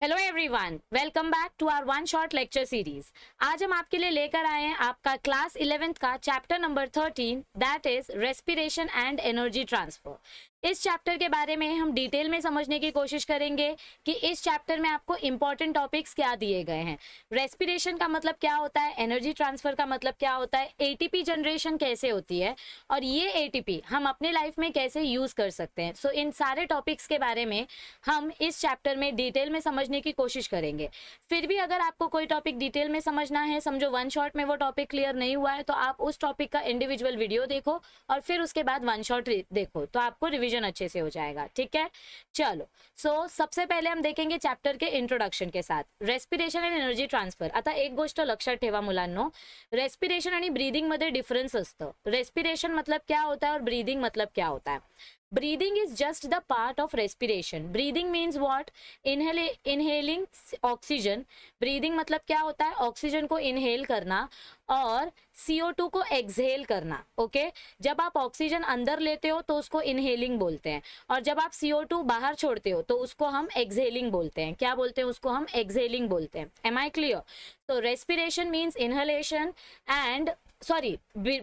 Hello everyone, welcome back to our one shot lecture series. आज हम आपके लिए लेकर आए हैं आपका क्लास 11th का chapter number 13, that is respiration and energy transfer. इस चैप्टर के बारे में हम डिटेल में समझने की कोशिश करेंगे कि इस चैप्टर में आपको इंपॉर्टेंट टॉपिक्स क्या दिए गए हैं। रेस्पिरेशन का मतलब क्या होता है, एनर्जी ट्रांसफर का मतलब क्या होता है, एटीपी जनरेशन कैसे होती है और ये एटीपी हम अपने लाइफ में कैसे यूज कर सकते हैं। सो इन सारे टॉपिक्स के बारे में हम इस चैप्टर में डिटेल में समझने की कोशिश करेंगे। फिर भी अगर आपको कोई टॉपिक डिटेल में समझना है, समझो वन शॉट में वो टॉपिक क्लियर नहीं हुआ है, तो आप उस टॉपिक का इंडिविजुअल वीडियो देखो और फिर उसके बाद वन शॉट देखो, तो आपको रिविजन अच्छे से हो जाएगा। ठीक है, चलो। सबसे पहले हम देखेंगे चॅप्टर के इंट्रोडक्शन के साथ रेस्पिरेशन एंड एनर्जी ट्रान्सफर। आता एक गोष्ट लक्षात ठेवा मुलांनो, रेस्पिरेशन आणि ब्रीदिंग मध्ये डिफरन्स असतं। रेस्पिरेशन मतलब क्या होता है और ब्रीदिंग मतलब क्या होता है। Breathing is just the part of respiration. Breathing means what? Inhaling oxygen. Breathing मतलब क्या होता है, ऑक्सीजन को इनहेल करना और CO2 को एक्सहेल करना। ओके, जब आप ऑक्सीजन अंदर लेते हो तो उसको इनहेलिंग बोलते हैं और जब आप CO2 बाहर छोड़ते हो तो उसको हम एक्सहेलिंग बोलते हैं। क्या बोलते हैं उसको? हम एक्सहेलिंग बोलते हैं। Am I clear? तो respiration means inhalation and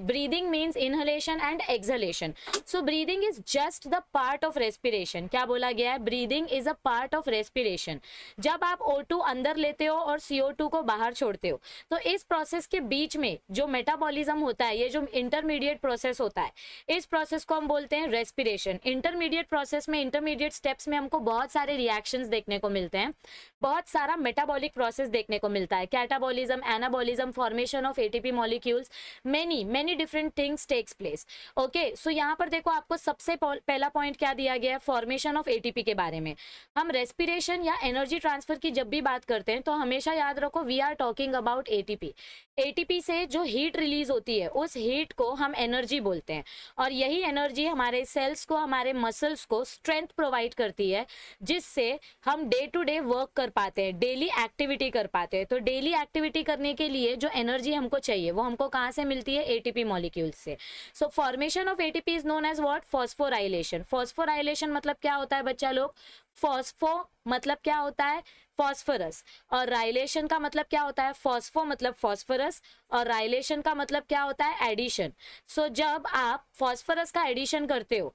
breathing means inhalation and exhalation. So breathing is just the part of respiration. क्या बोला गया है? breathing is a part of respiration. जब आप O2 अंदर लेते हो और CO2 को बाहर छोड़ते हो तो इस प्रोसेस के बीच में जो मेटाबॉलिज्म होता है, ये जो इंटरमीडिएट प्रोसेस होता है, इस प्रोसेस को हम बोलते हैं रेस्पिरेशन। इंटरमीडिएट प्रोसेस में, इंटरमीडिएट स्टेप्स में हमको बहुत सारे रिएक्शंस देखने को मिलते हैं, बहुत सारा मेटाबॉलिक प्रोसेस देखने को मिलता है, catabolism, anabolism, formation of ATP molecules, many different things takes place. Okay, so यहाँ पर देखो आपको सबसे पहला पॉइंट क्या दिया गया है, फॉर्मेशन ऑफ एटीपी के बारे में। हम रेस्पिरेशन या एनर्जी ट्रांसफर की जब भी बात करते हैं तो हमेशा याद रखो we are talking about ATP. ATP से जो हीट रिलीज होती है उस हीट को हम एनर्जी बोलते हैं और यही एनर्जी हमारे सेल्स को, हमारे मसल्स को स्ट्रेंथ प्रोवाइड करती है, जिससे हम डे टू डे वर्क कर पाते हैं, डेली एक्टिविटी कर पाते हैं। तो डेली एक्टिविटी करने के लिए जो एनर्जी हमको चाहिए वो हमको कहाँ से मिलती है? एटीपी मॉलिक्यूल्स से। So formation of ATP is known as what? Phosphorylation. Phosphorylation मतलब क्या होता है बच्चा लोग? फॉस्फो मतलब क्या होता है? फॉस्फोरस। और राइलेशन का मतलब क्या होता है? फॉस्फो मतलब फॉस्फोरस और राइलेशन का मतलब क्या होता है? एडिशन। सो जब आप फॉस्फोरस का एडिशन करते हो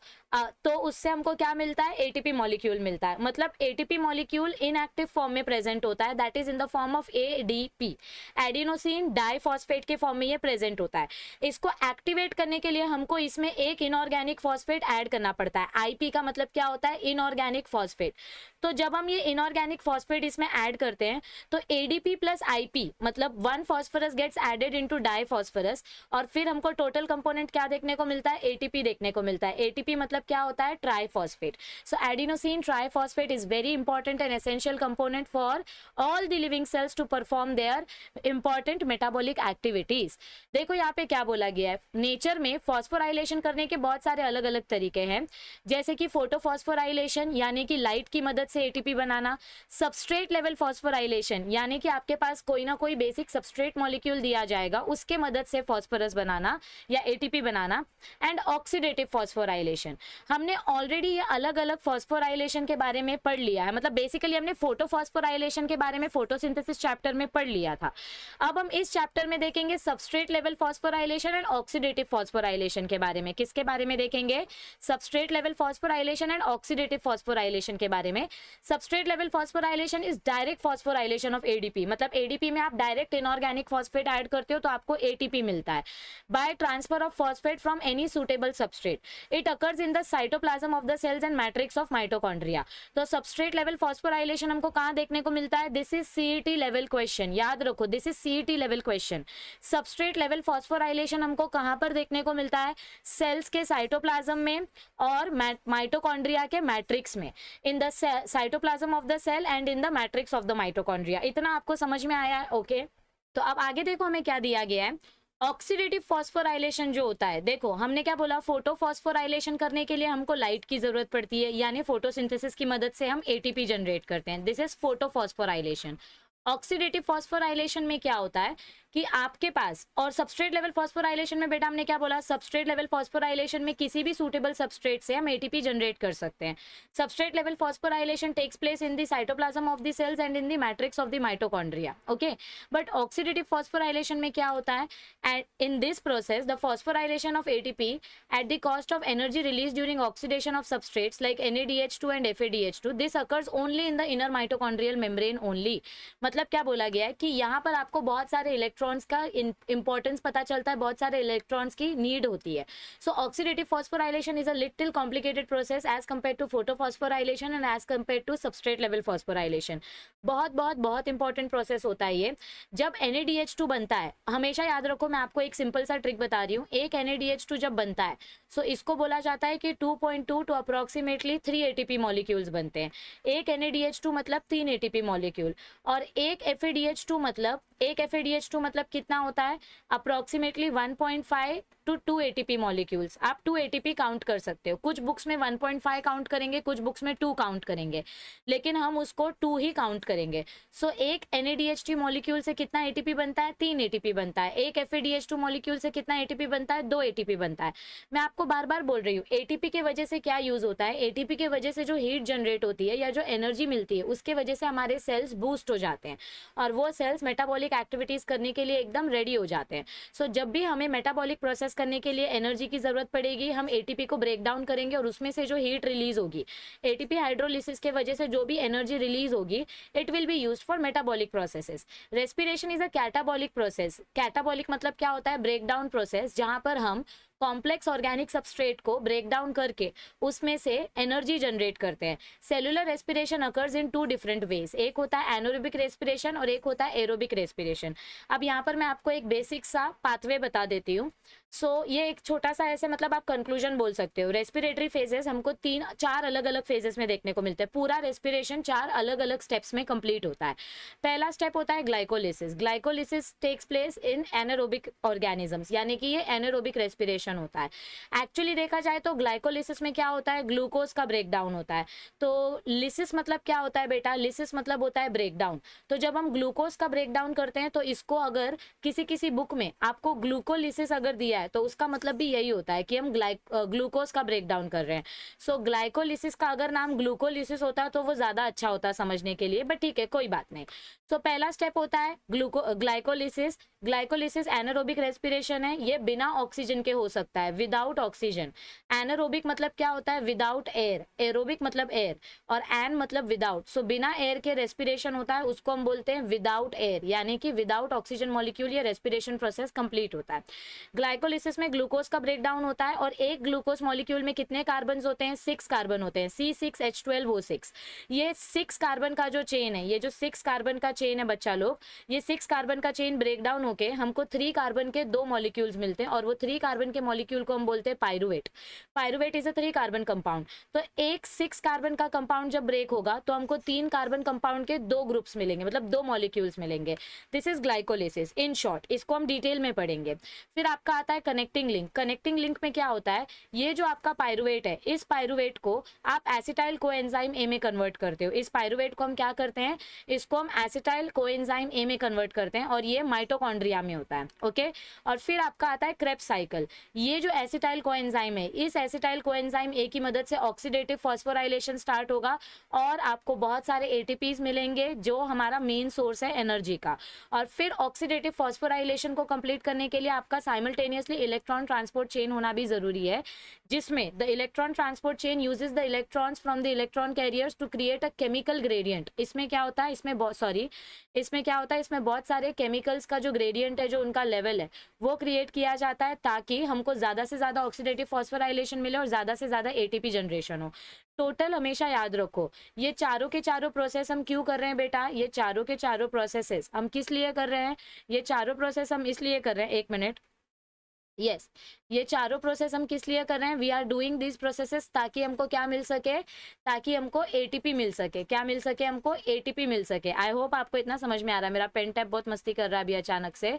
तो उससे हमको क्या मिलता है? एटीपी मॉलिक्यूल मिलता है। मतलब एटीपी मॉलिक्यूल इनएक्टिव फॉर्म में प्रेजेंट होता है, that is in the form of ADP, adenosine diphosphate के फॉर्म में ये प्रेजेंट होता है। इसको एक्टिवेट करने के लिए हमको इसमें एक इनऑर्गेनिक फॉस्फेट ऐड करना पड़ता है। आईपी का मतलब क्या होता है? Inorganic phosphate. तो जब हम ये इनऑर्गेनिक फॉस्फेट इसमें ऐड करते हैं तो एडीपी प्लस आईपी मतलब one phosphorus gets added into diphosphorus और फिर हमको टोटल कंपोनेंट क्या देखने को मिलता है? एटीपी देखने को मिलता है। एटीपी मतलब क्या होता है? Triphosphate. So adenosine triphosphate is very important and essential component for all the living cells to perform their important metabolic activities. देखो यहाँ पे क्या बोला गया है, नेचर में फॉस्फोराइलेशन करने के बहुत सारे अलग अलग तरीके हैं, जैसे कि फोटोफॉस्फोराइलेशन यानी कि लाइट की मदद से एटीपी बनाना, सबस्ट्रेट लेवल फॉस्फोराइलेशन यानी कि आपके पास कोई ना कोई बेसिक सबस्ट्रेट मॉलिक्यूल दिया जाएगा, उसके मदद से फॉस्फोरस बनाना या ATP banana, and oxidative phosphorylation. हमने ऑलरेडी ये अलग अलग फॉस्फोराइलेशन के बारे में पढ़ लिया है, मतलब बेसिकली हमने फोटोफॉस्फोराइलेशन के बारे में फोटोसिंथेसिस चैप्टर में पढ़ लिया था। अब हम इस चैप्टर में देखेंगे substrate level phosphorylation and oxidative phosphorylation के बारे में। किसके बारे में देखेंगे? Substrate level phosphorylation and oxidative phosphorylation के बारे में। Substrate level phosphorylation is direct phosphorylation of ADP, मतलब एडीपी में आप डायरेक्ट इनऑर्गेनिक फॉस्फेट ऐड करते हो तो आपको एटीपी मिलता है by transfer of phosphate from any suitable substrate. It occurs in the cytoplasm of the cells and matrix of mitochondria. तो सबस्ट्रेट लेवल फॉस्फोराइलेशन हमको कहां देखने को मिलता है? This is CET level question, याद रखो, this is CET level question. Substrate level phosphorylation हमको कहां पर देखने को मिलता है? सेल्स के साइटोप्लाज्म में और माइटोकॉन्ड्रिया के मैट्रिक्स में, in the cytoplasm of the cell and in the matrix of the mitochondria. इतना आपको समझ में आया है? ओके, तो अब आगे देखो हमें क्या दिया गया है। ऑक्सीडेटिव फॉस्फोराइलेशन जो होता है, देखो हमने क्या बोला, फोटोफॉस्फोराइलेशन करने के लिए हमको लाइट की जरूरत पड़ती है, यानी फोटोसिंथेसिस की मदद से हम एटीपी जनरेट करते हैं, this is photophosphorylation. Oxidative phosphorylation में क्या होता है कि आपके पास, और सबस्ट्रेट लेवल फॉस्फोराइलेशन में बेटा हमने क्या बोला, सबस्ट्रेट लेवल फॉस्फोराइलेशन में किसी भी सूटेबल सबस्ट्रेट से हम एटीपी जनरेट कर सकते हैं. Substrate level phosphorylation takes place in the cytoplasm of the cells and in the matrix of the mitochondria. Okay, but oxidative phosphorylation में क्या होता है, and in this process the phosphorylation of ATP at the cost of energy released during oxidation of substrates like NADH2 and FADH2. This occurs only in the inner mitochondrial membrane only. मतलब क्या बोला गया है कि यहाँ पर आपको बहुत सारे इलेक्ट्रॉन्स का इंपॉर्टेंस पता चलता है, बहुत सारे इलेक्ट्रॉन्स की नीड होती है. So oxidative phosphorylation is a little complicated process as compare to photophosphorylation and as compare to substrate level phosphorylation. बहुत बहुत बहुत इंपॉर्टेंट प्रोसेस होता है ये. जब NADH2 बनता है, हमेशा याद रखो, मैं आपको एक सिंपल सा ट्रिक बता रही हूँ. एक NADH2 जब बनता है सो इसको बोला जाता है कि 2.2 टू अप्रोक्सीमेटली 3 ATP मॉलिक्यूल्स बनते हैं. एक NADH2 मतलब 3 ATP मॉलिक्यूल, और एक FADH2 मतलब कितना होता है, अप्रोक्सीमेटली 1.5 टू 2 ATP मॉलिक्यूल्स. आप 2 ATP काउंट कर सकते हो. कुछ बुक्स में 1.5 काउंट करेंगे, कुछ बुक्स में 2 काउंट करेंगे, लेकिन हम उसको 2 ही काउंट करेंगे. सो एक NADH2 मॉलिक्यूल से कितना ATP बनता है, 3 ATP बनता है. एक FADH2 मॉलिक्यूल से कितना ATP बनता है, 2 ATP बनता है. मैं आपको बार बार बोल रही हूँ, ATP के वजह से क्या यूज होता है, ATP के वजह से जो हीट जनरेट होती है या जो एनर्जी मिलती है उसके वजह से हमारे सेल्स बूस्ट हो जाते हैं और वो सेल्स मेटाबॉलिक एक्टिविटीज करने के लिए एकदम रेडी हो जाते हैं. सो जब भी हमें मेटाबॉलिक प्रोसेस करने के लिए एनर्जी की जरूरत पड़ेगी, हम ATP को ब्रेक डाउन करेंगे और उसमें से जो हीट रिलीज होगी, ATP हाइड्रोलिसिस के वजह से जो भी एनर्जी रिलीज होगी, it will be used for metabolic processes. Respiration is a catabolic process. Catabolic मतलब क्या होता है, ब्रेक डाउन प्रोसेस, जहां पर हम कॉम्प्लेक्स ऑर्गेनिक सबस्ट्रेट को ब्रेक डाउन करके उसमें से एनर्जी जनरेट करते हैं. Cellular respiration occurs in 2 different ways. एक होता है एनोरोबिक रेस्पिरेशन और एक होता है एरोबिक रेस्पिरेशन. अब यहाँ पर मैं आपको एक बेसिक सा पाथवे बता देती हूँ. सो ये एक छोटा सा ऐसे, मतलब आप कंक्लूजन बोल सकते हो. रेस्पिरेटरी फेजेस हमको 4 अलग अलग फेजेस में देखने को मिलते हैं. पूरा रेस्पिरेशन 4 अलग अलग स्टेप्स में कंप्लीट होता है. पहला स्टेप होता है glycolysis. Glycolysis takes place in anaerobic organisms, यानी कि ये एनारोबिक रेस्पिरेशन होता है. एक्चुअली देखा जाए तो ग्लाइकोलिसिस में क्या होता है, ग्लूकोज का ब्रेक डाउन होता है. तो लिसिस मतलब क्या होता है बेटा, लिसिस मतलब होता है ब्रेक डाउन. तो जब हम ग्लूकोज का ब्रेक डाउन करते हैं तो इसको अगर किसी बुक में आपको ग्लूकोलिसिस अगर दिया है तो उसका मतलब भी यही होता है कि हम ग्लूकोज का ब्रेक डाउन कर रहे हैं. सो ग्लाइकोलिसिस का अगर नाम ग्लूकोलिसिस होता तो वो ज्यादा अच्छा होता समझने के लिए, बट ठीक है, कोई बात नहीं. सो पहला स्टेप होता है ग्लाइकोलिसिस. ग्लाइकोलिसिस एनारोबिक रेस्पिरेशन है, ये बिना ऑक्सीजन के हो सकता है, विदाउट ऑक्सीजन. एनारोबिक मतलब क्या होता है, विदाउट एयर. एरोबिक मतलब एयर और एन मतलब विदाउट. सो बिना एयर के रेस्पिरेशन होता है, उसको हम बोलते हैं विदाउट एयर, यानी कि विदाउट ऑक्सीजन मॉलिक्यूल ये रेस्पिरेशन प्रोसेस कंप्लीट होता है. ग्लाइकोलिसिस में ग्लूकोज का ब्रेक डाउन होता है और एक ग्लूकोज मॉलिक्यूल में कितने कार्बन होते हैं, 6 कार्बन होते हैं, C6H12O6. ये 6 कार्बन का जो चेन है, ये जो 6 कार्बन का चेन है बच्चा लोग, ये 6 कार्बन का चेन ब्रेक डाउन होके हमको 3 कार्बन के 2 मॉलिक्यूल्स मिलते हैं और वो 3 कार्बन के मॉलिक्यूल को हम बोलते हैं pyruvate. Pyruvate is a 3 carbon compound. तो एक 6 कार्बन का कंपाउंड जब ब्रेक होगा तो हमको 3 कार्बन कंपाउंड के 2 ग्रुप्स मिलेंगे, मतलब 2 मॉलिक्यूल्स मिलेंगे. This is glycolysis in short. इसको हम डिटेल में पढ़ेंगे. फिर आपका आता है कनेक्टिंग लिंक. कनेक्टिंग लिंक में क्या होता है, ये जो आपका पायरुवेट है, इस पायरुवेट को आप एसिटाइल कोएंजाइम ए में कन्वर्ट करते हो. इस पायरुवेट को हम क्या करते हैं, इसको हम एसिटाइल कोएंजाइम ए में कन्वर्ट करते हैं और ये माइटोकॉन्ड्रिया में होता है. ओके, और फिर आपका आता है क्रेब्स साइकिल. ये जो एसिटाइल कोएंजाइम है, इस एसिटाइल कोएंजाइम ए की मदद से ऑक्सीडेटिव फॉस्फोराइलेशन स्टार्ट होगा और आपको बहुत सारे एटीपीज मिलेंगे जो हमारा मेन सोर्स है एनर्जी का. और फिर ऑक्सीडेटिव फॉस्फोराइलेशन को कंप्लीट करने के लिए आपका साइमल्टेनियसली इलेक्ट्रॉन ट्रांसपोर्ट चेन होना भी जरूरी है, जिसमें the electron transport chain uses the electrons from the electron carriers to create a chemical gradient. इसमें क्या होता है, इसमें क्या होता है, इसमें बहुत सारे केमिकल्स का जो ग्रेडियंट है, जो उनका लेवल है, वो क्रिएट किया जाता है ताकि हमको ज्यादा से ज्यादा ऑक्सीडेटिव फॉस्फोराइलेशन मिले और ज्यादा से ज्यादा एटीपी जनरेशन हो. टोटल हमेशा याद रखो, ये चारों के चारों प्रोसेस हम क्यों कर रहे हैं बेटा, ये चारों के चारों प्रोसेसेस हम किस लिए कर रहे हैं, ये चारों प्रोसेस हम इसलिए कर रहे हैं, एक मिनट, यस, ये चारों प्रोसेस हम किस लिए कर रहे हैं, we are doing this processes ताकि हमको क्या मिल सके, ताकि हमको एटीपी मिल सके. क्या मिल सके, हमको एटीपी मिल सके. आई होप आपको इतना समझ में आ रहा है. मेरा पेन टैप बहुत मस्ती कर रहा है अभी अचानक से.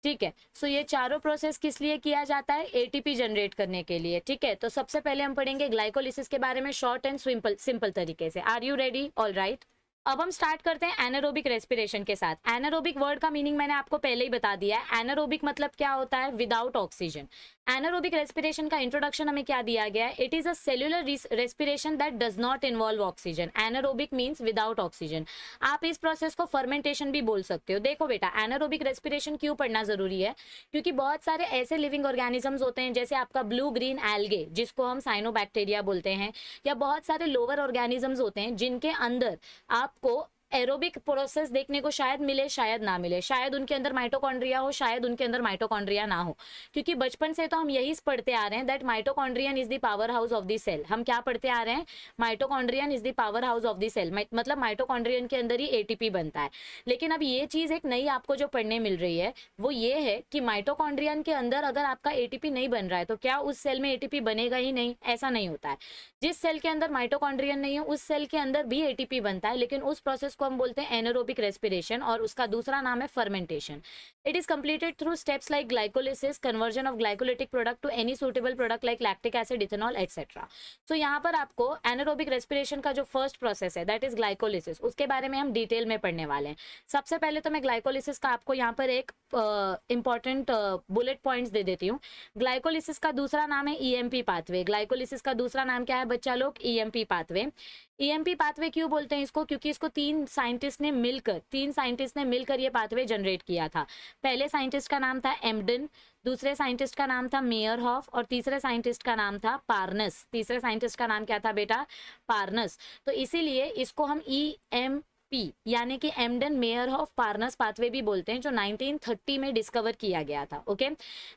ठीक है, सो ये चारों प्रोसेस किस लिए किया जाता है, एटीपी जनरेट करने के लिए. ठीक है, तो सबसे पहले हम पढ़ेंगे ग्लाइकोलिसिस के बारे में शॉर्ट एंड सिंपल तरीके से. Are you ready, all right. अब हम स्टार्ट करते हैं एनारोबिक रेस्पिरेशन के साथ। एनारोबिक वर्ड का मीनिंग मैंने आपको पहले ही बता दिया है। एनारोबिक मतलब क्या होता है? Without oxygen. एनारोबिक रेस्पिरेशन का इंट्रोडक्शन हमें क्या दिया गया है? It is a cellular respiration that does not involve oxygen. Anaerobic means without oxygen. आप इस प्रोसेस को फर्मेंटेशन भी बोल सकते हो। देखो बेटा, एनारोबिक रेस्पिरेशन क्यों पढ़ना जरूरी है? क्योंकि बहुत सारे ऐसे लिविंग ऑर्गेनिजम्स होते हैं, जैसे आपका ब्लू ग्रीन एल्गे जिसको हम साइनोबैक्टीरिया बोलते हैं, या बहुत सारे लोअर ऑर्गेनिजम्स होते हैं जिनके अंदर आपको एरोबिक प्रोसेस देखने को शायद मिले, शायद ना मिले। शायद उनके अंदर माइटोकॉन्ड्रिया हो, शायद उनके अंदर माइटोकॉन्ड्रिया ना हो। क्योंकि बचपन से तो हम यही पढ़ते आ रहे हैं that mitochondrion is the power house of the cell. हम क्या पढ़ते आ रहे हैं? Mitochondrion is the power house of the cell. मतलब माइटोकॉन्ड्रियन के अंदर ही एटीपी बनता है। लेकिन अब ये चीज एक नई आपको जो पढ़ने मिल रही है वो ये है कि माइटोकॉन्ड्रियन के अंदर अगर आपका एटीपी नहीं बन रहा है तो क्या उस सेल में एटीपी बनेगा ही नहीं? ऐसा नहीं होता है। जिस सेल के अंदर माइटोकॉन्ड्रियन नहीं है उस सेल के अंदर भी एटीपी बनता है, लेकिन उस प्रोसेस को हम बोलते हैं एनारोबिक रेस्पिरेशन, और उसका दूसरा नाम है fermentation. It is completed through steps like glycolysis, conversion of glycolytic product to any suitable product like lactic acid, ethanol et cetera. So यहाँ पर आपको एनारोबिक रेस्पिरेशन का जो फर्स्ट प्रोसेस है दैट इज ग्लाइकोलिसिस, उसके बारे में हम डिटेल में पढ़ने वाले हैं। सबसे पहले तो मैं ग्लाइकोलिसिस का आपको यहाँ पर एक इंपॉर्टेंट बुलेट पॉइंट्स दे देती हूँ। ग्लाइकोलिसिस का दूसरा नाम है ईएमपी पाथवे। ग्लाइकोलिसिस का दूसरा नाम क्या है बच्चा लोग? EMP pathway. ईएमपी पाथवे क्यों बोलते हैं इसको? क्योंकि इसको तीन साइंटिस्ट ने मिलकर ये पाथवे जनरेट किया था। पहले साइंटिस्ट का नाम था एम्डन, दूसरे साइंटिस्ट का नाम था मेयरहॉफ, और तीसरे साइंटिस्ट का नाम था पार्नस। तीसरे साइंटिस्ट का नाम क्या था बेटा? पार्नस। तो इसीलिए इसको हम ईएमपी यानी कि एम्डन मेयरहॉफ पार्नस पाथवे भी बोलते हैं, जो 1930 में डिस्कवर किया गया था। ओके,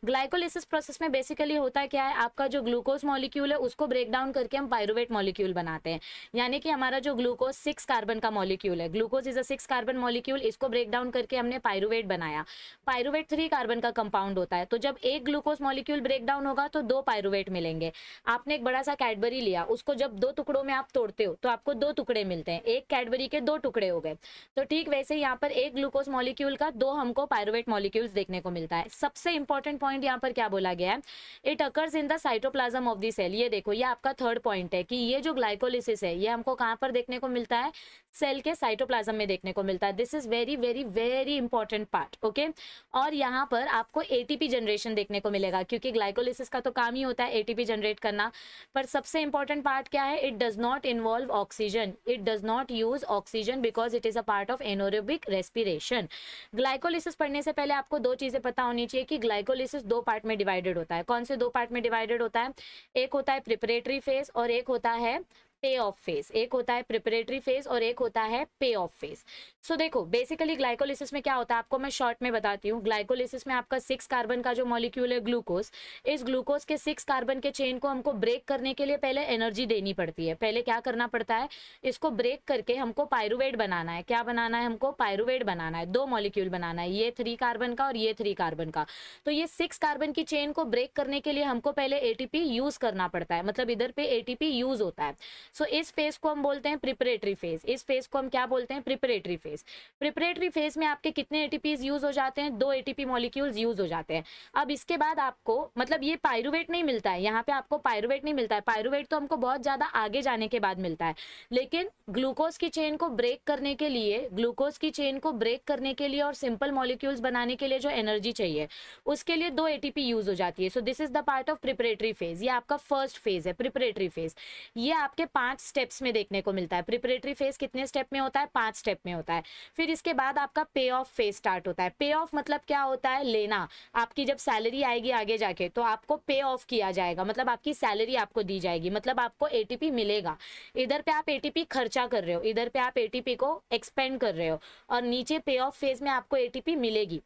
ग्लाइकोलिसिस प्रोसेस में बेसिकली होता है क्या है? आपका जो ग्लूकोज मॉलिक्यूल है उसको ब्रेक डाउन करके हम पायरुवेट मॉलिक्यूल बनाते हैं। यानी कि हमारा जो ग्लूकोज 6 कार्बन का मॉलिक्यूल है, glucose is a 6 carbon molecule, इसको ब्रेक डाउन करके हमने पायरुवेट बनाया। पायरुवेट 3 कार्बन का कंपाउंड होता है। तो जब एक ग्लूकोज मॉलिक्यूल ब्रेक डाउन होगा तो 2 पायरुवेट मिलेंगे। आपने एक बड़ा सा कैडबरी लिया, उसको जब 2 टुकड़ों में आप तोड़ते हो तो आपको 2 टुकड़े मिलते हैं। एक कैडबरी के 2 टुकड़े हो गए। तो ठीक वैसे यहाँ पर एक ग्लूकोज मॉलिक्यूल का 2 हमको पायरुवेट मॉलिक्यूल्स देखने को मिलता है। सबसे इंपॉर्टेंट पॉइंट यहाँ पर क्या बोला गया है? It occurs in the cytoplasm of the cell. ये देखो, ये आपका थर्ड पॉइंट है कि ये जो ग्लाइकोलिसिस है ये हमको कहाँ पर देखने को मिलता है? सेल के साइटोप्लाज्म में देखने को मिलता है। This is very very very important part. Okay, और यहाँ पर आपको एटीपी जनरेशन देखने को मिलेगा, क्योंकि ग्लाइकोलिसिस का तो काम ही होता है एटीपी जनरेट करना। पर सबसे इंपॉर्टेंट पार्ट क्या है? It does not involve oxygen, it does not use oxygen because it is a part of anaerobic respiration. Glycolysis पढ़ने से पहले आपको 2 चीजें पता होनी चाहिए कि ग्लाइकोलिसिस 2 पार्ट में डिवाइडेड होता है। कौन से 2 पार्ट में डिवाइडेड होता है? एक होता है प्रिपरेटरी फेज और एक होता है पे ऑफ फेज। एक होता है प्रिपरेटरी फेज और एक होता है पे ऑफ फेज। सो देखो, बेसिकली ग्लाइकोलिसिस में क्या होता है आपको मैं शॉर्ट में बताती हूँ। ग्लाइकोलिसिस में आपका 6 कार्बन का जो मॉलिक्यूल है ग्लूकोज, इस ग्लूकोज के 6 कार्बन के चेन को हमको ब्रेक करने के लिए पहले एनर्जी देनी पड़ती है। पहले क्या करना पड़ता है? इसको ब्रेक करके हमको पायरुवेट बनाना है। क्या बनाना है हमको? पायरुवेट बनाना है। 2 मॉलिक्यूल बनाना है, ये 3 कार्बन का और ये 3 कार्बन का। तो ये 6 कार्बन की चेन को ब्रेक करने के लिए हमको पहले एटीपी यूज करना पड़ता है, मतलब इधर पे एटीपी यूज होता है। सो इस फेज को हम बोलते हैं प्रिपरेटरी फेज। इस फेज को हम क्या बोलते हैं? Preparatory phase. प्रिपरेटरी फेज में आपके कितने एटीपीज यूज हो जाते हैं? 2 एटीपी मॉलिक्यूल्स यूज हो जाते हैं। अब इसके बाद आपको, मतलब ये पायरुवेट नहीं मिलता है, यहाँ पे आपको पायरुवेट नहीं मिलता है। पायरुवेट तो हमको बहुत ज्यादा आगे जाने के बाद मिलता है। लेकिन ग्लूकोज की चेन को ब्रेक करने के लिए, ग्लूकोज की चेन को ब्रेक करने के लिए और सिंपल मॉलिक्यूल्स बनाने के लिए जो एनर्जी चाहिए उसके लिए 2 एटीपी यूज हो जाती है। So this is the part of preparatory phase. ये आपका फर्स्ट फेज है, प्रिपरेटरी फेज। ये आपके 5 स्टेप्स में देखने को मिलता है। प्रिपरेटरी फेज कितने स्टेप में होता है? 5 स्टेप में होता है। फिर इसके बाद आपका पे ऑफ फेज स्टार्ट होता है। पे ऑफ मतलब क्या होता है? लेना। आपकी जब सैलरी आएगी आगे जाके तो आपको पे ऑफ किया जाएगा, मतलब आपकी सैलरी आपको दी जाएगी, मतलब आपको एटीपी मिलेगा। इधर पे आप एटीपी खर्चा कर रहे हो, इधर पे आप एटीपी को एक्सपेंड कर रहे हो, और नीचे पे ऑफ फेज में आपको एटीपी मिलेगी।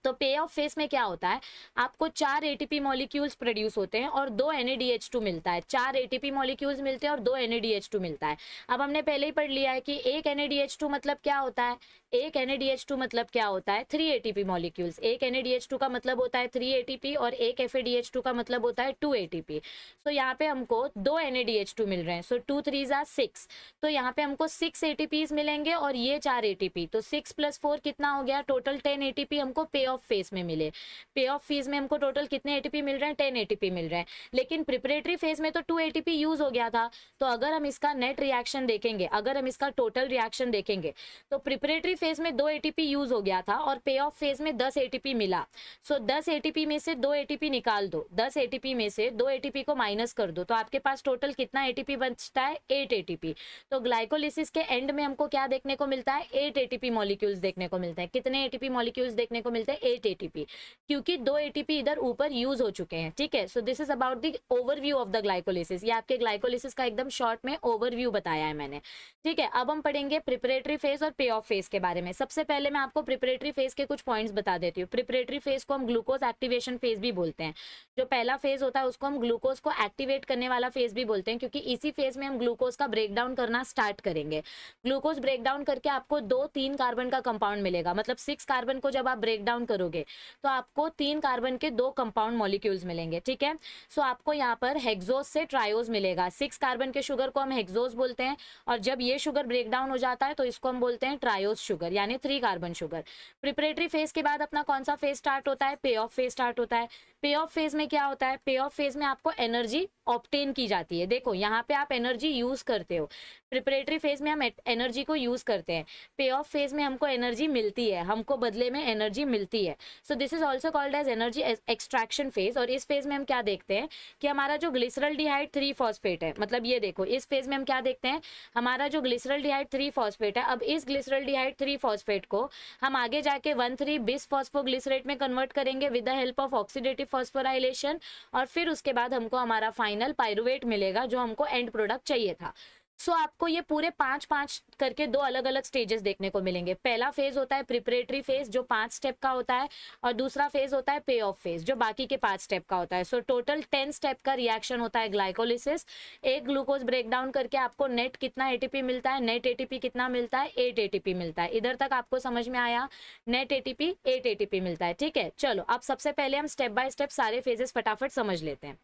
तो पे ऑफ फेज में क्या होता है? आपको 4 एटीपी मॉलिक्यूल्स प्रोड्यूस होते हैं और 2 NADH2 मिलता है। 4 एटीपी मॉलिक्यूल्स मिलते हैं और 2 NADH2 मिलता है। अब हमने पहले ही पढ़ लिया है कि एक NADH2 मतलब क्या होता है? एक NADH2 मतलब क्या होता है? 3 एटीपी मॉलिक्यूल्स। एक NADH2 का मतलब होता है 3 एटीपी और एक FADH2 का मतलब होता है 2 एटीपी। तो यहाँ पे हमको 2 NADH2 मिल रहे हैं। सो 2 3 6। तो यहाँ पे हमको 6 एटीपीज मिलेंगे और ये 4 एटीपी। तो 6 + 4 कितना हो गया? टोटल 10 एटीपी हमको पे पे ऑफ फेज में मिले। पे ऑफ फेज में हमको टोटल कितने एटीपी मिल रहे हैं, 10 एटीपी मिल रहे हैं, लेकिन प्रिपरेटरी फेज में तो 2 एटीपी यूज हो गया था। तो अगर हम इसका नेट रिएक्शन देखेंगे, अगर हम इसका टोटल रिएक्शन देखेंगे, तो प्रिपरेटरी फेज में 2 एटीपी यूज हो गया था और पे ऑफ फेज में 10 एटीपी मिला। सो 10 एटीपी में से 2 एटीपी निकाल दो, 10 एटीपी में से 2 एटीपी को माइनस कर दो, तो आपके पास टोटल कितना एटीपी बचता है, 8 एटीपी। तो ग्लाइकोलिसिस के एंड में हमको क्या देखने को मिलता है, 8 एटीपी मॉलिक्यूल्स देखने को मिलते हैं। कितने एटीपी मॉलिक्यूल्स देखने को मिलते हैं, 8 एटीपी, क्योंकि 2 एटीपी इधर ऊपर यूज हो चुके हैं। ठीक है, so this is about the overview of the glycolysis. ये आपके ग्लाइकोलिसिस का एकदम शॉर्ट में ओवरव्यू बताया है मैंने। ठीक है, अब हम पढ़ेंगे प्रिपरेटरी फेज और पे ऑफ फेज के बारे में। सबसे पहले मैं आपको प्रिपरेटरी फेज के कुछ पॉइंट्स बता देती हूँ। प्रिपरेटरी फेज को हम ग्लूकोज एक्टिवेशन फेज भी बोलते हैं। जो पहला फेज होता है उसको हम ग्लूकोज को एक्टिवेट करने वाला फेज भी बोलते हैं, क्योंकि इसी फेज में हम ग्लूकोज का ब्रेकडाउन करना स्टार्ट करेंगे। ग्लूकोज ब्रेकडाउन करके आपको 2-3 कार्बन का कंपाउंड मिलेगा, मतलब 6 कार्बन को जब आप ब्रेकडाउन करोगे तो आपको 3 कार्बन के 2 कंपाउंड मॉलिक्यूल्स मिलेंगे। ठीक है, सो आपको यहाँ पर हेक्सोज से ट्रायोज मिलेगा। 6 कार्बन के शुगर को हम हेक्सोज बोलते हैं, और जब ये शुगर ब्रेकडाउन हो जाता है तो इसको हम बोलते हैं ट्रायोज शुगर, यानी 3 कार्बन शुगर। प्रिपरेटरी फेज के बाद अपना कौन सा फेज स्टार्ट होता है, पे ऑफ फेज स्टार्ट होता है। पे ऑफ फेज में क्या होता है, पे ऑफ फेज में आपको एनर्जी ऑब्टेन की जाती है। देखो यहाँ पे आप एनर्जी यूज करते हो, प्रिपरेटरी फेज में हम एनर्जी को यूज करते हैं, पे ऑफ फेज में हमको एनर्जी मिलती है, हमको बदले में एनर्जी मिलती है। So this is also called as energy extraction phase. और इस फेज में हम क्या देखते हैं कि हमारा जो ग्लिसरल्डिहाइड 3 फॉस्फेट है, मतलब ये देखो इस फेज में हम क्या देखते हैं, हमारा जो ग्लिसरल्डिहाइड 3 फॉस्फेट है, अब इस ग्लिसरल्डिहाइड 3 फॉस्फेट को हम आगे जाके 1,3-bis फॉस्फोग्लिसरेट में कन्वर्ट करेंगे with the help of oxidative phosphorylation, और फिर उसके बाद हमको हमारा फाइनल पाइरुवेट मिलेगा जो हमको एंड प्रोडक्ट चाहिए था। सो आपको ये पूरे 5-5 करके 2 अलग अलग स्टेजेस देखने को मिलेंगे। पहला फेज होता है प्रिपरेटरी फेज जो 5 स्टेप का होता है, और दूसरा फेज होता है पे ऑफ फेज जो बाकी के 5 स्टेप का होता है। सो टोटल 10 स्टेप का रिएक्शन होता है ग्लाइकोलिसिस। एक ग्लूकोज ब्रेकडाउन करके आपको नेट कितना एटीपी मिलता है, नेट एटीपी कितना मिलता है, 8 एटीपी मिलता है। इधर तक आपको समझ में आया, नेट एटीपी 8 एटीपी मिलता है। ठीक है, चलो अब सबसे पहले हम स्टेप बाय स्टेप सारे फेजेस फटाफट समझ लेते हैं।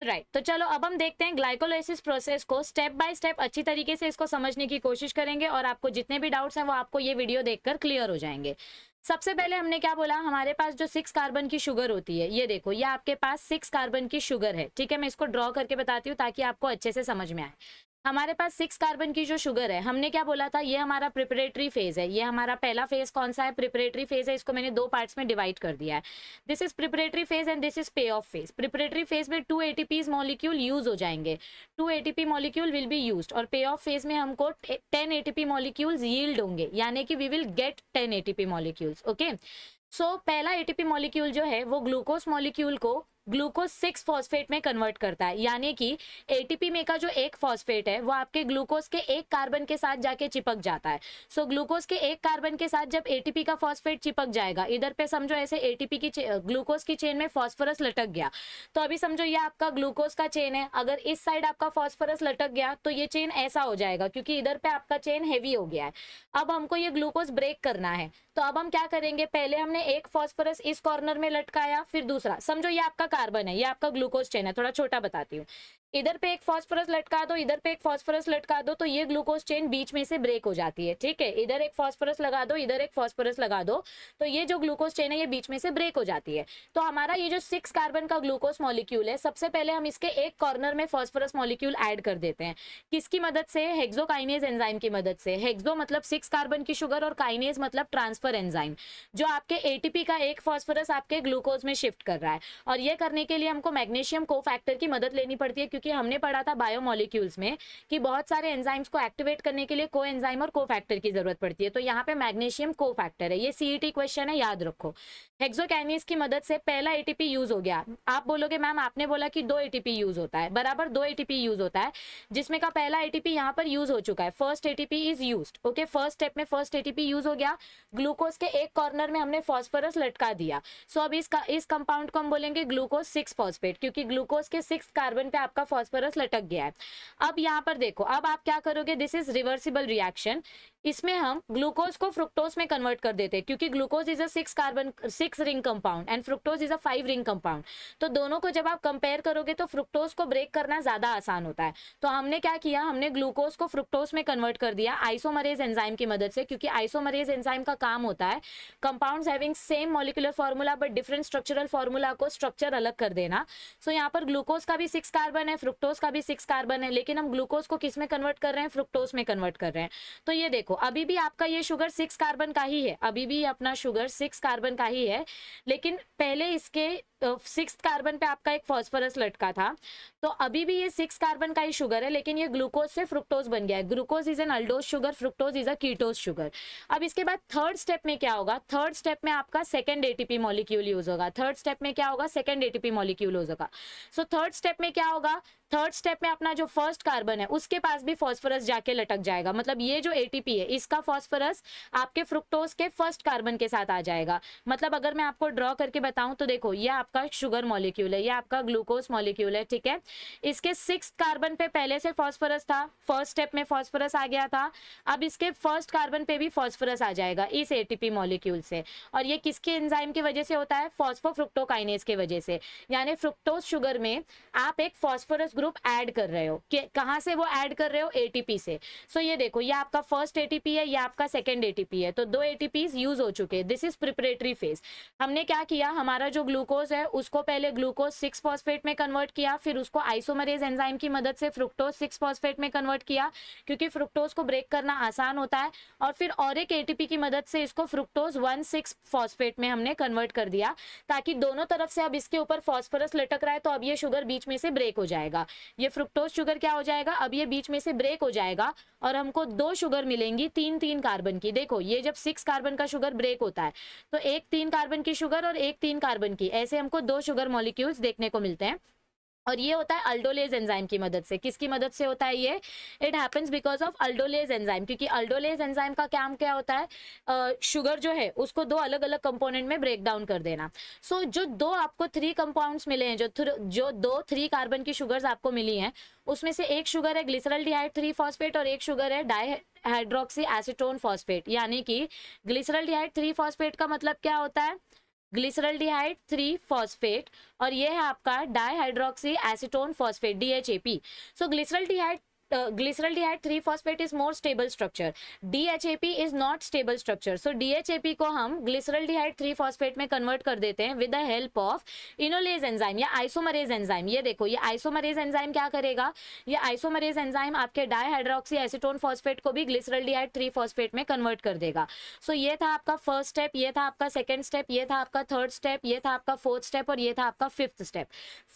राइट, तो चलो अब हम देखते हैं ग्लाइकोलाइसिस प्रोसेस को स्टेप बाय स्टेप। अच्छी तरीके से इसको समझने की कोशिश करेंगे और आपको जितने भी डाउट्स हैं वो आपको ये वीडियो देखकर क्लियर हो जाएंगे। सबसे पहले हमने क्या बोला, हमारे पास जो 6 कार्बन की शुगर होती है, ये देखो ये आपके पास 6 कार्बन की शुगर है। ठीक है, मैं इसको ड्रॉ करके बताती हूँ ताकि आपको अच्छे से समझ में आए। हमारे पास 6 कार्बन की जो शुगर है, हमने क्या बोला था, ये हमारा प्रिपरेटरी फेज है। ये हमारा पहला फेज कौन सा है, प्रिपरेटरी फेज है। इसको मैंने 2 पार्ट्स में डिवाइड कर दिया है। This is preparatory phase and this is पे ऑफ फेज। प्रिपरेटरी फेज में 2 एटीपीज मॉलिक्यूल यूज हो जाएंगे, 2 ATP molecule will be used, और पे ऑफ फेज में हमको 10 एटीपी मॉलिक्यूल्स यील्ड होंगे, यानी कि we will get 10 ATP molecules. Okay, so पहला एटीपी मॉलिक्यूल जो है वो ग्लूकोज मॉलिक्यूल को ग्लूकोज 6 फॉस्फेट में कन्वर्ट करता है, यानी कि एटीपी में का जो एक फॉस्फेट है वो आपके ग्लूकोज के एक कार्बन के साथ जाके चिपक जाता है। सो ग्लूकोज के एक कार्बन के साथ जब एटीपी का फॉस्फेट चिपक जाएगा, इधर पे समझो ऐसे एटीपी की ग्लूकोज की चेन में फॉस्फोरस लटक गया, तो अभी समझो ये आपका ग्लूकोज का चेन है। अगर इस साइड आपका फॉस्फोरस लटक गया तो ये चेन ऐसा हो जाएगा, क्योंकि इधर पे आपका चेन हैवी हो गया है। अब हमको ये ग्लूकोज ब्रेक करना है, तो अब हम क्या करेंगे, पहले हमने एक फॉस्फोरस इस कॉर्नर में लटकाया, फिर दूसरा, समझो ये आपका कार्बन है, ये आपका ग्लूकोज चेन है। थोड़ा छोटा बताती हूँ, इधर पे एक फॉस्फोरस लटका दो, इधर पे एक फॉस्फोरस लटका दो, तो ये ग्लूकोज चेन बीच में से ब्रेक हो जाती है। ठीक है, इधर एक फॉस्फोरस लगा दो, इधर एक फॉस्फोरस लगा दो, तो ये जो ग्लूकोज चेन है ये बीच में से ब्रेक हो जाती है। तो हमारा ये जो 6 कार्बन का ग्लूकोज मॉलिक्यूल है, सबसे पहले हम इसके एक कॉर्नर में फॉस्फोरस मॉलिक्यूल ऐड कर देते हैं। किसकी मदद से, हेक्सोकाइनेज एंजाइम की मदद से। हेक्सो मतलब 6 कार्बन की शुगर और काइनेज मतलब ट्रांसफर एंजाइम, जो आपके एटीपी का एक फॉस्फोरस आपके ग्लूकोज में शिफ्ट कर रहा है। और ये करने के लिए हमको मैग्नीशियम कोफैक्टर की मदद लेनी पड़ती है, क्योंकि हमने पढ़ा था बायोमोलिक्यूल्स में कि बहुत सारे एंजाइम्स को एक्टिवेट करने के लिए को एंजाइम और कोफैक्टर की जरूरत पड़ती है। तो यहाँ पे मैग्नीशियम कोफैक्टर है, ये सीईटी क्वेश्चन है, याद रखो। हेक्सोकाइनेज की मदद से पहला एटीपी यूज हो गया। आप बोलोगे मैम आपने बोला कि 2 एटीपी यूज होता है, बराबर 2 एटीपी यूज होता है, जिसमें का पहला एटीपी यहाँ पर यूज हो चुका है, first ATP is used. Okay, first step में फर्स्ट एटीपी यूज हो गया, ग्लूकोज के एक कॉर्नर में हमने फॉस्फोरस लटका दिया। सो अब इस कंपाउंड को हम बोलेंगे ग्लूकोज 6 फॉस्फेट, क्योंकि ग्लूकोज के 6 कार्बन पे आपका फॉस्फोरस लटक गया है। अब यहाँ पर देखो, अब आप क्या करोगे, दिस इज रिवर्सिबल रिएक्शन। इसमें हम ग्लूकोज को फ्रुक्टोज में कन्वर्ट कर देते हैं, क्योंकि glucose is a 6 ring compound and fructose is a 5 ring compound. तो दोनों को जब आप कंपेयर करोगे तो फ्रुक्टोज को ब्रेक करना ज्यादा आसान होता है। तो हमने क्या किया, हमने ग्लूकोज को फ्रुक्टोज में कन्वर्ट कर दिया आइसोमरेज एंजाइम की मदद से, क्योंकि आइसोमरेज एंजाइम का काम होता है compounds having same molecular formula but different structural formula को स्ट्रक्चर अलग कर देना। सो यहाँ पर ग्लूकोज का भी 6 कार्बन है, फ्रुक्टोज का भी 6 कार्बन है, लेकिन हम ग्लूकोज को किस में कन्वर्ट कर रहे हैं, फ्रुक्टोज में कन्वर्ट कर रहे हैं। तो ये देखो, अभी भी आपका ये शुगर 6 कार्बन का ही है, अभी भी अपना शुगर 6 कार्बन का ही है, लेकिन पहले इसके 6 कार्बन पे आपका एक फॉस्फोरस लटका था। तो अभी भी ये 6 कार्बन का ही शुगर है, लेकिन ये ग्लूकोज से फ्रुक्टोज बन गया है। Glucose is an aldose sugar, fructose is a ketose sugar. अब इसके बाद थर्ड स्टेप में क्या होगा, थर्ड स्टेप में आपका सेकंड एटीपी मॉलिक्यूल यूज होगा। थर्ड स्टेप में क्या होगा, सेकंड एटीपी मॉलिक्यूल यूज होगा। सो थर्ड स्टेप में क्या होगा, थर्ड स्टेप में अपना जो फर्स्ट कार्बन है उसके पास भी फॉस्फोरस जाके लटक जाएगा। मतलब ये जो एटीपी है इसका फॉस्फोरस आपके फ्रुक्टोज के फर्स्ट कार्बन के साथ आ जाएगा। मतलब अगर मैं आपको ड्रॉ करके बताऊं तो देखो, ये आपका शुगर मॉलिक्यूल है, ये आपका ग्लूकोज मॉलिक्यूल है, ठीक है। इसके 6 कार्बन पे पहले से फॉस्फोरस था, फर्स्ट स्टेप में फॉस्फोरस आ गया था। अब इसके फर्स्ट कार्बन पे भी फॉस्फोरस आ जाएगा इस एटीपी मॉलिक्यूल से। और ये किसके एंजाइम की वजह से होता है, फॉस्फोफ्रुक्टोकाइनेज की वजह से। यानी फ्रुक्टोज शुगर में आप एक फॉस्फोरस ग्रुप ऐड कर रहे हो, कहां से वो ऐड कर रहे हो, एटीपी से। सो ये देखो, ये आपका फर्स्ट एटीपी है, ये आपका सेकंड एटीपी है, तो 2 एटीपीज यूज हो चुके हैं। This is preparatory phase. हमने क्या किया, हमारा जो ग्लूकोज है उसको पहले ग्लूकोज 6 फॉस्फेट में कन्वर्ट किया, फिर उसको आइसोमरेज एंजाइम की मदद से फ्रुक्टोज 6 फॉस्फेट में कन्वर्ट किया, क्योंकि फ्रुक्टोज को ब्रेक करना आसान होता है। और फिर और एक एटीपी की मदद से इसको फ्रुक्टोज 1,6 फॉस्फेट में हमने कन्वर्ट कर दिया, ताकि दोनों तरफ से अब इसके ऊपर फॉस्फोरस लटक रहा है, तो अब ये शुगर बीच में से ब्रेक हो जाएगा। ये फ्रुक्टोज शुगर क्या हो जाएगा, अब ये बीच में से ब्रेक हो जाएगा और हमको 2 शुगर मिलेंगी 3-3 कार्बन की। देखो, ये जब 6 कार्बन का शुगर ब्रेक होता है तो एक 3 कार्बन की शुगर और एक 3 कार्बन की, ऐसे हमको 2 शुगर मॉलिक्यूल्स देखने को मिलते हैं। और ये होता है अल्डोलेज एंजाइम की मदद से। किसकी मदद से होता है ये, it happens because of aldolase enzyme, क्योंकि अल्डोलेज एंजाइम का काम क्या होता है, शुगर जो है उसको 2 अलग अलग कंपोनेंट में ब्रेक डाउन कर देना। सो जो 2 आपको 3 कंपाउंड्स मिले हैं, जो 2 3 कार्बन की शुगर्स आपको मिली हैं, उसमें से एक शुगर है ग्लिसरल्डिहाइड 3 फॉस्फेट और एक शुगर है डाइहाइड्रोक्सी एसीटोन फॉस्फेट। यानी कि ग्लिसरल्डिहाइड 3 फॉस्फेट का मतलब क्या होता है, ग्लिसरल्डिहाइड 3 फॉस्फेट, और ये है आपका dihydroxy acetone phosphate, DHAP। So glyceraldehyde 3 phosphate is more stable structure, DHAP is not stable structure। so DHAP को हम glyceraldehyde 3 phosphate में कन्वर्ट कर देते हैं with the help of enolase enzyme या आइसोमरेज एंजाइम। ये देखो, ये आइसोमरेज एंजाइम क्या करेगा, ये आइसोमरेज एंजाइम आपके डाइहाइड्रोक्सी एसीटोन फॉस्फेट को भी ग्लिसरल्डिहाइड 3 फॉस्फेट में कन्वर्ट कर देगा। सो ये था आपका फर्स्ट स्टेप, ये था आपका सेकंड स्टेप, ये था आपका थर्ड स्टेप, ये था आपका फोर्थ स्टेप और ये था आपका फिफ्थ स्टेप।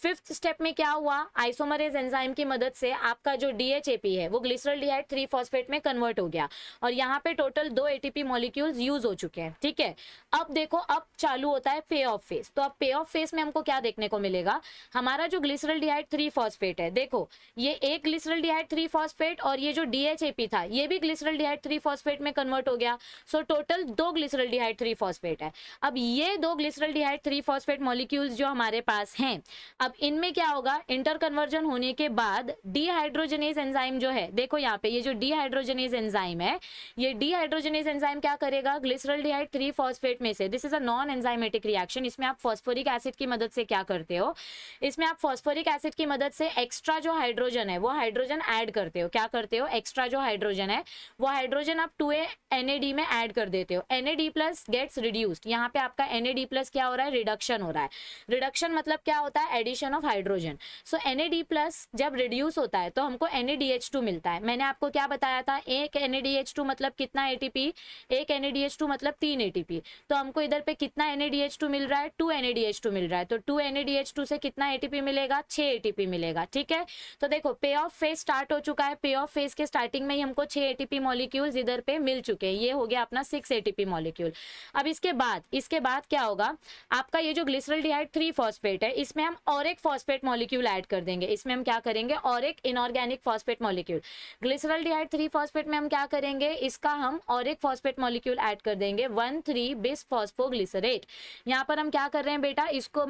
फिफ्थ स्टेप में क्या हुआ, आइसोमरेज एंजाइम की मदद से आपका जो DHAP है वो ग्लिसरल्डिहाइड 3 फॉस्फेट में कन्वर्ट हो गया और यहाँ पे टोटल 2 ATP मॉलिक्यूल्स यूज हो चुके हैं, ठीक है। अब देखो, अब चालू होता है पे ऑफ फेज। तो अब पे ऑफ फेज में हमको क्या देखने को मिलेगा, हमारा जो ग्लिसरल्डिहाइड 3 फॉस्फेट है, देखो ये एक ग्लिसरल्डिहाइड 3 फॉस्फेट और ये जो DHAP था ये भी ग्लिसरल्डिहाइड 3 फॉस्फेट में कन्वर्ट हो गया। सो टोटल 2 ग्लिसरल्डिहाइड 3 फॉस्फेट है। अब ये 2 ग्लिसरल्डिहाइड 3 फॉस्फेट मॉलिक्यूल्स जो हमारे पास हैं, अब इनमें क्या होगा, इंटर कन्वर्जन होने के बाद डीहाइड्रोजनेज एंजाइम जो है, देखो यहाँ पे ये जो डीहाइड्रोजनेज एंजाइम है, ये डीहाइड्रोजनेज एंजाइम क्या करेगा, ग्लिसरल्डिहाइड 3 फॉस्फेट में से, this is a non enzymatic reaction, इसमें आप फॉस्फोरिक एसिड की मदद से क्या करते हो, इसमें आप फॉस्फोरिक एसिड की मदद से एक्स्ट्रा जो हाइड्रोजन है वो हाइड्रोजन ऐड करते हो। क्या करते हो, एक्स्ट्रा जो हाइड्रोजन है वो हाइड्रोजन आप 2A NAD में ऐड कर देते हो। NAD प्लस गेट्स रिड्यूस्ड, यहाँ पे आपका NAD प्लस क्या हो रहा है, रिडक्शन हो रहा है। रिडक्शन मतलब क्या होता है, addition of hydrogen. So NAD plus जब रिड्यूस होता है तो हमको NADH2 मिलता है। मैंने आपको क्या बताया था, एक NADH2 मतलब कितना ATP, एक NADH2 मतलब 3 ATP। तो हमको इधर पे कितना NADH2 मिल रहा है, 2 NADH2 मिल रहा है। तो 2 NADH2 से कितना ATP मिलेगा, 6 ATP मिलेगा, ठीक है। तो देखो पे ऑफ फेज स्टार्ट हो चुका है, पे ऑफ फेज के स्टार्टिंग में ही हमको 6 ATP मॉलिक्यूल्स इधर पे मिल चुके हैं, ये हो गया अपना 6 ATP मॉलिक्यूल। अब इसके बाद क्या होगा, आपका ये जो ग्लिसरल्डिहाइड 3 फॉस्फेट है इसमें हम और एक फॉस्फेट मॉलिक्यूल ऐड कर देंगे। इसमें हम क्या करेंगे, और एक inorganic phosphate molecule. Glyceraldehyde 3 phosphate में हम क्या करेंगे, इसका हम और एक फॉस्फेट मॉलिक्यूल ऐड कर देंगे 1,3 बिस फॉस्फोग्लिसरेट। यहाँ पर हम क्या कर रहे हैं बेटा,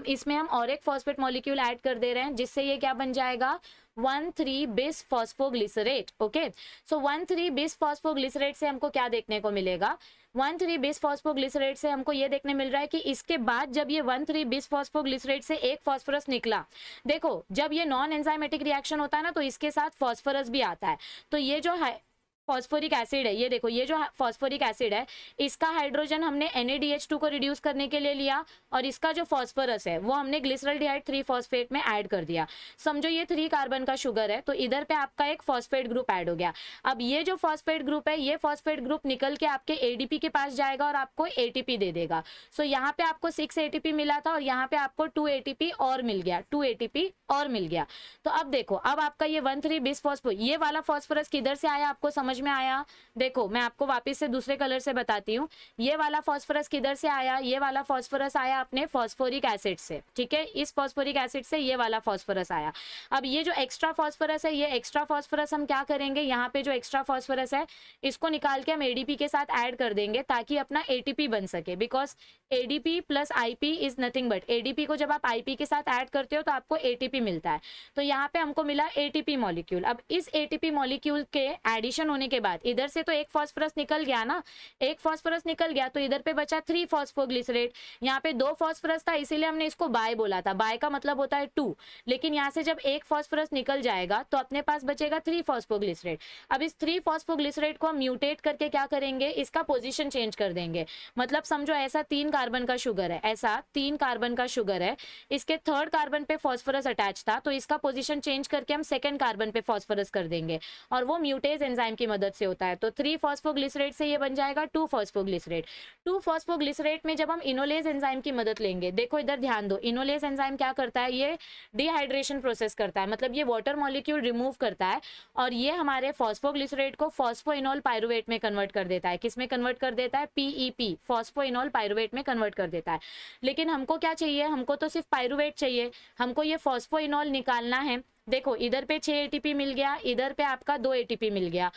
इसमें हम और एक फॉस्फेट मॉलिक्यूल ऐड कर दे रहे हैं, जिससे ये क्या बन जाएगा, 1,3 बिस फॉस्फोग्लिसरेट। ओके, सो 1,3 बिस फॉस्फोग्लिसरेट से हमको क्या देखने को मिलेगा, 1,3 बिस फॉस्फोग्लिसरेट से हमको ये देखने मिल रहा है कि इसके बाद जब ये 1,3 बिस फॉस्फोग्लिसरेट से एक फॉस्फोरस निकला, देखो जब ये नॉन एंजाइमेटिक रिएक्शन होता है ना तो इसके साथ फॉस्फोरस भी आता है। तो ये जो है फॉस्फोरिक एसिड है, ये देखो ये जो फॉस्फोरिक एसिड है इसका हाइड्रोजन हमने NaDH2 को रिड्यूस करने के लिए लिया और इसका जो फॉस्फोरस है वो हमने ग्लिसरॉल्डिहाइड 3 फॉस्फेट में ऐड कर दिया। समझो ये 3 कार्बन का शुगर है तो इधर पे आपका एक फॉस्फेट ग्रुप ऐड हो गया। अब ये जो फॉस्फेट ग्रुप है ये फॉस्फेट ग्रुप निकल के आपके ADP के पास जाएगा और आपको ATP दे देगा। सो यहाँ पे आपको 6 ATP मिला था और यहाँ पे आपको 2 ATP और मिल गया, 2 ATP और मिल गया। तो अब देखो अब आपका ये 1,3 बिस फॉस्फो, ये वाला फॉस्फोरस किधर से आया आपको समझ में आया? देखो मैं आपको वापस से दूसरे कलर से बताती हूँ। ये वाला फॉस्फोरस किधर से आया? ये वाला फॉस्फोरस आया अपने फॉस्फोरिक एसिड से, ठीक है, इस फॉस्फोरिक एसिड से ये वाला फॉस्फोरस आया। अब ये जो एक्स्ट्रा फॉस्फोरस है, ये एक्स्ट्रा फॉस्फोरस हम क्या करेंगे, यहाँ पे जो एक्स्ट्रा फॉस्फोरस है इसको निकाल के हम ADP के साथ ऐड कर देंगे ताकि अपना ATP बन सके। Because ADP plus IP is nothing but, ADP को जब आप IP के साथ ऐड करते हो तो आपको ATP मिलता है। तो यहाँ पे हमको मिला ATP मॉलिक्यूल। अब इस ATP मॉलिक्यूल के एडिशन होने के बाद इधर से तो एक फॉस्फोरस निकल गया ना, एक फॉस्फोरस निकल गया तो इधर पे बचा 3 फॉस्फोग्लिसरेट। यहाँ पे 2 फॉस्फोरस था इसीलिए हमने इसको बाय बोला था, बाय का मतलब होता है 2, लेकिन यहाँ से जब एक फॉस्फोरस निकल जाएगा तो अपने पास बचेगा 3 फॉस्फोग्लिसरेट। अब इस 3 फॉस्फोग्लिसरेट को हम म्यूटेट करके क्या करेंगे, इसका पोजीशन चेंज कर देंगे। मतलब समझो ऐसा 3 कार्बन का शुगर है, ऐसा 3 कार्बन का शुगर है, इसके 3rd कार्बन पे फॉस्फोरस अटैच था तो इसका पोजीशन चेंज करके हम 2nd कार्बन पे फॉस्फोरस कर देंगे और वो म्यूटेज एंजाइम की मदद से होता है। तो 3 फॉस्फोग्लिसरेट से ये बन जाएगा 2 फॉस्फोग्लिसरेट। 2 फॉस्फोग्लिसरेट में जब हम इनोलेज एंजाइम की मदद लेंगे, देखो इधर ध्यान दो, इनोलेज एंजाइम क्या करता है, ये डिहाइड्रेशन प्रोसेस करता है, मतलब ये वाटर मॉलिक्यूल रिमूव करता है और ये हमारे फॉस्फोग्लिसरेट को फॉस्फोइनोल पाइरुवेट में कन्वर्ट कर देता है। किस में कन्वर्ट कर देता है? PEP, फॉस्फोइनोल पाइरुवेट में कन्वर्ट कर देता है। लेकिन हमको क्या चाहिए, हमको तो सिर्फ पाइरुवेट चाहिए, हमको ये फॉस्फोइनोल निकालना है। देखो इधर पे 6 ATP मिल गया, इधर पे आपका 2 ATP मिल गया,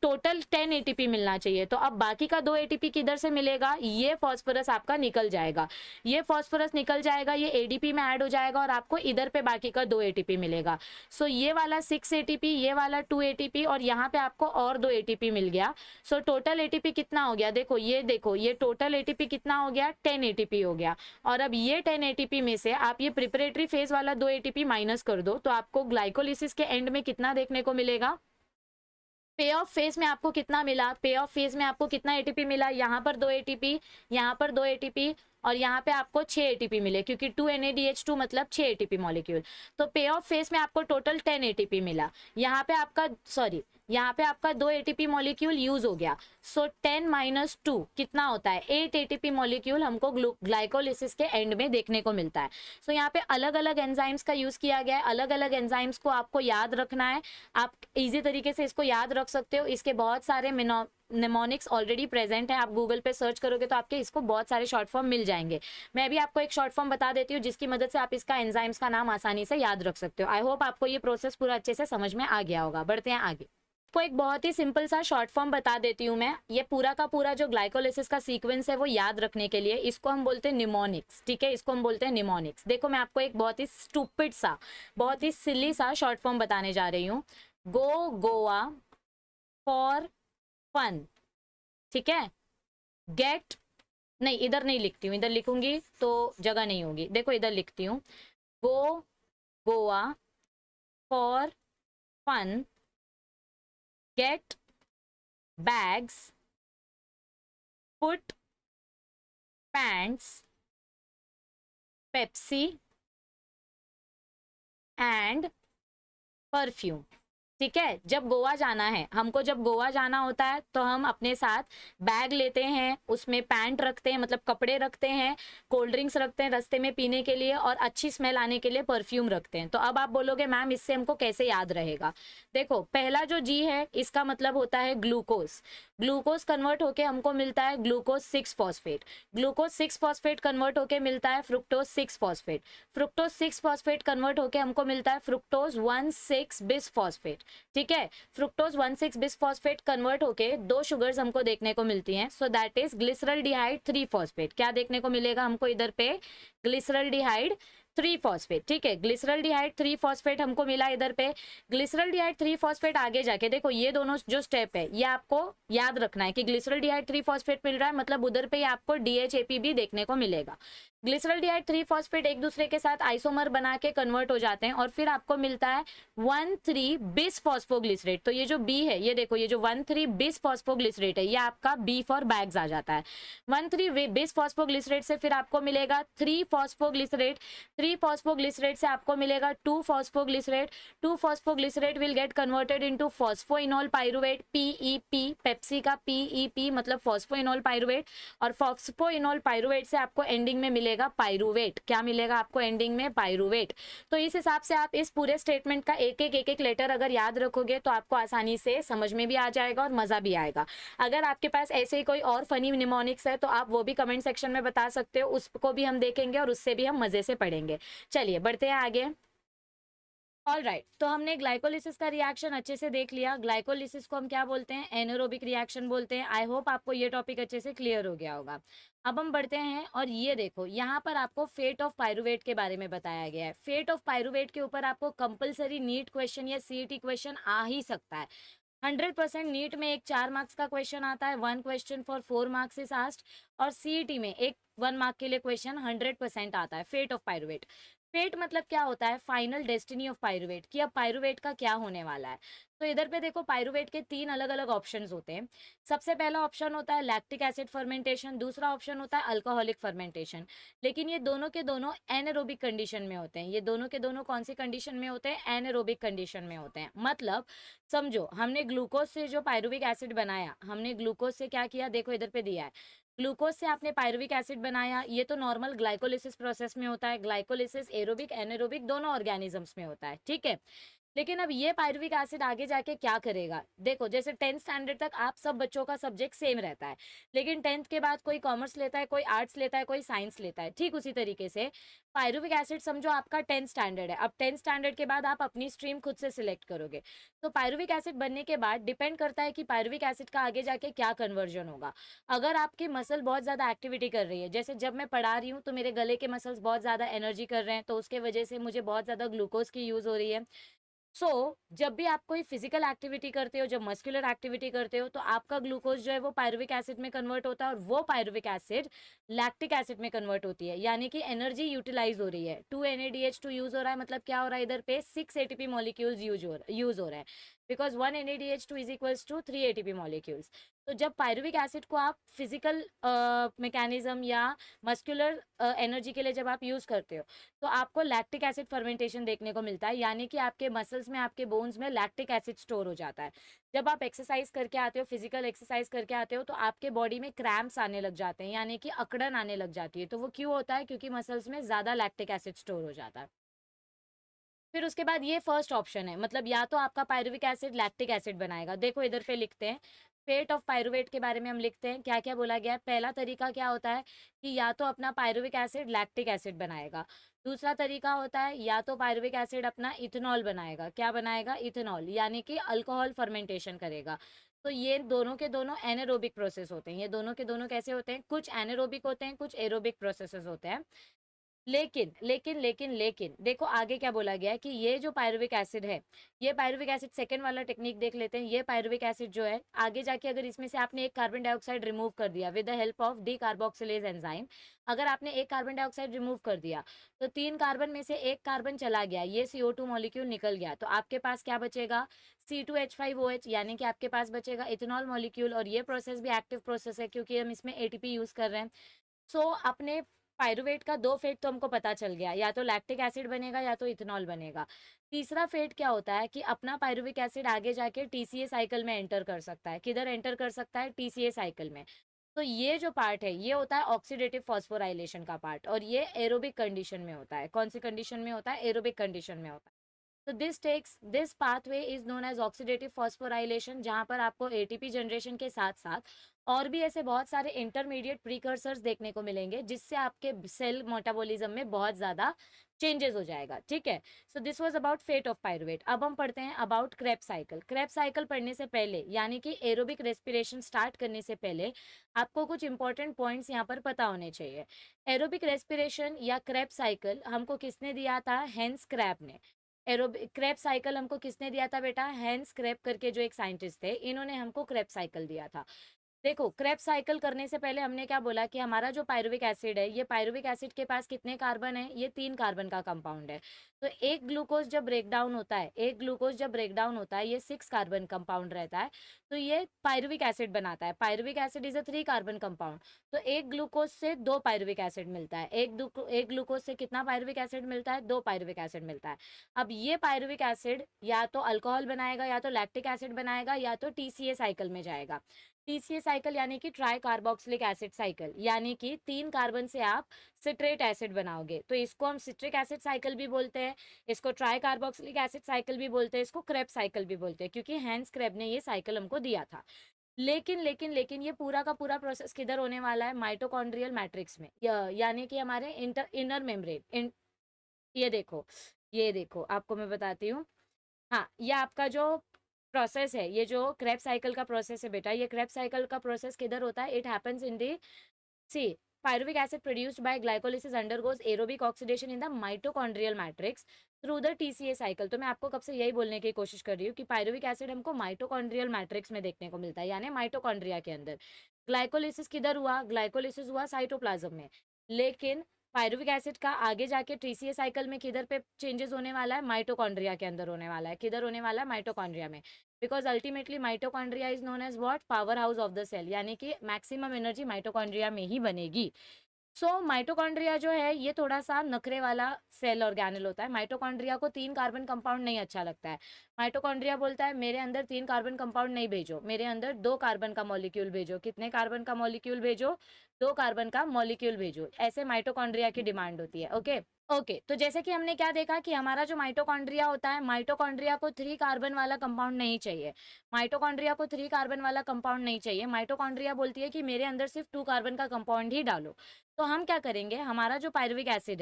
टोटल 10 ATP मिलना चाहिए। तो अब बाकी का 2 ATP किधर से मिलेगा, ये फॉस्फोरस आपका निकल जाएगा, ये फॉस्फोरस निकल जाएगा, ये ADP में ऐड हो जाएगा और आपको इधर पे बाकी का 2 ATP मिलेगा। सो ये वाला 6 ATP, ये वाला 2 ATP और यहाँ पे आपको और 2 ATP मिल गया। सो टोटल ATP कितना हो गया, देखो ये टोटल ATP कितना हो गया, 10 ATP हो गया। और अब ये 10 ATP में से आप ये प्रिपरेटरी फेज वाला 2 ATP माइनस कर दो तो आपको ग्लाइकोलिसिस के एंड में कितना देखने को मिलेगा, पे ऑफ फेज में आपको कितना मिला, पे ऑफ फेज में आपको कितना ATP मिला, यहाँ पर 2 ATP, यहाँ पर 2 ATP और यहाँ पे आपको 6 ATP मिले क्योंकि 2 NaDH2 मतलब 6 ATP मॉलिक्यूल। तो पे ऑफ फेज में आपको टोटल 10 ATP मिला। यहाँ पे आपका यहाँ पे आपका 2 ATP मॉलिक्यूल यूज हो गया। सो 10 माइनस 2 कितना होता है, 8 ATP मॉलिक्यूल हमको ग्लाइकोलिसिस के एंड में देखने को मिलता है। सो यहाँ पे अलग अलग एंजाइम्स का यूज किया गया है, अलग अलग एंजाइम्स को आपको याद रखना है। आप इजी तरीके से इसको याद रख सकते हो, इसके बहुत सारे निमोनिक्स ऑलरेडी प्रेजेंट है, आप गूगल पे सर्च करोगे तो आपके इसको बहुत सारे शॉर्ट फॉर्म मिल जाएंगे। मैं भी आपको एक शॉर्ट फॉर्म बता देती हूँ जिसकी मदद से आप इसका एंजाइम्स का नाम आसानी से याद रख सकते हो। आई होप आपको ये प्रोसेस पूरा अच्छे से समझ में आ गया होगा। बढ़ते हैं आगे, को एक बहुत ही सिंपल सा शॉर्ट फॉर्म बता देती हूँ मैं। ये पूरा का पूरा जो ग्लाइकोलिसिस का सीक्वेंस है वो याद रखने के लिए इसको हम बोलते हैं निमोनिक्स, ठीक है, इसको हम बोलते हैं निमोनिक्स। देखो मैं आपको एक बहुत ही स्टूपिड सा, बहुत ही सिली सा शॉर्ट फॉर्म बताने जा रही हूँ। गो गोवा फॉर फन, ठीक है, गेट, नहीं इधर नहीं लिखती हूँ, इधर लिखूंगी तो जगह नहीं होगी। देखो इधर लिखती हूँ, go Goa for fun, get bags, put pants, Pepsi and perfume. ठीक है, जब गोवा जाना है, हमको जब गोवा जाना होता है तो हम अपने साथ बैग लेते हैं, उसमें पैंट रखते हैं मतलब कपड़े रखते हैं, कोल्ड ड्रिंक्स रखते हैं रास्ते में पीने के लिए और अच्छी स्मेल आने के लिए परफ्यूम रखते हैं। तो अब आप बोलोगे मैम इससे हमको कैसे याद रहेगा। देखो पहला जो जी है इसका मतलब होता है ग्लूकोज। ग्लूकोज कन्वर्ट होके हमको मिलता है glucose 6 phosphate. Glucose 6 phosphate convert होके मिलता है fructose 6 phosphate. Fructose 6 phosphate convert होके हमको मिलता है फ्रुक्टोज 1,6 बिस फॉस्फेट। ठीक है, फ्रुक्टोज 1,6 बिस फॉस्फेट कन्वर्ट होके 2 शुगर्स हमको देखने को मिलती हैं। So that is glyceraldehyde 3 phosphate. क्या देखने को मिलेगा हमको इधर पे, ग्लिसरॉल्डिहाइड 3 फॉस्फेट, ठीक है, ग्लिसरल्डिहाइड 3 फॉस्फेट हमको मिला इधर पे। ग्लिसरल्डिहाइड 3 फॉस्फेट आगे जाके देखो ये दोनों जो स्टेप है ये आपको याद रखना है कि ग्लिसरल्डिहाइड 3 फॉस्फेट मिल रहा है, मतलब उधर पे आपको DHAP भी देखने को मिलेगा। ग्लिसरल्डिहाइड 3 फॉस्फेट एक दूसरे के साथ आइसोमर बना के कन्वर्ट हो जाते हैं और फिर आपको मिलता है 1,3 बिस फॉस्फोग्लिसरेट। तो ये जो बी है, ये देखो ये जो 1,3 बिस फॉस्फोग्लिसरेट है, ये आपका बी फॉर बैग्स आ जाता है। 1,3 बिस फॉस्फोग्लिसरेट से फिर आपको मिलेगा 3 फॉस्फोग्लिसरेट। 3 फॉस्फोग्लिसरेट से आपको मिलेगा 2 phosphoglycerate. 2 phosphoglycerate will get converted into phosphoenol pyruvate, PEP, Pepsi का PEP मतलब फॉस्फोइनोल पाइरुवेट। और फॉस्फोइनोल पाइरुवेट से आपको एंडिंग में मिलेगा पाइरुवेट। क्या मिलेगा आपको एंडिंग में? पाइरुवेट। तो इस हिसाब से आप इस पूरे स्टेटमेंट का एक एक लेटर अगर याद रखोगे तो आपको आसानी से समझ में भी आ जाएगा और मजा भी आएगा। अगर आपके पास ऐसे ही कोई और फनी निमोनिक्स है तो आप वो भी कमेंट सेक्शन में बता सकते हो, उसको भी हम देखेंगे और उससे भी हम मजे से पढ़ेंगे। चलिए बढ़ते हैं आगे। ऑल राइट, तो हमने ग्लाइकोलिसिस का रिएक्शन अच्छे से देख लिया। ग्लाइकोलिसिस को हम क्या बोलते हैं? एनारोबिक रिएक्शन बोलते हैं। आई होप आपको ये टॉपिक अच्छे से क्लियर हो गया होगा। अब हम बढ़ते हैं और ये देखो यहाँ पर आपको फेट ऑफ पाइरुवेट के बारे में बताया गया है। फेट ऑफ पाइरुवेट के ऊपर आपको कंपलसरी नीट क्वेश्चन या CET क्वेश्चन आ ही सकता है। 100% नीट में एक 4 मार्क्स का क्वेश्चन आता है, 1 question for 4 marks is asked. और CET में एक 1 मार्क के लिए क्वेश्चन 100% आता है फेट ऑफ पाइरुवेट। फेट मतलब क्या होता है? फाइनल डेस्टिनी ऑफ पाइरुवेट, कि अब पाइरुवेट का क्या होने वाला है। तो इधर पे देखो पाइरुवेट के 3 अलग अलग ऑप्शंस होते हैं। सबसे पहला ऑप्शन होता है लैक्टिक एसिड फर्मेंटेशन, दूसरा ऑप्शन होता है अल्कोहलिक फर्मेंटेशन। लेकिन ये दोनों के दोनों एनारोबिक कंडीशन में होते हैं। ये दोनों के दोनों कौन सी कंडीशन में होते हैं? एनारोबिक कंडीशन में होते हैं। मतलब समझो हमने ग्लूकोज से जो पाइरुविक एसिड बनाया, हमने ग्लूकोज से क्या किया, देखो इधर पे दिया है, ग्लूकोज से आपने पाइरुविक एसिड बनाया। ये तो नॉर्मल ग्लाइकोलिसिस प्रोसेस में होता है। ग्लाइकोलिसिस एरोबिक एनारोबिक दोनों ऑर्गेनिजम्स में होता है, ठीक है। लेकिन अब ये पाइरुविक एसिड आगे जाके क्या करेगा? देखो जैसे 10th स्टैंडर्ड तक आप सब बच्चों का सब्जेक्ट सेम रहता है, लेकिन 10th के बाद कोई कॉमर्स लेता है, कोई आर्ट्स लेता है, कोई साइंस लेता है। ठीक उसी तरीके से पाइरुविक एसिड समझो आपका 10th स्टैंडर्ड है। अब 10th स्टैंडर्ड के बाद आप अपनी स्ट्रीम खुद से सिलेक्ट करोगे। तो पाइरुविक एसिड बनने के बाद डिपेंड करता है कि पाइरुविक एसिड का आगे जाके क्या कन्वर्जन होगा। अगर आपकी मसल बहुत ज़्यादा एक्टिविटी कर रही है, जैसे जब मैं पढ़ा रही हूँ तो मेरे गले के मसल्स बहुत ज़्यादा एनर्जी कर रहे हैं, तो उसके वजह से मुझे बहुत ज़्यादा ग्लूकोज की यूज़ हो रही है। जब भी आप कोई फिजिकल एक्टिविटी करते हो, जब मस्कुलर एक्टिविटी करते हो, तो आपका ग्लूकोज जो है वो पाइरुविक एसिड में कन्वर्ट होता है और वो पाइरुविक एसिड लैक्टिक एसिड में कन्वर्ट होती है, यानी कि एनर्जी यूटिलाइज हो रही है। 2 NADH2 यूज हो रहा है, मतलब क्या हो रहा है इधर पे 6 ATP मॉलिक्यूल्स यूज हो रहे हैं, because 1 NADH2 is equals to 3 ATP molecules. तो जब पाइरुविक एसिड को आप फिजिकल मैकेनिज्म या मस्कुलर एनर्जी के लिए जब आप यूज करते हो तो आपको लैक्टिक एसिड फर्मेंटेशन देखने को मिलता है, यानी कि आपके मसल्स में, आपके बोन्स में लैक्टिक एसिड स्टोर हो जाता है। जब आप एक्सरसाइज करके आते हो, फिजिकल एक्सरसाइज करके आते हो, तो आपके बॉडी में क्रैम्प्स आने लग जाते हैं, यानी कि अकड़न आने लग जाती है। तो वो क्यों होता है? क्योंकि मसल्स में ज़्यादा लैक्टिक एसिड स्टोर हो जाता है। फिर उसके बाद ये फर्स्ट ऑप्शन है, मतलब या तो आपका पाइरुविक एसिड लैक्टिक एसिड बनाएगा। देखो इधर पे लिखते हैं फेट ऑफ पाइरुवेट के बारे में, हम लिखते हैं क्या क्या बोला गया है। पहला तरीका क्या होता है कि या तो अपना पाइरुविक एसिड लैक्टिक एसिड बनाएगा। दूसरा तरीका होता है या तो पाइरुविक एसिड अपना इथेनॉल बनाएगा। क्या बनाएगा? इथेनॉल, यानी कि अल्कोहल फर्मेंटेशन करेगा। तो ये दोनों के दोनों एनारोबिक प्रोसेस होते हैं। ये दोनों के दोनों कैसे होते हैं? कुछ एनारोबिक होते हैं, कुछ एरोबिक प्रोसेसेस होते हैं। लेकिन लेकिन लेकिन लेकिन देखो आगे क्या बोला गया है कि ये जो पाइरुविक एसिड है, ये पाइरुविक एसिड, सेकंड वाला टेक्निक देख लेते हैं। ये पाइरुविक एसिड जो है आगे जाके अगर इसमें से आपने एक कार्बन डाइऑक्साइड रिमूव कर दिया with the help of D carboxylase enzyme, अगर आपने एक कार्बन डाइऑक्साइड रिमूव कर दिया तो 3 कार्बन में से एक कार्बन चला गया, ये CO2 मॉलिक्यूल निकल गया, तो आपके पास क्या बचेगा? C2H5OH, यानी कि आपके पास बचेगा इथेनॉल मॉलिक्यूल। और ये प्रोसेस भी एक्टिव प्रोसेस है क्योंकि हम इसमें ATP यूज कर रहे हैं। अपने पाइरुवेट का 2 फेट तो हमको पता चल गया, या तो लैक्टिक एसिड बनेगा या तो इथेनॉल बनेगा। तीसरा फेट क्या होता है कि अपना पाइरुविक एसिड आगे जाके TCA साइकिल में एंटर कर सकता है। किधर एंटर कर सकता है? TCA साइकिल में। तो ये जो पार्ट है ये होता है ऑक्सीडेटिव फॉस्फोराइलेशन का पार्ट, और ये एरोबिक कंडीशन में होता है। कौन सी कंडीशन में होता है? एरोबिक कंडीशन में होता है। तो this pathway is known as oxidative phosphorylation, जहाँ पर आपको ATP जनरेशन के साथ साथ और भी ऐसे बहुत सारे इंटरमीडिएट प्रीकर्सर्स देखने को मिलेंगे, जिससे आपके सेल मेटाबॉलिज्म में बहुत ज़्यादा चेंजेस हो जाएगा, ठीक है। So this was about fate of pyruvate. अब हम पढ़ते हैं about Krebs cycle. Krebs cycle पढ़ने से पहले, यानी कि एरोबिक रेस्पिरेशन स्टार्ट करने से पहले, आपको कुछ इंपॉर्टेंट पॉइंट्स यहाँ पर पता होने चाहिए। एरोबिक रेस्पिरेशन या क्रेब्स साइकिल हमको किसने दिया था? हेंस क्रैब ने। एरोबिक क्रेब साइकिल हमको किसने दिया था बेटा? हेंस क्रैब करके जो एक साइंटिस्ट थे, इन्होंने हमको क्रेब साइकिल दिया था। देखो, क्रेब साइकिल करने से पहले हमने क्या बोला कि हमारा जो पायरुविक एसिड है, ये पायरुविक एसिड के पास कितने कार्बन है? ये 3 कार्बन का कंपाउंड है। तो एक ग्लूकोज जब ब्रेक डाउन होता है, ये 6 कार्बन कंपाउंड रहता है, तो ये पायरुविक एसिड बनाता है। Pyruvic acid is a 3 carbon compound. तो एक ग्लूकोज से 2 पायरुविक एसिड मिलता है। एक ग्लूकोज से कितना पायरुविक एसिड मिलता है? 2 पायरुविक एसिड मिलता है। अब ये पायरुविक एसिड या तो अल्कोहल बनाएगा, या तो लैक्टिक एसिड बनाएगा, या तो टीसीए साइकिल में जाएगा। टीसीए साइकिल यानी कि ट्राई कार्बोक्सिलिक एसिड साइकिल, यानी कि 3 कार्बन से आप सिट्रेट एसिड बनाओगे, तो इसको हम सिट्रिक एसिड साइकिल भी बोलते हैं, इसको ट्राई कार्बोक्सिलिक एसिड साइकिल भी बोलते हैं, इसको क्रेब साइकिल भी बोलते हैं, क्योंकि हैंस क्रेब ने ये साइकिल हमको दिया था। लेकिन ये पूरा का पूरा प्रोसेस किधर होने वाला है? माइटोकॉन्ड्रियल मैट्रिक्स में, यानी कि हमारे इनर मेम्ब्रेन। ये देखो आपको मैं बताती हूँ। हाँ, ये आपका जो प्रोसेस है, ये जो क्रेब साइकिल का प्रोसेस है बेटा, ये क्रेब साइकिल का प्रोसेस किधर होता है? It happens in the C pyruvic acid produced by glycolysis undergoes aerobic oxidation in the mitochondrial matrix through the TCA cycle। तो मैं आपको कब से यही बोलने की कोशिश कर रही हूँ कि पायरुविक एसिड हमको माइटोकॉन्ड्रियल मैट्रिक्स में देखने को मिलता है, यानी माइटोकॉन्ड्रिया के अंदर। ग्लाइकोलिसिस किधर हुआ? ग्लाइकोलिसिस हुआ साइटोप्लाज्म में। लेकिन पायरुविक एसिड का आगे जाके टीसीए साइकिल में किधर पे चेंजेस होने वाला है? माइटोकॉन्ड्रिया के अंदर होने वाला है। किधर होने वाला है? माइटोकॉन्ड्रिया में। Because ultimately mitochondria is known as what? Power house of the cell, यानी कि मैक्सिमम एनर्जी माइटोकॉन्ड्रिया में ही बनेगी। माइटोकॉन्ड्रिया जो है, ये थोड़ा सा नखरे वाला सेल ऑर्गेनल होता है। माइटोकॉन्ड्रिया को 3 कार्बन कंपाउंड नहीं अच्छा लगता है। माइटोकॉन्ड्रिया बोलता है मेरे अंदर 3 कार्बन कंपाउंड नहीं भेजो, मेरे अंदर 2 कार्बन का मॉलिक्यूल भेजो। कितने कार्बन का मॉलिक्यूल भेजो? 2 कार्बन का मॉलिक्यूल भेजो। ऐसे माइटोकॉन्ड्रिया की डिमांड होती है। ओके, तो जैसे कि हमने क्या देखा कि हमारा जो माइटोकॉन्ड्रिया होता है, माइटोकॉन्ड्रिया को 3 कार्बन वाला कंपाउंड नहीं चाहिए। माइटोकॉन्ड्रिया को 3 कार्बन वाला कंपाउंड नहीं चाहिए। माइटोकॉन्ड्रिया बोलती है कि मेरे अंदर सिर्फ 2 कार्बन का कंपाउंड ही डालो। तो हम क्या करेंगे? हमारा जो पायरुविक एसिड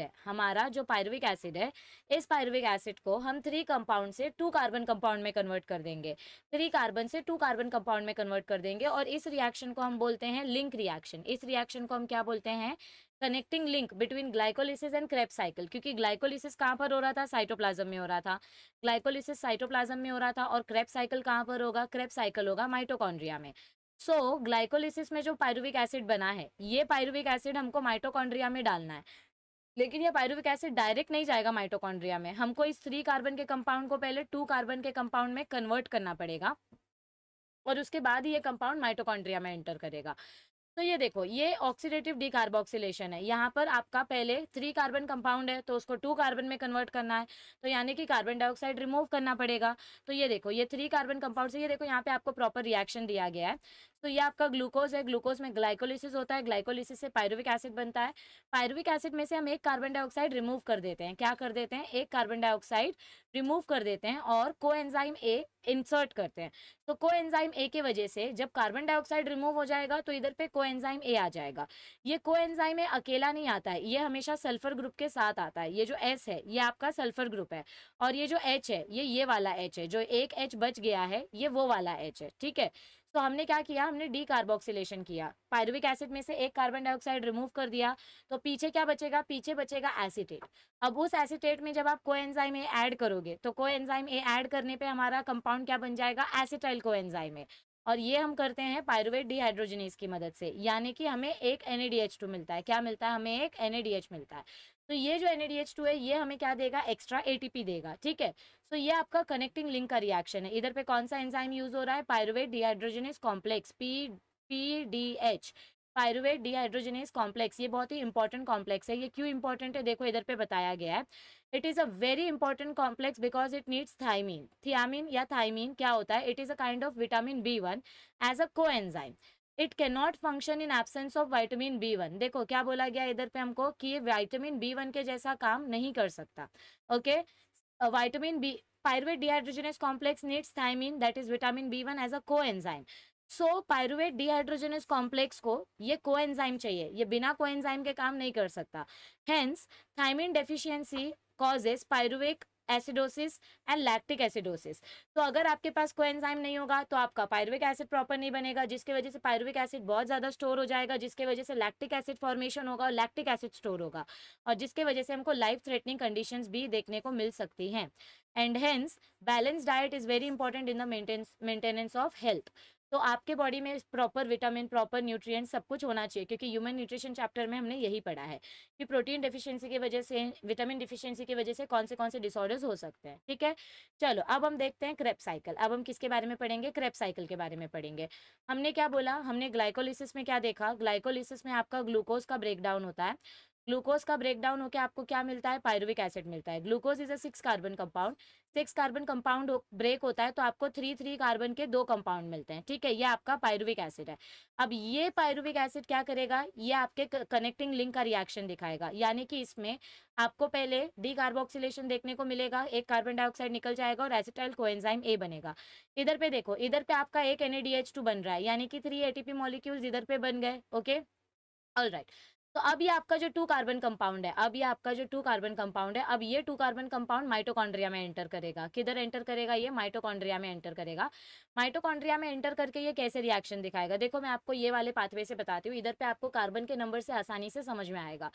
है, इस पायरुविक एसिड को हम 3 कंपाउंड से 2 कार्बन कंपाउंड में कन्वर्ट कर देंगे। 3 कार्बन से 2 कार्बन कंपाउंड में कन्वर्ट कर देंगे, और इस रिएक्शन को हम बोलते हैं लिंक रिएक्शन। इस रिएक्शन को हम क्या बोलते हैं? Connecting link between glycolysis and Krebs cycle. क्योंकि ग्लाइकोलिसिस कहाँ पर हो रहा था? साइटोप्लाज्म में हो रहा था। ग्लाइकोलिसिस साइटोप्लाज्म में हो रहा था, और क्रेब साइकिल कहाँ पर होगा? क्रेब साइकिल होगा माइटोकॉन्ड्रिया में। ग्लाइकोलिसिस में जो पायरुविक एसिड बना है, ये पायरुविक एसिड हमको माइटोकॉन्ड्रिया में डालना है। लेकिन ये पायरुविक एसिड डायरेक्ट नहीं जाएगा माइटोकॉन्ड्रिया में, हमको इस 3 कार्बन के कंपाउंड को पहले 2 कार्बन के कंपाउंड में कन्वर्ट करना पड़ेगा, और उसके बाद ही ये कंपाउंड माइटोकॉन्ड्रिया में एंटर करेगा। तो ये देखो, ये ऑक्सीडेटिव डीकार्बोक्सिलेशन है। यहाँ पर आपका पहले 3 कार्बन कंपाउंड है, तो उसको 2 कार्बन में कन्वर्ट करना है, तो यानी कि कार्बन डाइऑक्साइड रिमूव करना पड़ेगा। तो ये देखो, ये 3 कार्बन कंपाउंड से, ये देखो यहाँ पे आपको प्रॉपर रिएक्शन दिया गया है। तो ये आपका ग्लूकोज है, ग्लूकोज में ग्लाइकोलिसिस होता है, ग्लाइकोलिसिस से पायरुविक एसिड बनता है। पायरुविक एसिड में से हम एक कार्बन डाइऑक्साइड रिमूव कर देते हैं। क्या कर देते हैं? एक कार्बन डाइऑक्साइड रिमूव कर देते हैं, और कोएंजाइम ए इंसर्ट करते हैं। तो कोएंजाइम ए की वजह से जब कार्बन डाइऑक्साइड रिमूव हो जाएगा, तो इधर पे कोएंजाइम ए आ जाएगा। ये कोएंजाइम ए अकेला नहीं आता है, ये हमेशा सल्फर ग्रुप के साथ आता है। ये जो एस है, ये आपका सल्फर ग्रुप है, और ये जो एच है, ये वाला एच है। जो एक एच बच गया है, ये वो वाला एच है, ठीक है। तो हमने क्या किया? हमने डीकार्बोक्सिलेशन किया। पायरुविक एसिड में से एक कार्बन डाइऑक्साइड रिमूव कर दिया, तो पीछे क्या बचेगा? पीछे बचेगा एसीटेट। अब उस एसीटेट में जब आप कोएंजाइम ए ऐड करोगे, तो कोएंजाइम ए ऐड करने पे हमारा कंपाउंड क्या बन जाएगा? Acetyl coenzyme A. और ये हम करते हैं पायरुवेट डिहाइड्रोजनेज की मदद से, यानी कि हमें एक NADH2 मिलता है। क्या मिलता है? हमें एक NADH मिलता है। तो ये जो NADH2 है, ये हमें क्या देगा? एक्स्ट्रा ATP देगा, ठीक है। ये आपका कनेक्टिंग लिंक का रिएक्शन है। इधर पे कौन सा एंजाइम यूज हो रहा है? Pyruvate dehydrogenase complex, PDH, pyruvate dehydrogenase complex. ये बहुत ही इंपॉर्टेंट कॉम्प्लेक्स है। ये क्यों इंपॉर्टेंट है? देखो इधर पे बताया गया है। It is a very important complex because it needs thiamine. Thiamine या थायमीन क्या होता है? It is a kind of vitamin B1 as a coenzyme. It can not function in absence of vitamin B1। देखो क्या बोला गया इधर पे हमको कि ये विटामिन B1 के जैसा काम नहीं कर सकता। Okay, vitamin B, pyruvate dehydrogenase complex needs thiamine, that is vitamin B1 as a coenzyme. Pyruvate dehydrogenase complex को ये कोएंजाइम चाहिए, ये बिना कोएंजाइम के काम नहीं कर सकता। Hence thiamine deficiency causes pyruvic acidosis and lactic acidosis. तो अगर आपके पास कोएंजाइम नहीं होगा तो आपका पायरुविक एसिड प्रॉपर नहीं बनेगा, जिसकी वजह से पायरुविक एसिड बहुत ज़्यादा स्टोर हो जाएगा, जिसकी वजह से लैक्टिक एसिड फॉर्मेशन होगा और लैक्टिक एसिड स्टोर होगा, और जिसकी वजह से हमको लाइफ थ्रेटनिंग कंडीशंस भी देखने को मिल सकती हैं। And hence balance diet is very important in the maintenance of health. तो आपके बॉडी में प्रॉपर विटामिन, प्रॉपर न्यूट्रिएंट सब कुछ होना चाहिए, क्योंकि ह्यूमन न्यूट्रिशन चैप्टर में हमने यही पढ़ा है कि प्रोटीन डिफिशियंसी की वजह से, विटामिन डिफिशियंसी की वजह से कौन से डिसऑर्डर्स हो सकते हैं। ठीक है, चलो अब हम देखते हैं क्रेब्स साइकिल। अब हम किसके बारे में पढ़ेंगे? क्रेब्स साइकिल के बारे में पढ़ेंगे। हमने क्या बोला? हमने ग्लाइकोलिसिस में क्या देखा? ग्लाइकोलिसिस में आपका ग्लूकोज का ब्रेकडाउन होता है। ग्लूकोज का ब्रेकडाउन होकर आपको क्या मिलता है? पायरुविक एसिड मिलता है। Glucose is a 6 carbon compound. 6 carbon compound break होता है तो आपको 3 कार्बन के 2 कंपाउंड मिलते हैं। ठीक है, ये आपका पायरुविक एसिड है। अब ये पायरुविक एसिड क्या करेगा? ये आपके कनेक्टिंग लिंक का रिएक्शन दिखाएगा, यानी कि इसमें आपको पहले डी कार्बोक्सिलेशन देखने को मिलेगा, एक कार्बन डाइऑक्साइड निकल जाएगा और एसिटाइल कोएंजाइम ए बनेगा। इधर पे देखो, इधर पे आपका एक NADH2 बन रहा है, यानी कि 3 ATP मॉलिक्यूल्स इधर पे बन गए। Okay, all right. तो अब ये आपका जो 2 कार्बन कंपाउंड है, अब ये आपका जो 2 कार्बन कंपाउंड है, अब ये 2 कार्बन कंपाउंड माइटोकॉन्ड्रिया में एंटर करेगा। किधर एंटर करेगा? ये माइटोकॉन्ड्रिया में एंटर करेगा। माइटोकॉन्ड्रिया में एंटर करके ये कैसे रिएक्शन दिखाएगा? देखो मैं आपको ये वाले पाथवे से बताती हूँ, इधर पे आपको कार्बन के नंबर से आसानी से समझ में आएगा।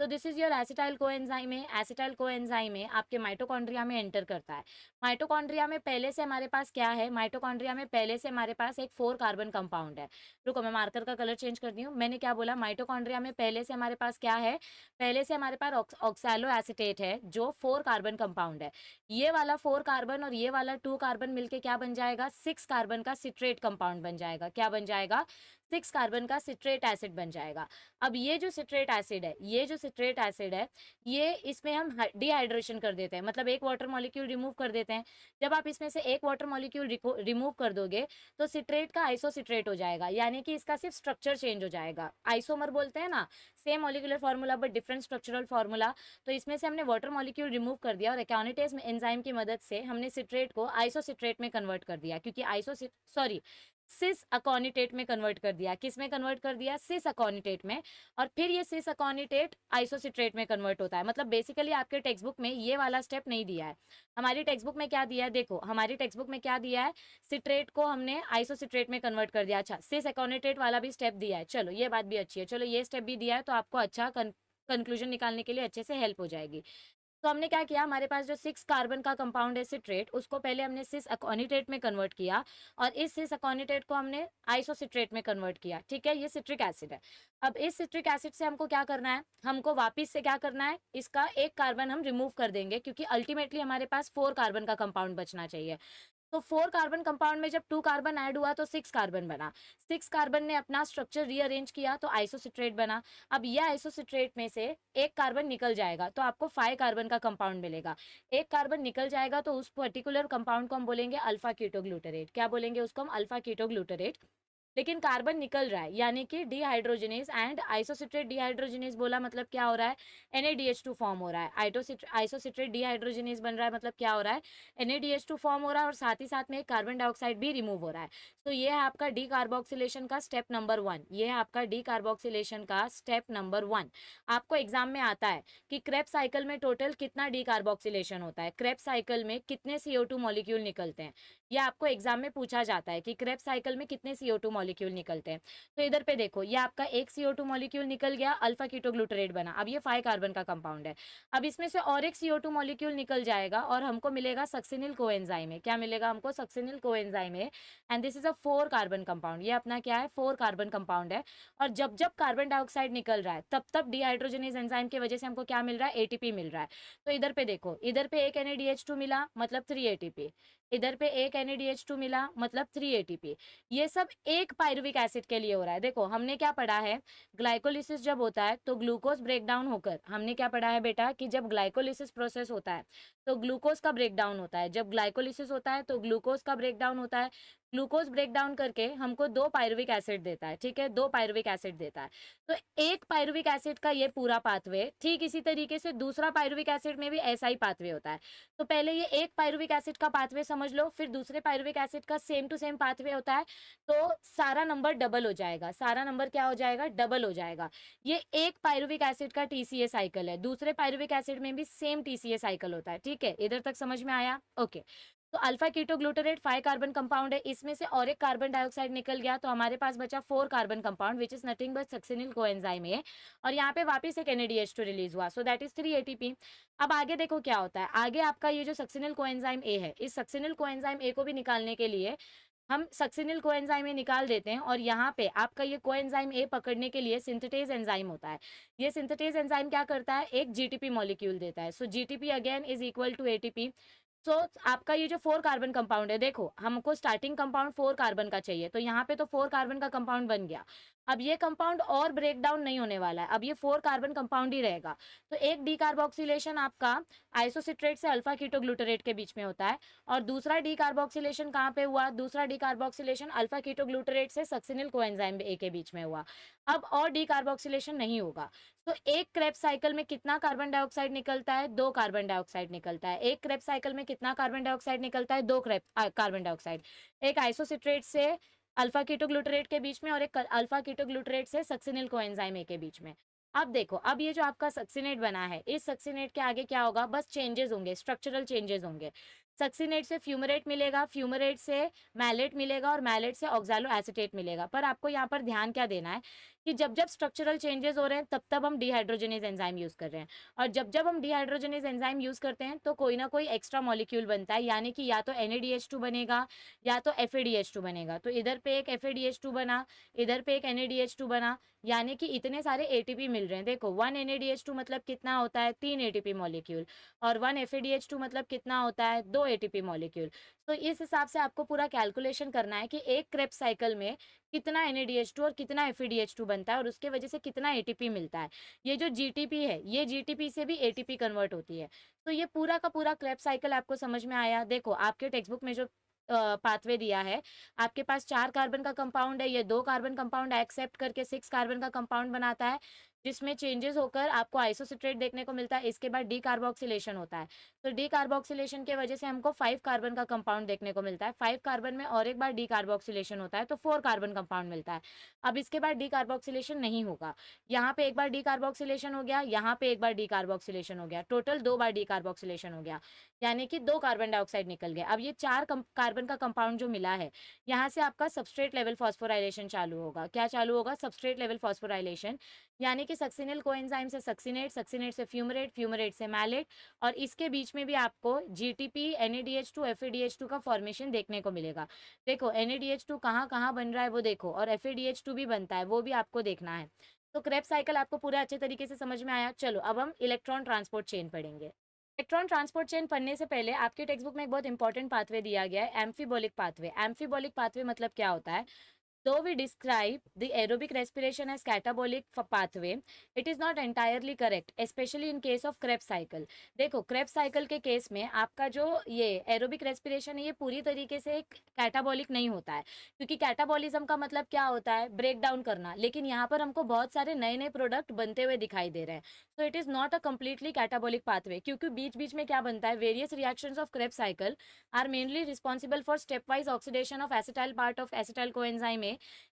तो this is your acetyl coenzyme है। एसिटाइल कोएंजाइम है आपके माइटोकॉन्ड्रिया में एंटर करता है। माइटोकॉन्ड्रिया में पहले से हमारे पास क्या है? माइटोकॉन्ड्रिया में पहले से हमारे पास एक 4 कार्बन कंपाउंड है। रुको मैं मार्कर का कलर चेंज करती हूँ। मैंने क्या बोला? माइटोकॉन्ड्रिया में पहले से हमारे पास क्या है? पहले से हमारे पास ऑक्सैलो एसिटेट है जो 4 कार्बन कंपाउंड है। ये वाला 4 कार्बन और ये वाला 2 कार्बन मिलके क्या बन जाएगा? 6 कार्बन का सिट्रेट कंपाउंड बन जाएगा। क्या बन जाएगा? 6 कार्बन का सिट्रेट एसिड बन जाएगा। अब ये जो सिट्रेट एसिड है, ये जो सिट्रेट एसिड है, ये इसमें हम डिहाइड्रेशन कर देते हैं, मतलब एक वाटर मॉलिक्यूल रिमूव कर देते हैं। जब आप इसमें से एक वाटर मॉलिक्यूल रिमूव कर दोगे तो सिट्रेट का आइसोसिट्रेट हो जाएगा, यानी कि इसका सिर्फ स्ट्रक्चर चेंज हो जाएगा। आइसोमर बोलते हैं ना, same molecular formula but different structural formula. तो इसमें से हमने वाटर मॉलिक्यूल रिमूव कर दिया और एकाउनेटेज एंजाइम की मदद से हमने सिट्रेट को आइसोसिट्रेट में कन्वर्ट कर दिया, क्योंकि सिस अकोनिटेट में कन्वर्ट कर दिया। किस में कन्वर्ट कर दिया? सिस अकोनिटेट में। और फिर ये सिस अकोनिटेट आइसोसिट्रेट में कन्वर्ट होता है। मतलब बेसिकली आपके टेक्स्ट बुक में ये वाला स्टेप नहीं दिया है। हमारी टेक्स्ट बुक में क्या दिया है? देखो हमारी टेक्स्ट बुक में क्या दिया है? सिट्रेट को हमने आइसोसिट्रेट में कन्वर्ट कर दिया। अच्छा, सिस अकोनिटेट वाला भी स्टेप दिया है, चलो ये बात भी अच्छी है। चलो ये स्टेप भी दिया है तो आपको अच्छा कंक्लूजन निकालने के लिए अच्छे से हेल्प हो जाएगी। तो हमने क्या किया? हमारे पास जो 6 कार्बन का कंपाउंड है सिट्रेट, उसको पहले हमने सिस अकोनिटेट में कन्वर्ट किया और इस सिस अकोनिटेट को हमने आइसोसिट्रेट में कन्वर्ट किया। ठीक है, ये सिट्रिक एसिड है। अब इस सिट्रिक एसिड से हमको क्या करना है? हमको वापस से क्या करना है? इसका एक कार्बन हम रिमूव कर देंगे, क्योंकि अल्टीमेटली हमारे पास 4 कार्बन का कंपाउंड बचना चाहिए। तो 4 कार्बन कंपाउंड में जब 2 कार्बन ऐड हुआ तो 6 कार्बन बना। 6 कार्बन ने अपना स्ट्रक्चर रीअरेंज किया तो आइसोसिट्रेट बना। अब यह आइसोसिट्रेट में से एक कार्बन निकल जाएगा तो आपको 5 कार्बन का कंपाउंड मिलेगा। एक कार्बन निकल जाएगा तो उस पर्टिकुलर कंपाउंड को हम बोलेंगे अल्फा कीटोग्लूटरेट। क्या बोलेंगे उसको हम? Alpha ketoglutarate. लेकिन कार्बन निकल रहा है, यानी कि डिहाइड्रोजनेज एंड आइसोसिट्रेट डिहाइड्रोजनेज बोला मतलब क्या हो रहा है? NADH2 फॉर्म हो रहा है। आइसोसिट्रेट डिहाइड्रोजनेज बन रहा है, मतलब क्या हो रहा है? NADH2 फॉर्म हो रहा है और साथ ही साथ में कार्बन डाइऑक्साइड भी रिमूव हो रहा है। तो ये है आपका डी कार्बोक्सिलेशन का स्टेप नंबर 1। ये है आपका डी कार्बोक्सिलेशन का स्टेप नंबर 1। आपको एग्जाम में आता है कि क्रेब्स साइकिल में टोटल कितना डी कार्बोक्सिलेशन होता है, क्रेब्स साइकिल में कितने CO2 मॉलिक्यूल निकलते हैं। ये आपको एग्जाम में पूछा जाता है कि क्रेब्स साइकिल में कितने CO2 मॉलिक्यूल निकलते हैं। तो इधर पे देखो, ये आपका एक CO2 मॉलिक्यूल निकल गया, अल्फा कीटोग्लूटरेट बना। अब ये 5 कार्बन का कंपाउंड है। अब इसमें से और एक CO2 मॉलिक्यूल निकल जाएगा और हमको मिलेगा सक्सिनिल कोएंजाइम है। क्या मिलेगा हमको? सक्सिनिल कोएंजाइम है। And this is a 4 carbon compound. ये अपना क्या है? 4 कार्बन कंपाउंड है। और जब जब कार्बन डाइऑक्साइड निकल रहा है तब तब डिहाइड्रोजनेज एंजाइम की वजह से हमको क्या मिल रहा है? ATP मिल रहा है। तो इधर पे देखो, इधर पे एक NADH2 मिला मतलब 3 ATP, इधर पे एक NADH2 मिला मतलब 3 ATP। ये सब एक पायरुविक एसिड के लिए हो रहा है। देखो हमने क्या पढ़ा है? ग्लाइकोलिसिस जब होता है तो ग्लूकोज ब्रेकडाउन होकर, हमने क्या पढ़ा है बेटा? कि जब ग्लाइकोलिसिस प्रोसेस होता है तो ग्लूकोज का ब्रेकडाउन होता है। जब ग्लाइकोलिसिस होता है तो ग्लूकोज का ब्रेकडाउन होता है। ग्लूकोज ब्रेक डाउन करके हमको 2 पायरुविक एसिड देता है, ठीक है, 2 पायरुविक एसिड देता है। तो एक पायरुविक एसिड का ये पूरा पाथवे, ठीक इसी तरीके से दूसरा पायरुविक एसिड में भी ऐसा ही पाथवे होता है। तो पहले ये एक पायरुविक एसिड का पाथवे समझ लो, फिर दूसरे पायरुविक एसिड का सेम टू सेम पाथवे होता है, तो सारा नंबर डबल हो जाएगा, सारा नंबर क्या हो जाएगा, डबल हो जाएगा। ये एक पायरुविक एसिड का टीसीए साइकिल है, दूसरे पायरुविक एसिड में भी सेम टीसीए साइकिल होता है, ठीक है, इधर तक समझ में आया? ओके। तो अल्फा कीटोग्लूटारेट 5 कार्बन कंपाउंड है, इसमें से और एक कार्बन डाइऑक्साइड निकल गया, तो हमारे पास बचा 4 carbon compound which is nothing but succinyl coenzyme A, और यहाँ पे वापस एक NADH2 रिलीज हुआ, सो दैट इज 3 ATP। अब आगे देखो क्या होता है, आगे आपका ये जो सक्सिनिल कोएंजाइम ए है, इस सक्सिनिल कोएंजाइम ए को भी निकालने के लिए हम सक्सिनिल कोएंजाइम ए निकाल देते हैं, और यहाँ पे आपका ये कोएंजाइम ए पकड़ने के लिए सिंथेटेज एंजाइम होता है। ये सिंथेटेज एंजाइम क्या करता है, एक GTP मॉलिक्यूल देता है, so GTP again is equal to ATP। So आपका ये जो 4 कार्बन कंपाउंड है, देखो हमको स्टार्टिंग कंपाउंड 4 कार्बन का चाहिए, तो यहाँ पे तो 4 कार्बन का कंपाउंड बन गया। अब ये कंपाउंड और ब्रेक डाउन नहीं होने वाला है, अब ये 4 कार्बन कंपाउंड ही रहेगा। तो एक डीकार्बोक्सिलेशन आपका आइसोसिट्रेट से अल्फा कीटोग्लूटारेट के बीच में होता है, और दूसरा डीकार्बोक्सिलेशन कहाँ पे हुआ, दूसरा डीकार्बोक्सिलेशन अल्फा कीटोग्लूटारेट से सक्सिनिल कोएंजाइम ए के बीच में हुआ। अब और डीकार्बोक्सिलेशन नहीं होगा। तो एक क्रेब्स साइकिल में कितना कार्बन डाइऑक्साइड निकलता है, 2 कार्बन डाइऑक्साइड निकलता है। एक क्रेब्स साइकिल में कितना कार्बन डाइऑक्साइड निकलता है, 2 कार्बन डाइऑक्साइड। एक आइसोसिट्रेट से अल्फा कीटोग्लूटारेट के बीच में, और एक अल्फा कीटोग्लूटारेट से सक्सिनिल कोएंजाइम ए के बीच में। अब देखो, अब ये जो आपका सक्सिनेट बना है, इस सक्सिनेट के आगे क्या होगा, बस चेंजेस होंगे, स्ट्रक्चरल चेंजेस होंगे। सक्सिनेट से फ्यूमरेट मिलेगा, फ्यूमरेट से मैलेट मिलेगा, और मैलेट से ऑक्सालो एसिटेट मिलेगा। पर आपको यहाँ पर ध्यान क्या देना है कि जब जब स्ट्रक्चरल चेंजेस हो रहे हैं, तब तब हम डिहाइड्रोजनेज एंजाइम यूज कर रहे हैं, और जब जब हम डिहाइड्रोजनेज एंजाइम यूज करते हैं तो कोई ना कोई एक्स्ट्रा मॉलिक्यूल बनता है, यानी कि या तो NADH2 बनेगा या तो FADH2 बनेगा। तो इधर पे एक FADH2 बना, इधर पे एक NADH2 बना, यानी कि इतने सारे ATP मिल रहे हैं। देखो 1 NADH2 मतलब कितना होता है, 3 ATP मॉलिक्यूल, और 1 FADH2 मतलब कितना होता है, 2 ATP मॉलिक्यूल। तो इस हिसाब से आपको पूरा कैलकुलेशन करना है कि एक क्रेब्स साइकिल में कितना NADH2 और कितना FADH2 बनता है, और उसके वजह से कितना ATP मिलता है। ये जो GTP है, ये GTP से भी ATP कन्वर्ट होती है। तो ये पूरा का पूरा क्रेब्स साइकिल आपको समझ में आया। देखो आपके टेक्स्ट बुक में जो पाथवे दिया है, आपके पास 4 कार्बन का कंपाउंड है, ये 2 कार्बन कंपाउंड एक्सेप्ट करके 6 कार्बन का कंपाउंड बनाता है, जिसमें चेंजेस होकर आपको आइसोसिट्रेट देखने को मिलता है। इसके बाद डीकार्बोक्सिलेशन होता है, तो डीकार्बोक्सिलेशन की वजह से हमको 5 कार्बन का कंपाउंड देखने को मिलता है। 5 कार्बन में और एक बार डीकार्बोक्सिलेशन होता है, तो 4 कार्बन कंपाउंड मिलता है। अब इसके बाद डीकार्बोक्सिलेशन नहीं होगा, यहाँ पे एक बार डीकार्बोक्सिलेशन हो गया, यहाँ पे एक बार डीकार्बोक्सिलेशन हो गया, टोटल 2 बार डीकार्बोक्सिलेशन हो गया, यानी कि 2 कार्बन डाइऑक्साइड निकल गए। अब ये 4 कार्बन का कंपाउंड जो मिला है, यहाँ से आपका सबस्ट्रेट लेवल फॉस्फोराइलेशन चालू होगा। क्या चालू होगा, सबस्ट्रेट लेवल फॉस्फोराइलेशन, यानी कि सक्सिनिल कोएंजाइम से सक्सिनेट, सक्सिनेट से फ्यूमरेट, फ्यूमरेट से मैलेट, और इसके बीच में भी आपको GTP, NADH2, FADH2 का फॉर्मेशन देखने को मिलेगा। देखो NADH2 कहाँ कहाँ बन रहा है वो देखो, और FADH2 भी बनता है, वो भी आपको देखना है। तो क्रेब्स साइकिल आपको पूरा अच्छे तरीके से समझ में आया। चलो अब हम इलेक्ट्रॉन ट्रांसपोर्ट चेन पढ़ेंगे। इलेक्ट्रॉन ट्रांसपोर्ट चेन पढ़ने से पहले आपके टेक्स्ट बुक में एक बहुत इंपॉर्टेंट पाथवे दिया गया है, एम्फीबोलिक पाथवे। एम्फीबोलिक पाथवे मतलब क्या होता है, though we describe the aerobic respiration as catabolic pathway, it is not entirely correct, especially in case of Krebs cycle। देखो Krebs cycle के केस में आपका जो ये एरोबिक रेस्पिरेशन है, ये पूरी तरीके से कैटाबॉलिक नहीं होता है, क्योंकि कैटाबॉलिज्म का मतलब क्या होता है, ब्रेक डाउन करना, लेकिन यहाँ पर हमको बहुत सारे नए नए प्रोडक्ट बनते हुए दिखाई दे रहे हैं। तो it is not a completely catabolic pathway, क्योंकि बीच बीच में क्या बनता है, various reactions of Krebs cycle are mainly responsible for step wise oxidation of acetyl part of acetyl coenzyme,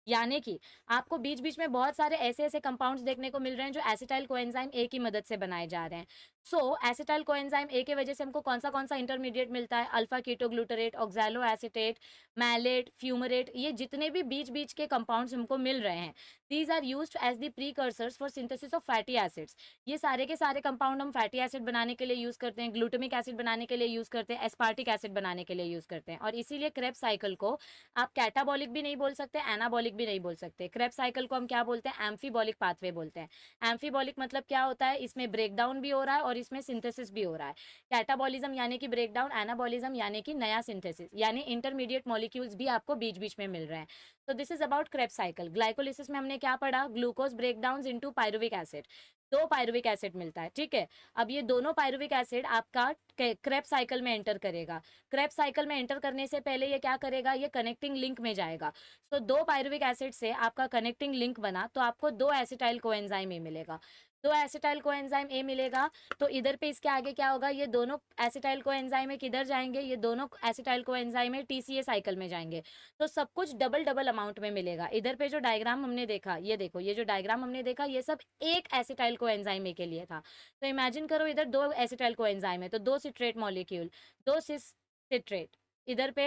यानी कि आपको बीच बीच में बहुत सारे ऐसे ऐसे कंपाउंड्स देखने को मिल रहे हैं जो एसिटाइल कोएंजाइम ए की मदद से बनाए जा रहे हैं। सो एसिटाइल कोएंजाइम ए के वजह से हमको कौन सा इंटरमीडिएट मिलता है, alpha ketoglutarate, oxaloacetate, malate, fumarate, ये जितने भी बीच बीच के कंपाउंड्स हमको मिल रहे हैं, these are used as the precursors for synthesis of fatty acids. ये सारे के सारे कंपाउंड हम फैटी एसिड बनाने के लिए यूज करते हैं, ग्लूटामिक एसिड बनाने के लिए यूज करते हैं, एस्पार्टिक एसिड बनाने के लिए यूज करते हैं, और इसीलिए क्रेब्स साइकिल को आप कैटाबॉलिक भी नहीं बोल सकते, एनाबॉलिक भी नहीं बोल सकते। क्रेब्स साइकिल को हम क्या बोलते हैं, एम्फीबॉलिक पाथवे बोलते हैं। एम्फीबॉलिक मतलब क्या होता है, इसमें ब्रेकडाउन भी हो रहा है और इसमें सिंथेसिस भी हो रहा है। कैटाबॉलिज्म यानी कि ब्रेकडाउन, एनाबॉलिज्म यानी कि नया सिंथेसिस, यानी इंटरमीडिएट मॉलिक्यूल्स भी आपको बीच बीच में मिल रहे हैं। तो this is about Krebs cycle. Glycolysis में हमने क्या पढ़ा, glucose break down into pyruvic acid, 2 pyruvic acid मिलता है, ठीक है। अब ये दोनों पायरुविक एसिड आपका क्रेब्स साइकिल में एंटर करेगा। क्रेब्स साइकिल में एंटर करने से पहले ये क्या करेगा, ये कनेक्टिंग लिंक में जाएगा। तो 2 पायरुविक एसिड से आपका कनेक्टिंग लिंक बना, तो आपको 2 एसिटाइल कोएंजाइम ए मिलेगा। 2 एसिटाइल कोएंजाइम ए मिलेगा, तो इधर पे इसके आगे क्या होगा, ये दोनों एसिटाइल कोएंजाइम ए किधर जाएंगे, ये दोनों acetyl coenzyme A TCA cycle में जाएंगे। तो सब कुछ डबल डबल अमाउंट में मिलेगा। इधर पे जो डायग्राम हमने देखा, ये देखो, ये जो डायग्राम हमने देखा, ये सब एक एसिटाइल कोएंजाइम ए के लिए था। तो इमेजिन करो इधर 2 एसिटाइल कोएंजाइम है, तो 2 सिट्रेट मॉलिक्यूल, 2 सिस सिट्रेट, इधर पे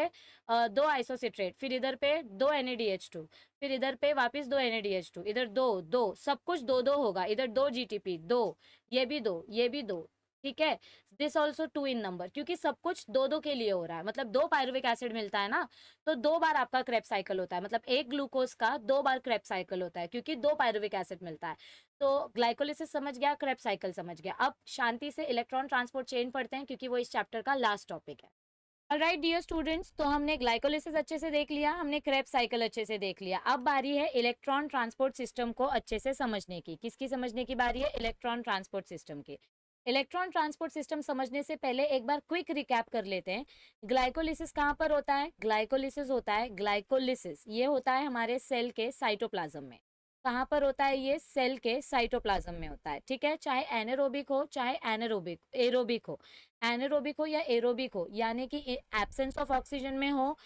2 आइसोसिट्रेट, फिर इधर पे 2 NADH2, फिर इधर पे वापस 2 NADH2, इधर 2 2, सब कुछ 2 2 होगा। इधर 2 GTP 2, ये भी 2, ये भी 2, ठीक है। दिस ऑल्सो 2 इन नंबर, क्योंकि सब कुछ 2 2 के लिए हो रहा है, मतलब 2 पायरुविक एसिड मिलता है ना, तो 2 बार आपका क्रेब्स साइकिल होता है, मतलब एक ग्लूकोज का 2 बार क्रेब्स साइकिल होता है, क्योंकि 2 पायरुविक एसिड मिलता है। तो ग्लाइकोलिसिस समझ गया, क्रेब्स साइकिल समझ गया। अब शांति से इलेक्ट्रॉन ट्रांसपोर्ट चेन पढ़ते हैं, क्योंकि वो इस चैप्टर का लास्ट टॉपिक है। ऑलराइट डियर स्टूडेंट्स, तो हमने ग्लाइकोलिसिस अच्छे से देख लिया, हमने क्रेब्स साइकिल अच्छे से देख लिया। अब बारी है इलेक्ट्रॉन ट्रांसपोर्ट सिस्टम को अच्छे से समझने की। किसकी समझने की बारी है, इलेक्ट्रॉन ट्रांसपोर्ट सिस्टम की। इलेक्ट्रॉन ट्रांसपोर्ट सिस्टम समझने से पहले एक बार क्विक रिकैप कर लेते हैं। ग्लाइकोलिसिस कहाँ पर होता है, ग्लाइकोलिसिस होता है, ग्लाइकोलिसिस ये होता है हमारे सेल के साइटोप्लाज्म में। कहाँ पर होता है, ये सेल के साइटोप्लाज्म में होता है, ठीक है। चाहे एनारोबिक हो, चाहे एरोबिक हो, एनारोबिक हो या एरोबिक हो, यानी कि एब्सेंस ऑफ ऑक्सीजन में हो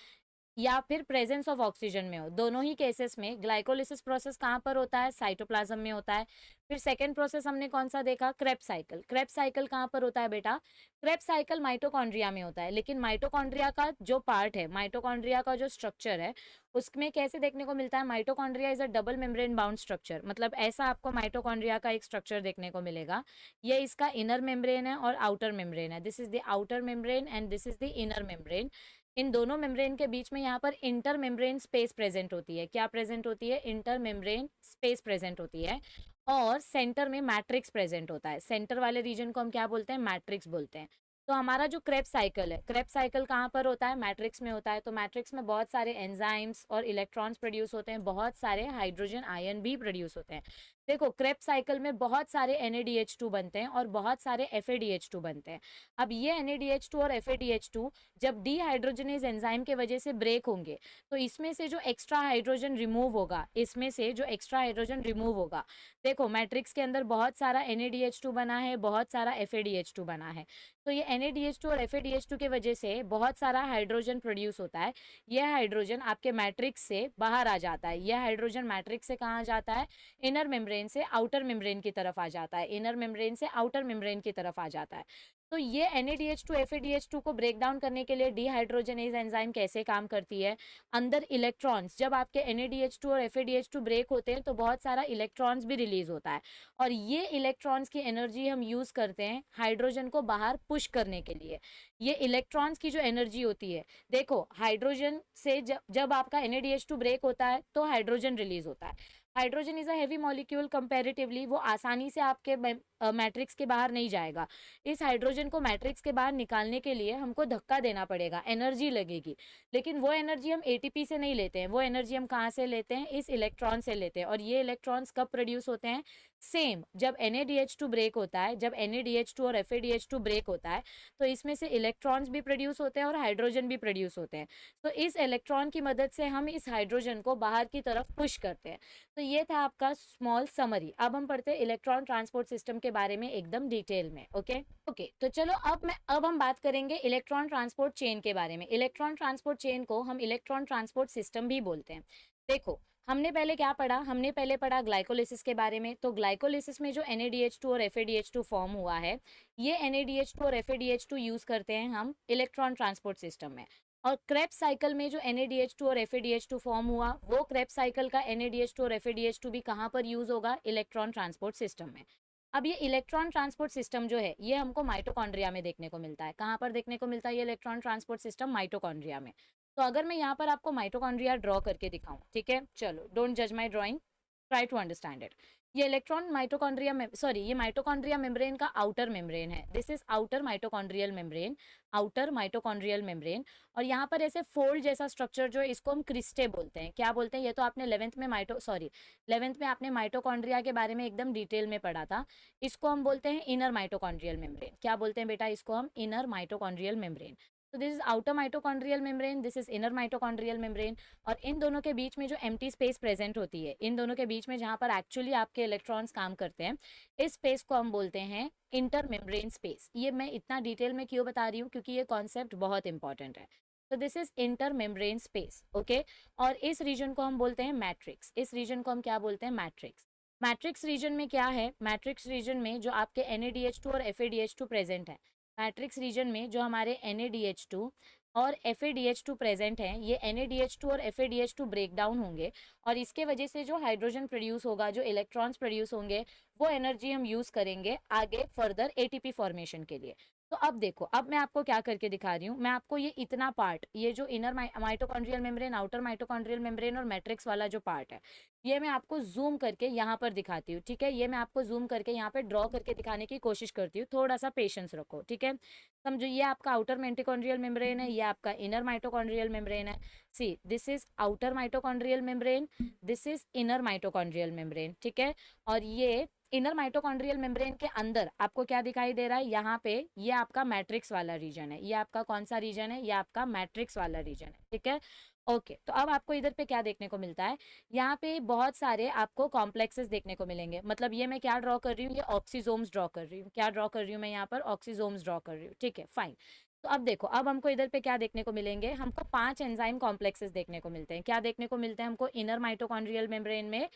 या फिर प्रेजेंस ऑफ ऑक्सीजन में हो, दोनों ही केसेस में ग्लाइकोलिसिस प्रोसेस कहाँ पर होता है, साइटोप्लाज्म में होता है। फिर सेकंड प्रोसेस हमने कौन सा देखा, क्रेब्स साइकिल। क्रेब्स साइकिल कहाँ पर होता है बेटा, क्रेब्स साइकिल माइटोकॉन्ड्रिया में होता है। लेकिन माइटोकॉन्ड्रिया का जो पार्ट है, माइटोकॉन्ड्रिया का जो स्ट्रक्चर है, उसमें कैसे देखने को मिलता है, mitochondria is a double membrane bound structure, मतलब ऐसा आपको माइटोकॉन्ड्रिया का एक स्ट्रक्चर देखने को मिलेगा। ये इसका इनर मेम्ब्रेन है और आउटर मेम्ब्रेन है। This is the outer membrane and this is the inner membrane. इन दोनों मेम्ब्रेन के बीच में यहाँ पर इंटर मेम्ब्रेन स्पेस प्रेजेंट होती है। क्या प्रेजेंट होती है, इंटर मेम्ब्रेन स्पेस प्रेजेंट होती है। और सेंटर में मैट्रिक्स प्रेजेंट होता है। सेंटर वाले रीजन को हम क्या बोलते हैं, मैट्रिक्स बोलते हैं। तो हमारा जो क्रेब्स साइकिल है, क्रेब्स साइकिल कहाँ पर होता है, मैट्रिक्स में होता है। तो मैट्रिक्स में बहुत सारे एंजाइम्स और इलेक्ट्रॉन्स प्रोड्यूस होते हैं, बहुत सारे हाइड्रोजन आयन भी प्रोड्यूस होते हैं। देखो क्रेब्स साइकिल में बहुत सारे NADH2 बनते हैं और बहुत सारे FADH2 बनते हैं। अब ये NADH2 और FADH2 जब डीहाइड्रोजनेज एंजाइम के वजह से ब्रेक होंगे, तो इसमें से जो एक्स्ट्रा हाइड्रोजन रिमूव होगा, इसमें से जो एक्स्ट्रा हाइड्रोजन रिमूव होगा, देखो मैट्रिक्स के अंदर बहुत सारा NADH2 बना है, बहुत सारा FADH2 बना है। तो ये NADH2 और FADH2 की वजह से बहुत सारा हाइड्रोजन प्रोड्यूस होता है। यह हाइड्रोजन आपके मैट्रिक्स से बाहर आ जाता है। यह हाइड्रोजन मैट्रिक्स से कहाँ जाता है, इनर मेम्ब्रेन से आउटर मेम्ब्रेन की तरफ आ जाता है। इनर मेम्ब्रेन से आउटर मेम्ब्रेन की तरफ आ जाता है। तो ये NADH2 FADH2 को ब्रेक डाउन करने के लिए डीहाइड्रोजनेज एंजाइम कैसे काम करती है, अंदर इलेक्ट्रॉन्स, जब आपके NADH2 और FADH2 ब्रेक होते हैं तो बहुत सारा इलेक्ट्रॉन्स भी रिलीज होता है। और ये इलेक्ट्रॉन्स की एनर्जी हम यूज करते हैं हाइड्रोजन को बाहर पुश करने के लिए। ये इलेक्ट्रॉन्स की जो एनर्जी होती है, देखो हाइड्रोजन से जब आपका NADH2 ब्रेक होता है तो हाइड्रोजन रिलीज होता है। Hydrogen is a heavy molecule comparatively, वो आसानी से आपके मैट्रिक्स के बाहर नहीं जाएगा। इस हाइड्रोजन को मैट्रिक्स के बाहर निकालने के लिए हमको धक्का देना पड़ेगा, एनर्जी लगेगी। लेकिन वो एनर्जी हम ATP से नहीं लेते हैं, वो एनर्जी हम कहाँ से लेते हैं, इस इलेक्ट्रॉन से लेते हैं। और ये इलेक्ट्रॉन्स कब प्रोड्यूस होते हैं, सेम जब NADH2 ब्रेक होता है। जब NADH2 और FADH2 ब्रेक होता है तो इसमें से इलेक्ट्रॉन्स भी प्रोड्यूस होते हैं और हाइड्रोजन भी प्रोड्यूस होते हैं। तो इस इलेक्ट्रॉन की मदद से हम इस हाइड्रोजन को बाहर की तरफ पुश करते हैं। तो ये था आपका स्मॉल समरी। अब हम पढ़ते हैं इलेक्ट्रॉन ट्रांसपोर्ट सिस्टम के बारे में एकदम डिटेल में। ओके, तो चलो अब हम बात करेंगे इलेक्ट्रॉन ट्रांसपोर्ट चेन के बारे में। इलेक्ट्रॉन ट्रांसपोर्ट चेन को हम इलेक्ट्रॉन ट्रांसपोर्ट सिस्टम भी बोलते हैं। देखो हमने पहले क्या पढ़ा, हमने पहले पढ़ा ग्लाइकोलिसिस के बारे में। तो ग्लाइकोलिसिस में जो NADH2 और FADH2 फॉर्म हुआ है, ये NADH2 और FADH2 यूज करते हैं हम इलेक्ट्रॉन ट्रांसपोर्ट सिस्टम में। और क्रेब्स साइकिल में जो NADH2 और FADH2 फॉर्म हुआ, वो क्रेब्स साइकिल का NADH2 और FADH2 भी कहाँ पर यूज होगा, इलेक्ट्रॉन ट्रांसपोर्ट सिस्टम में। अब ये इलेक्ट्रॉन ट्रांसपोर्ट सिस्टम जो है, ये हमको माइटोकॉन्ड्रिया में देखने को मिलता है। कहाँ पर देखने को मिलता है ये इलेक्ट्रॉन ट्रांसपोर्ट सिस्टम, माइटोकॉन्ड्रिया में। तो अगर मैं यहाँ पर आपको माइटोकॉन्ड्रिया ड्रॉ करके दिखाऊं, ठीक है, चलो डोंट जज my drawing, try to understand it. ये इलेक्ट्रॉन माइटोकॉन्ड्रिया में, सॉरी, ये माइटोकॉन्ड्रिया मेम्ब्रेन का आउटर मेम्ब्रेन है। This is outer mitochondrial membrane, outer mitochondrial membrane. और यहाँ पर ऐसे फोल्ड जैसा स्ट्रक्चर जो है इसको हम क्रिस्टे बोलते हैं। क्या बोलते हैं? ये तो आपने 11th में आपने माइटोकॉन्ड्रिया के बारे में एकदम डिटेल में पढ़ा था। इसको हम बोलते हैं इनर माइटोकॉन्ड्रियल मेम्ब्रेन। क्या बोलते हैं बेटा? इसको हम इनर माइटोकॉन्ड्रियल मेम्ब्रेन। तो this is outer mitochondrial membrane, this is inner mitochondrial membrane. और इन दोनों के बीच में जो एम्प्टी स्पेस प्रेजेंट होती है, इन दोनों के बीच में जहाँ पर एक्चुअली आपके इलेक्ट्रॉन्स काम करते हैं, इस स्पेस को हम बोलते हैं इंटर मेम्ब्रेन स्पेस। ये मैं इतना डिटेल में क्यों बता रही हूँ? क्योंकि ये कॉन्सेप्ट बहुत इंपॉर्टेंट है। तो this is inter membrane space, okay. और इस रीजन को हम बोलते हैं मैट्रिक्स। इस रीजन को हम क्या बोलते हैं? मैट्रिक्स। मैट्रिक्स रीजन में क्या है? मैट्रिक्स रीजन में जो आपके NaDH2 और FaDH2 प्रेजेंट है, मैट्रिक्स रीजन में जो हमारे NaDH2 और FaDH2 प्रेजेंट हैं, ये NaDH2 और FaDH2 ब्रेक डाउन होंगे और इसके वजह से जो हाइड्रोजन प्रोड्यूस होगा, जो इलेक्ट्रॉन्स प्रोड्यूस होंगे, वो एनर्जी हम यूज करेंगे आगे फर्दर ATP फॉर्मेशन के लिए। तो अब देखो, अब मैं आपको क्या करके दिखा रही हूँ। मैं आपको ये इतना पार्ट, ये जो inner mitochondrial membrane, outer mitochondrial membrane और मैट्रिक्स वाला जो पार्ट है, ये मैं आपको जूम करके यहाँ पर दिखाती हूँ, ठीक है। ये मैं आपको जूम करके यहाँ पे ड्रॉ करके दिखाने की कोशिश करती हूँ। थोड़ा सा पेशेंस रखो, ठीक है। समझो, ये आपका आउटर माइटोकॉन्ड्रियल मेम्ब्रेन है, ये आपका इनर माइटोकॉन्ड्रियल मेम्ब्रेन है। See, this is outer mitochondrial membrane, this is inner mitochondrial membrane, ठीक है। और ये इनर माइटोकॉन्ड्रियल मेम्ब्रेन के अंदर आपको क्या दिखाई दे रहा है? यहाँ पे ये आपका मैट्रिक्स वाला रीजन है। ये आपका कौन सा रीजन है? ये आपका मैट्रिक्स वाला रीजन है, ठीक है। ओके, तो अब आपको इधर पे क्या देखने को मिलता है? यहाँ पे बहुत सारे आपको कॉम्प्लेक्सेस देखने को मिलेंगे। मतलब ये मैं क्या ड्रॉ कर रही हूँ? ये ऑक्सीजोम्स ड्रॉ कर रही हूँ। क्या ड्रॉ कर रही हूँ मैं यहाँ पर? ऑक्सीजोम्स ड्रॉ कर रही हूँ, ठीक है, फाइन। तो अब देखो, अब हमको इधर पे क्या देखने को मिलेंगे? हमको 5 एंजाइम कॉम्प्लेक्सेस देखने को मिलते हैं। क्या देखने को मिलते हैं हमको? इनर माइटोकॉन्ड्रियल मेम्ब्रेन में,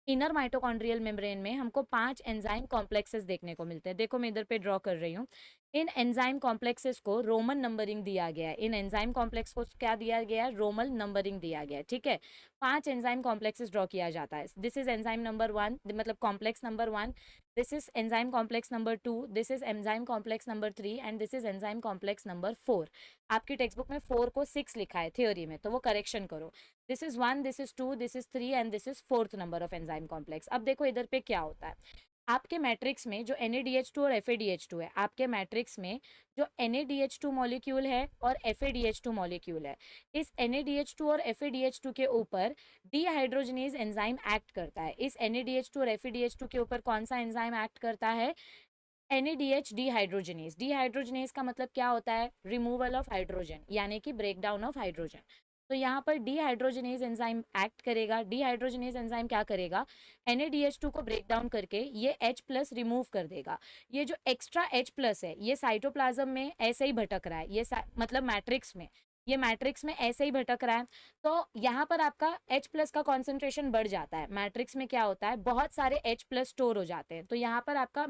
इनर माइटोकॉन्ड्रियल मेम्ब्रेन में हमको 5 एंजाइम कॉम्प्लेक्सेस देखने को मिलते हैं। देखो, मैं इधर पे ड्रॉ कर रही हूँ। इन एंजाइम कॉम्प्लेक्सेस को रोमन नंबरिंग दिया गया है। इन एंजाइम कॉम्प्लेक्स को क्या दिया गया है? रोमन नंबरिंग दिया गया है, ठीक है। 5 एंजाइम कॉम्प्लेक्सेस ड्रॉ किया जाता है। दिस इज एंजाइम नंबर 1, मतलब complex number 1, this is enzyme complex number 2, this is enzyme complex number 3 and this is enzyme complex number 4। आपकी टेक्स्ट बुक में 4 को 6 लिखा है थ्योरी में, तो वो करेक्शन करो। This is 1, this is 2, this is 3 and this is 4th number of enzyme complex. अब देखो इधर पे क्या होता है। आपके मैट्रिक्स में जो NaDH2 और FaDH2 है, आपके मैट्रिक्स में जो NaDH2 मॉलिक्यूल है और FaDH2 मॉलिक्यूल है, इस NaDH2 और FaDH2 के ऊपर डीहाइड्रोजनेज एंजाइम एक्ट करता है। इस NaDH2 और FaDH2 के ऊपर कौन सा एंजाइम एक्ट करता है? NADH dehydrogenase. डीहाइड्रोजनेज का मतलब क्या होता है? रिमूवल ऑफ हाइड्रोजन, यानी कि ब्रेक डाउन ऑफ हाइड्रोजन। तो यहाँ पर डीहाइड्रोजनेज एंजाइम एक्ट करेगा। डीहाइड्रोजनेज एंजाइम क्या करेगा? NADH2 को ब्रेक डाउन करके ये H+ रिमूव कर देगा। ये जो एक्स्ट्रा H+ है, ये साइटोप्लाज्म में ऐसे ही भटक रहा है, ये मतलब मैट्रिक्स में, ये मैट्रिक्स में ऐसे ही भटक रहा है। तो यहाँ पर आपका H+ का कॉन्सेंट्रेशन बढ़ जाता है। मैट्रिक्स में क्या होता है? बहुत सारे H+ स्टोर हो जाते हैं, तो यहाँ पर आपका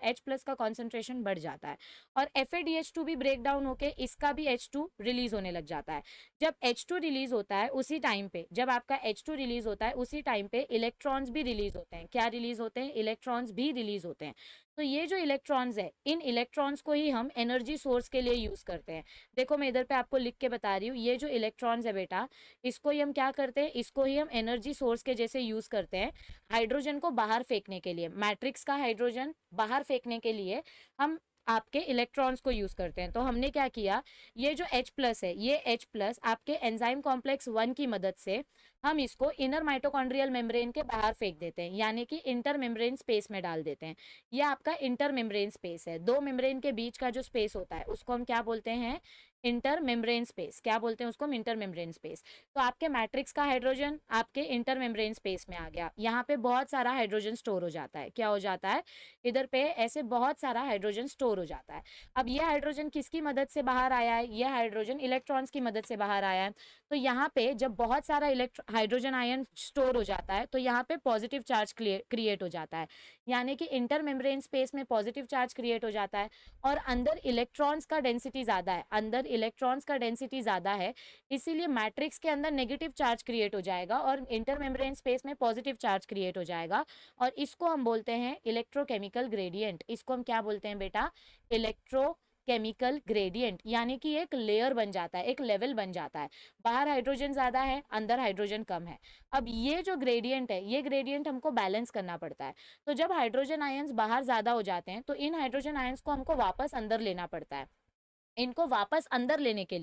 H+ का कॉन्सेंट्रेशन बढ़ जाता है। और FaDH2 भी ब्रेक डाउन होके इसका भी H2 रिलीज होने लग जाता है। जब H2 रिलीज होता है उसी टाइम पे, जब आपका H2 रिलीज होता है उसी टाइम पे इलेक्ट्रॉन्स भी रिलीज होते हैं। क्या रिलीज होते हैं? इलेक्ट्रॉन्स भी रिलीज होते हैं। तो ये जो इलेक्ट्रॉन्स है, इन इलेक्ट्रॉन्स को ही हम एनर्जी सोर्स के लिए यूज करते हैं। देखो, मैं इधर पे आपको लिख के बता रही हूँ, ये जो इलेक्ट्रॉन्स है बेटा, इसको ही हम क्या करते हैं? इसको ही हम एनर्जी सोर्स के जैसे यूज करते हैं हाइड्रोजन को बाहर फेंकने के लिए। मैट्रिक्स का हाइड्रोजन बाहर फेंकने के लिए हम आपके इलेक्ट्रॉन्स को यूज करते हैं। तो हमने क्या किया? ये जो H+ है, ये H+ आपके एंजाइम कॉम्प्लेक्स 1 की मदद से हम इसको इनर माइटोकॉन्ड्रियल मेम्ब्रेन के बाहर फेंक देते हैं, यानी कि इंटर मेम्ब्रेन स्पेस में डाल देते हैं। ये आपका इंटर मेम्ब्रेन स्पेस है। दो मेम्ब्रेन के बीच का जो स्पेस होता है उसको हम क्या बोलते हैं? Inter membrane space. क्या बोलते हैं उसको? हम इंटर मेम्ब्रेन स्पेस। तो आपके मैट्रिक्स का हाइड्रोजन आपके इंटर मेम्ब्रेन स्पेस में आ गया। यहाँ पे बहुत सारा हाइड्रोजन स्टोर हो जाता है। क्या हो जाता है? इधर पे ऐसे बहुत सारा हाइड्रोजन स्टोर हो जाता है। अब ये हाइड्रोजन किसकी मदद से बाहर आया है? ये हाइड्रोजन इलेक्ट्रॉन्स की मदद से बाहर आया है। तो यहाँ पे जब बहुत सारा हाइड्रोजन आयन स्टोर हो जाता है तो यहाँ पे पॉजिटिव चार्ज क्रिएट हो जाता है, यानी कि इंटर मेम्ब्रेन स्पेस में पॉजिटिव चार्ज क्रिएट हो जाता है। और अंदर इलेक्ट्रॉन्स का डेंसिटी ज्यादा है, अंदर इलेक्ट्रॉन्स का डेंसिटी ज्यादा है, इसीलिए मैट्रिक्स के अंदर नेगेटिव चार्ज क्रिएट हो जाएगा और इंटर मेम्ब्रेन स्पेस में पॉजिटिव चार्ज क्रिएट हो जाएगा। और इसको हम बोलते हैं इलेक्ट्रोकेमिकल ग्रेडियंट। इसको हम क्या बोलते हैं बेटा? इलेक्ट्रो केमिकल ग्रेडियंट, यानी कि एक लेयर बन जाता है, एक लेवल बन जाता है। बाहर हाइड्रोजन ज्यादा है, अंदर हाइड्रोजन कम है। अब ये जो ग्रेडियंट है, ये ग्रेडियंट हमको बैलेंस करना पड़ता है। तो जब हाइड्रोजन आयंस बाहर ज्यादा हो जाते हैं तो इन हाइड्रोजन आयंस को हमको वापस अंदर लेना पड़ता है। इनको वापस अंदर लेने के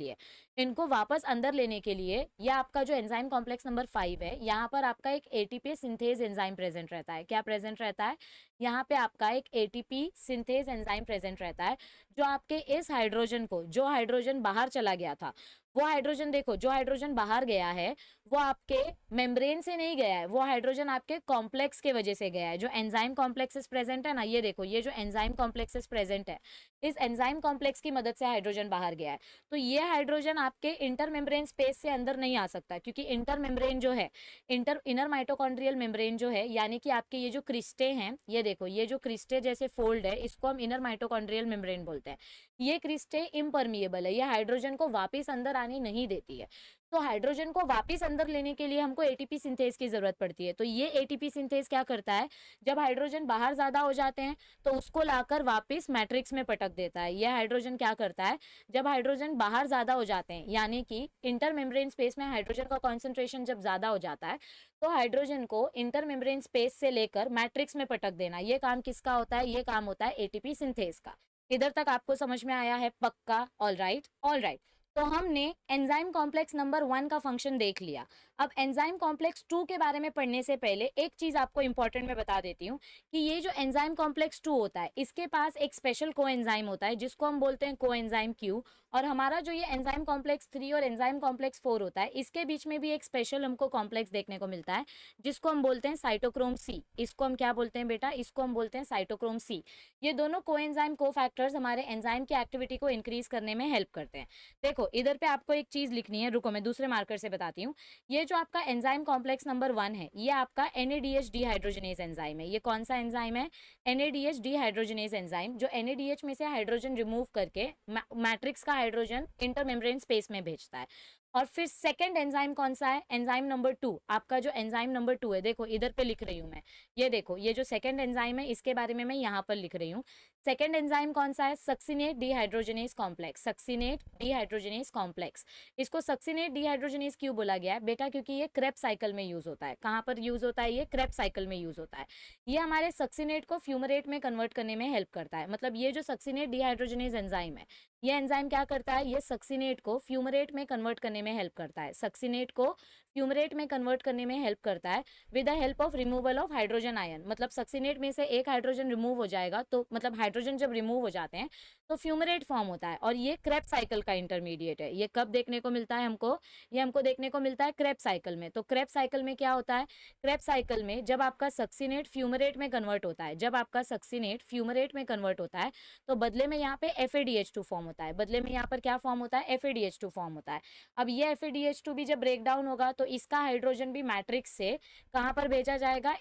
लिए, ये आपका जो एंजाइम कॉम्प्लेक्स नंबर 5 है, यहाँ पर आपका एक एटीपी सिंथेज एंजाइम प्रेजेंट रहता है। क्या प्रेजेंट रहता है? यहाँ पे आपका एक एटीपी सिंथेज एंजाइम प्रेजेंट रहता है, जो आपके इस हाइड्रोजन को, जो हाइड्रोजन बाहर चला गया था, वो हाइड्रोजन देखो, जो हाइड्रोजन बाहर गया है वो आपके मेम्ब्रेन से नहीं गया है, वो हाइड्रोजन आपके कॉम्प्लेक्स के वजह से गया है। जो एंजाइम कॉम्प्लेक्सेस प्रेजेंट है ना, ये देखो, ये जो एंजाइम कॉम्प्लेक्सेस प्रेजेंट है, इस एंजाइम कॉम्प्लेक्स की मदद से हाइड्रोजन बाहर गया है। तो ये हाइड्रोजन आपके इंटर मेम्ब्रेन स्पेस से अंदर नहीं आ सकता, क्योंकि इंटर मेम्ब्रेन जो है, इनर माइटोकॉन्ड्रियल मेम्ब्रेन जो है, यानी कि आपके ये जो क्रिस्टे हैं, ये देखो, ये जो क्रिस्टे जैसे फोल्ड है, इसको हम इनर माइटोकॉन्ड्रियल मेम्ब्रेन बोलते हैं। ये क्रिस्टे इम्परमिएबल है, ये हाइड्रोजन को वापिस अंदर आने नहीं देती है। तो हाइड्रोजन को वापस अंदर लेने के लिए हमको एटीपी सिंथेज की जरूरत पड़ती है। तो ये एटीपी सिंथेज क्या करता है, जब हाइड्रोजन बाहर ज्यादा हो जाते हैं तो उसको लाकर वापस मैट्रिक्स में पटक देता है। ये हाइड्रोजन क्या करता है, जब हाइड्रोजन बाहर ज्यादा हो जाते हैं, यानी कि इंटर मेम्ब्रेन स्पेस में हाइड्रोजन का कॉन्सेंट्रेशन जब ज्यादा हो जाता है, तो हाइड्रोजन को इंटर मेम्ब्रेन स्पेस से लेकर मैट्रिक्स में पटक देना, ये काम किसका होता है? ये काम होता है एटीपी सिंथेज का। इधर तक आपको समझ में आया है? पक्का? All right, all right. तो हमने एंजाइम कॉम्प्लेक्स नंबर 1 का फंक्शन देख लिया। अब एंजाइम कॉम्प्लेक्स 2 के बारे में पढ़ने से पहले एक चीज आपको इंपॉर्टेंट मैं बता देती हूँ कि ये जो एंजाइम कॉम्प्लेक्स 2 होता है, इसके पास एक स्पेशल कोएंजाइम होता है जिसको हम बोलते हैं कोएंजाइम क्यू। और हमारा जो ये एंजाइम कॉम्प्लेक्स 3 और एंजाइम कॉम्प्लेक्स 4 होता है, इसके बीच में भी एक स्पेशल हमको कॉम्प्लेक्स देखने को मिलता है जिसको हम बोलते हैं साइटोक्रोम सी। इसको हम क्या बोलते हैं बेटा? इसको हम बोलते हैं साइटोक्रोम सी। ये दोनों कोएंजाइम कोफैक्टर्स हमारे एंजाइम की एक्टिविटी को इंक्रीज करने में हेल्प करते हैं। देखो, इधर पे आपको एक चीज लिखनी है, रुको मैं दूसरे मार्कर से बताती हूँ। ये जो आपका एंजाइम कॉम्प्लेक्स नंबर 1 है, ये आपका NADH डिहाइड्रोजनेज एंजाइम है। ये कौन सा एंजाइम है? NADH डिहाइड्रोजनेज एंजाइम, जो NADH में से हाइड्रोजन रिमूव करके मैट्रिक्स का हाइड्रोजन इंटरमेम्ब्रेन स्पेस में भेजता है। और फिर सेकंड एंजाइम कौन सा है? Enzyme number 2। आपका जो एंजाइम नंबर 2 है, देखो इधर पे लिख रही हूँ मैं, ये देखो, ये जो सेकंड एंजाइम है इसके बारे में मैं यहाँ पर लिख रही हूँ। सेकंड एंजाइम कौन सा है? Succinate dehydrogenase complex. Succinate dehydrogenase complex. इसको सक्सिनेट डिहाइड्रोजनेज क्यों बोला गया है बेटा? क्योंकि ये क्रेब्स साइकिल में यूज होता है। कहाँ पर यूज होता है? ये क्रेब्स साइकिल में यूज होता है। ये हमारे सक्सिनेट को फ्यूमरेट में कन्वर्ट करने में हेल्प करता है। मतलब ये जो सक्सिनेट डिहाइड्रोजनेज एंजाइम है, ये एंजाइम क्या करता है? ये सक्सिनेट को फ्यूमरेट में कन्वर्ट करने में हेल्प करता है। सक्सिनेट को फ्यूमरेट में कन्वर्ट करने में हेल्प करता है with the help of removal of hydrogen ion. मतलब सक्सिनेट में से एक हाइड्रोजन रिमूव हो जाएगा, तो मतलब हाइड्रोजन जब रिमूव हो जाते हैं तो फ्यूमरेट फॉर्म होता है। और ये क्रेब्स साइकिल का इंटरमीडिएट है। ये कब देखने को मिलता है हमको? ये हमको देखने को मिलता है क्रेब्स साइकिल में। तो क्रेब्स साइकिल में क्या होता है? क्रेब्स साइकिल में जब आपका सक्सिनेट फ्यूमरेट में कन्वर्ट होता है, जब आपका सक्सिनेट फ्यूमरेट में कन्वर्ट होता है, तो बदले में यहाँ पे FADH2 फॉर्म होता है। बदले में यहाँ पर क्या फॉर्म होता है? FADH2 फॉर्म होता है। अब ये FADH2 भी जब ब्रेक डाउन होगा तो इसका हाइड्रोजन भी मैट्रिक्स से कहाँ पर भेजा जाएगा?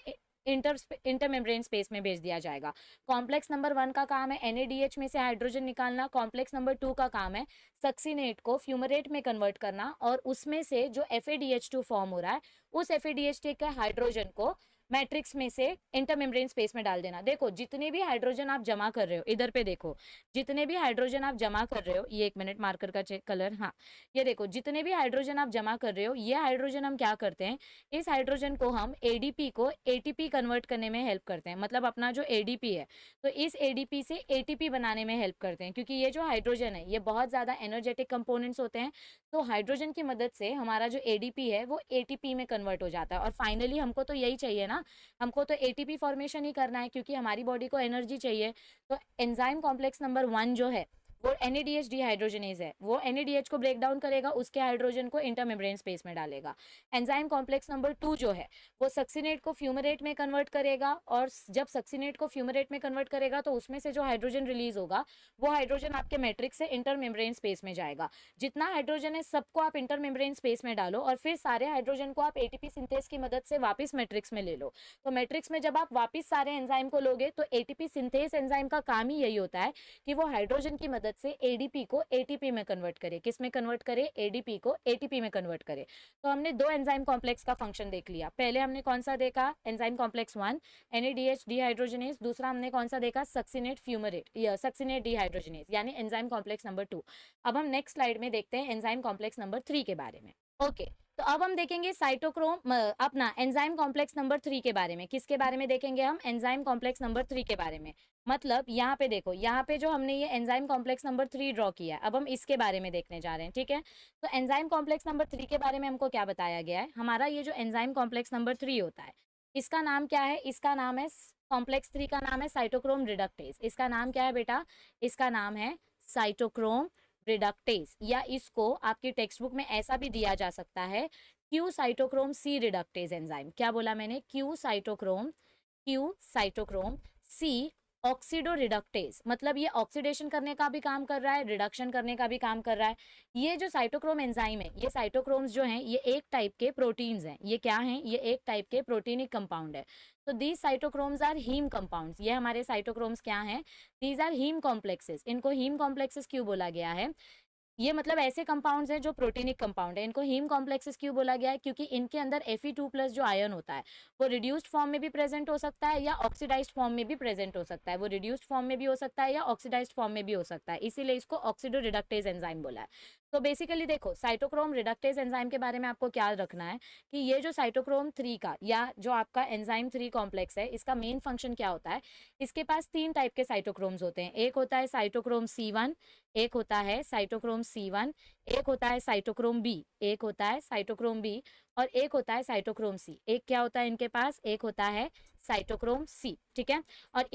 इंटर मेम्ब्रेन स्पेस में भेज दिया जाएगा। कॉम्प्लेक्स नंबर 1 का काम है NADH में से हाइड्रोजन निकालना। कॉम्प्लेक्स नंबर 2 का काम है सक्सिनेट को फ्यूमरेट में कन्वर्ट करना, और उसमें से जो FADH2 फॉर्म हो रहा है, उस FADH2 के हाइड्रोजन को मैट्रिक्स में से इंटरमेम्ब्रेन स्पेस में डाल देना। देखो, जितने भी हाइड्रोजन आप जमा कर रहे हो, इधर पे देखो, जितने भी हाइड्रोजन आप जमा कर रहे हो, ये 1 मिनट मार्कर का चेक कलर, हाँ, ये देखो, जितने भी हाइड्रोजन आप जमा कर रहे हो, ये हाइड्रोजन हम क्या करते हैं? इस हाइड्रोजन को हम ADP को ATP कन्वर्ट करने में हेल्प करते हैं। मतलब अपना जो ADP है, तो इस ADP से ATP बनाने में हेल्प करते हैं, क्योंकि ये जो हाइड्रोजन है ये बहुत ज़्यादा एनर्जेटिक कंपोनेंट्स होते हैं। तो हाइड्रोजन की मदद से हमारा जो ADP है वो ATP में कन्वर्ट हो जाता है। और फाइनली हमको तो यही चाहिए ना, हमको तो ATP फॉर्मेशन ही करना है, क्योंकि हमारी बॉडी को एनर्जी चाहिए। तो एंजाइम कॉम्प्लेक्स नंबर 1 जो है वो NADH डिहाइड्रोजनेज है, वो NADH को ब्रेक डाउन करेगा, उसके हाइड्रोजन को इंटरमेम्ब्रेन स्पेस में डालेगा। एंजाइम कॉम्प्लेक्स नंबर 2 जो है वो सक्सिनेट को फ्यूमरेट में कन्वर्ट करेगा, और जब सक्सिनेट को फ्यूमरेट में कन्वर्ट करेगा तो उसमें से जो हाइड्रोजन रिलीज होगा, वो हाइड्रोजन आपके मैट्रिक्स से इंटरमेम्ब्रेन स्पेस में जाएगा। जितना हाइड्रोजन है सबको आप इंटरमेम्ब्रेन स्पेस में डालो, और फिर सारे हाइड्रोजन को आप ATP सिंथेस की मदद से वापस मैट्रिक्स में ले लो। तो मैट्रिक्स में जब आप वापस सारे एंजाइम को लोगे, तो ATP सिंथेस एंजाइम का काम ही यही होता है कि वो हाइड्रोजन की मदद मदद से एडीपी को एटीपी में कन्वर्ट करे। किस में कन्वर्ट करे? एडीपी को एटीपी में कन्वर्ट करे। तो हमने दो एंजाइम कॉम्प्लेक्स का फंक्शन देख लिया। पहले हमने कौन सा देखा? Enzyme complex 1 NADH dehydrogenase. दूसरा हमने कौन सा देखा? सक्सिनेट फ्यूमरेट या सक्सिनेट डिहाइड्रोजनेज, यानी एंजाइम कॉम्प्लेक्स नंबर 2। अब हम नेक्स्ट स्लाइड में देखते हैं एंजाइम कॉम्प्लेक्स नंबर 3 के बारे में। ओके तो अब हम देखेंगे साइटोक्रोम अपना एंजाइम कॉम्प्लेक्स नंबर 3 के बारे में। किसके बारे में देखेंगे हम? एंजाइम कॉम्प्लेक्स नंबर 3 के बारे में। मतलब यहाँ पे देखो, यहाँ पे जो हमने ये एंजाइम कॉम्प्लेक्स नंबर 3 ड्रॉ किया है, अब हम इसके बारे में देखने जा रहे हैं, ठीक है। तो एंजाइम कॉम्प्लेक्स नंबर 3 के बारे में हमको क्या बताया गया है? हमारा ये जो एंजाइम कॉम्प्लेक्स नंबर 3 होता है, इसका नाम क्या है? इसका नाम है, कॉम्प्लेक्स 3 का नाम है साइटोक्रोम रिडक्टेज। इसका नाम क्या है बेटा? इसका नाम है साइटोक्रोम रिडक्टेज, या इसको आपकी टेक्स्ट बुक में ऐसा भी दिया जा सकता है, Q cytochrome C reductase enzyme. क्या बोला मैंने? Q cytochrome C oxidoreductase. मतलब ये ऑक्सीडेशन करने का भी काम कर रहा है, रिडक्शन करने का भी काम कर रहा है। ये जो साइटोक्रोम एंजाइम है, ये साइटोक्रोम्स जो हैं, ये एक टाइप के प्रोटीन्स हैं। ये क्या हैं? ये एक टाइप के प्रोटीनिक कंपाउंड है। तो these cytochromes are haem compounds. ये हमारे साइटोक्रोम्स क्या हैं? These are haem complexes. इनको हीम कॉम्प्लेक्सेस क्यों बोला गया है? ये मतलब ऐसे कंपाउंड्स हैं जो प्रोटीनिक कंपाउंड है, इनको हीम कॉम्प्लेक्सेस क्यों बोला गया है? क्योंकि इनके अंदर Fe2+ जो आयन होता है, वो रिड्यूस्ड फॉर्म में भी प्रेजेंट हो सकता है या ऑक्सीडाइज्ड फॉर्म में भी प्रेजेंट हो सकता है। वो रिड्यूस्ड फॉर्म में भी हो सकता है या ऑक्सीडाइज्ड फॉर्म में भी हो सकता है, इसीलिए इसको ऑक्सीडो रिडक्टेज एंजाइम बोला है। तो बेसिकली देखो, साइटोक्रोम रिडक्टेज एंजाइम के बारे में आपको क्या रखना है कि ये जो साइटोक्रोम 3 का या जो आपका एंजाइम 3 कॉम्प्लेक्स है, इसका मेन फंक्शन क्या होता है? इसके पास 3 टाइप के साइटोक्रोम्स होते हैं। एक होता है साइटोक्रोम C1, एक होता है साइटोक्रोम C1, एक होता है साइटोक्रोम बी, एक होता है साइटोक्रोम बी, और एक होता है साइटोक्रोम सी। एक क्या होता है इनके पास? एक होता है साइटोक्रोम सी, ठीक है। और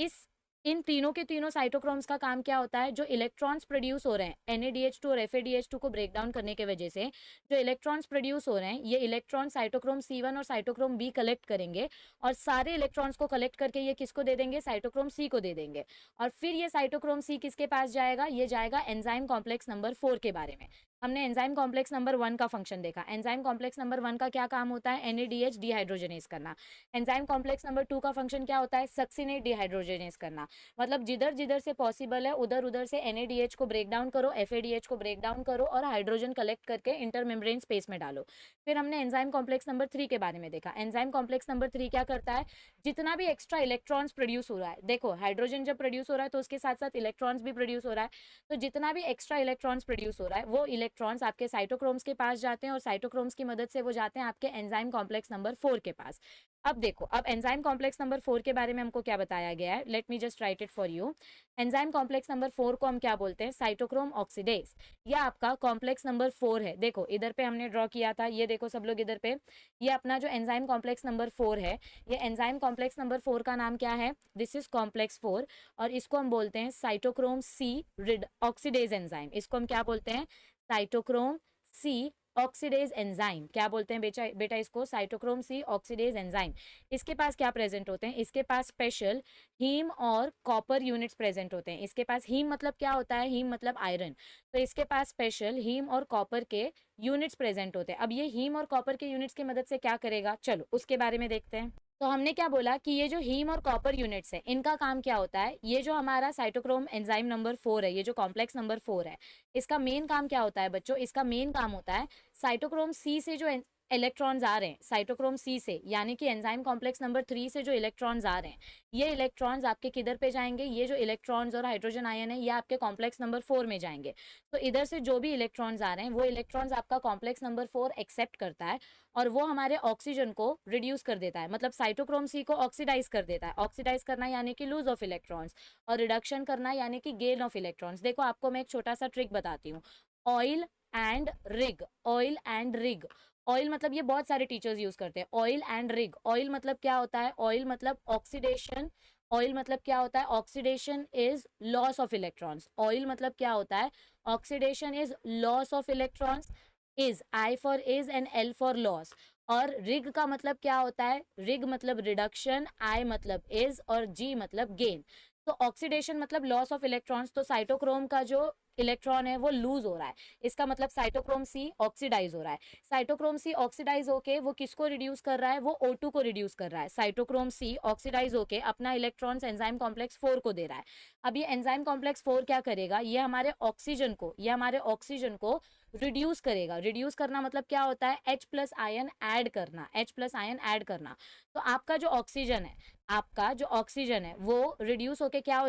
इन तीनों के तीनों साइटोक्रोम्स का काम क्या होता है? जो इलेक्ट्रॉन्स प्रोड्यूस हो रहे हैं NADH2 और FADH2 को ब्रेक डाउन करने के वजह से जो इलेक्ट्रॉन्स प्रोड्यूस हो रहे हैं, ये इलेक्ट्रॉन साइटोक्रोम C1 और साइटोक्रोम बी कलेक्ट करेंगे, और सारे इलेक्ट्रॉन्स को कलेक्ट करके ये किसको दे देंगे? साइटोक्रोम सी को दे देंगे। और फिर ये साइटोक्रोम सी किसके पास जाएगा? ये जाएगा एंजाइम कॉम्प्लेक्स नंबर 4 के बारे में। हमने एंजाइम कॉम्प्लेक्स नंबर 1 का फंक्शन देखा। एंजाइम कॉम्प्लेक्स नंबर 1 का क्या काम होता है? NADH डिहाइड्रोजनेज करना। एंजाइम कॉम्प्लेक्स नंबर 2 का फंक्शन क्या होता है? सक्सिनेट डिहाइड्रोजनेज करना। मतलब जिधर जिधर से पॉसिबल है उधर उधर से NADH को ब्रेक डाउन करो, FADH को ब्रेक डाउन करो और हाइड्रोजन कलेक्ट करके इंटरमेम्ब्रेन स्पेस में डालो। फिर हमने एंजाइम कॉम्प्लेक्स नंबर 3 के बारे में देखा। एंजाइम कॉम्प्लेक्स नंबर 3 क्या करता है? जितना भी एक्स्ट्रा इलेक्ट्रॉन्स प्रोड्यूस हो रहा है, देखो हाइड्रोजन जब प्रोड्यूस हो रहा है तो उसके साथ साथ इलेक्ट्रॉन्स भी प्रोड्यूस हो रहा है, तो जितना भी एक्स्ट्रा इलेक्ट्रॉन्स प्रोड्यूस हो रहा है वो इलेक्ट्रॉन्स आपके साइटोक्रोम्स के पास जाते हैं, और साइटोक्रोम्स की मदद से वो जाते हैं आपके एंजाइम कॉम्प्लेक्स नंबर 4 के पास। अब देखो, अब एंजाइम कॉम्प्लेक्स नंबर 4 के बारे में हमको क्या बताया गया है? Let me just right it for you. Enzyme complex number 4 को हम क्या बोलते हैं? Cytochrome oxidase. यह आपका कॉम्प्लेक्स नंबर 4 है। देखो इधर पे हमने ड्रॉ किया था, ये देखो सब लोग इधर पे, ये अपना जो एंजाइम कॉम्प्लेक्स नंबर 4 है, ये एंजाइम कॉम्प्लेक्स नंबर 4 का नाम क्या है? दिस इज कॉम्प्लेक्स 4, और इसको हम बोलते हैं साइटोक्रोम सी ऑक्सीडेज एंजाइम। इसको हम क्या बोलते हैं? Cytochrome c oxidase enzyme. क्या बोलते हैं बेटा इसको? Cytochrome c oxidase enzyme. इसके पास क्या प्रेजेंट होते हैं? इसके पास स्पेशल हीम और कॉपर यूनिट्स प्रेजेंट होते हैं। इसके पास हीम मतलब क्या होता है? हीम मतलब आयरन। तो इसके पास स्पेशल हीम और कॉपर के यूनिट्स प्रेजेंट होते हैं। अब ये हीम और कॉपर के यूनिट्स की मदद से क्या करेगा? चलो उसके बारे में देखते हैं। तो हमने क्या बोला कि ये जो हीम और कॉपर यूनिट्स है, इनका काम क्या होता है? ये जो हमारा साइटोक्रोम एंजाइम नंबर 4 है, ये जो कॉम्प्लेक्स नंबर 4 है, इसका मेन काम क्या होता है बच्चों? इसका मेन काम होता है साइटोक्रोम सी से जो इलेक्ट्रॉन्स आ रहे हैं, साइटोक्रोम सी से, यानी कि एंजाइम कॉम्प्लेक्स नंबर 3 से जो इलेक्ट्रॉन्स आ रहे हैं, ये इलेक्ट्रॉन्स आपके किधर पे जाएंगे? ये जो इलेक्ट्रॉन्स और हाइड्रोजन आयन है, ये आपके कॉम्प्लेक्स नंबर 4 में जाएंगे। तो इधर से जो भी इलेक्ट्रॉन्स आ रहे हैं, वो इलेक्ट्रॉन्स आपका कॉम्प्लेक्स नंबर 4 एक्सेप्ट करता है, और वो हमारे ऑक्सीजन को रिड्यूस कर देता है। मतलब साइटोक्रोम सी को ऑक्सीडाइज कर देता है। ऑक्सीडाइज करना यानी कि लूज ऑफ इलेक्ट्रॉन्स, और रिडक्शन करना यानी कि गेन ऑफ इलेक्ट्रॉन्स। देखो आपको मैं एक छोटा सा ट्रिक बताती हूँ। Oil and rig, oil and rig. Oil मतलब ये बहुत सारे टीचर्स यूज करते हैं। ऑयल एंड रिग, ऑयल मतलब क्या होता है? ऑयल मतलब ऑक्सीडेशन। ऑयल मतलब क्या होता है? Oxidation is loss of electrons. Oil मतलब क्या होता है? Oxidation is loss of electrons. Is, I for is and L for loss. और रिग का मतलब क्या होता है? रिग मतलब रिडक्शन, आई मतलब इज और जी मतलब गेन। तो ऑक्सीडेशन मतलब लॉस ऑफ इलेक्ट्रॉन्स, तो साइटोक्रोम का जो इलेक्ट्रॉन है वो लूज हो रहा है, इसका मतलब साइटोक्रोम सी ऑक्सीडाइज हो रहा है। साइटोक्रोम सी ऑक्सीडाइज होके वो किसको रिड्यूस कर रहा है, वो O2 को रिड्यूस कर रहा है। साइटोक्रोम सी ऑक्सीडाइज होके अपना इलेक्ट्रॉन्स एंजाइम कॉम्प्लेक्स 4 को दे रहा है। अब ये एंजाइम कॉम्प्लेक्स 4 क्या करेगा, ये हमारे ऑक्सीजन को रिड्यूस करेगा। रिड्यूस करना मतलब क्या होता है, H प्लस आयन ऐड करना, H प्लस आयन ऐड करना। तो आपका जो ऑक्सीजन है वो रिड्यूस होके क्या हो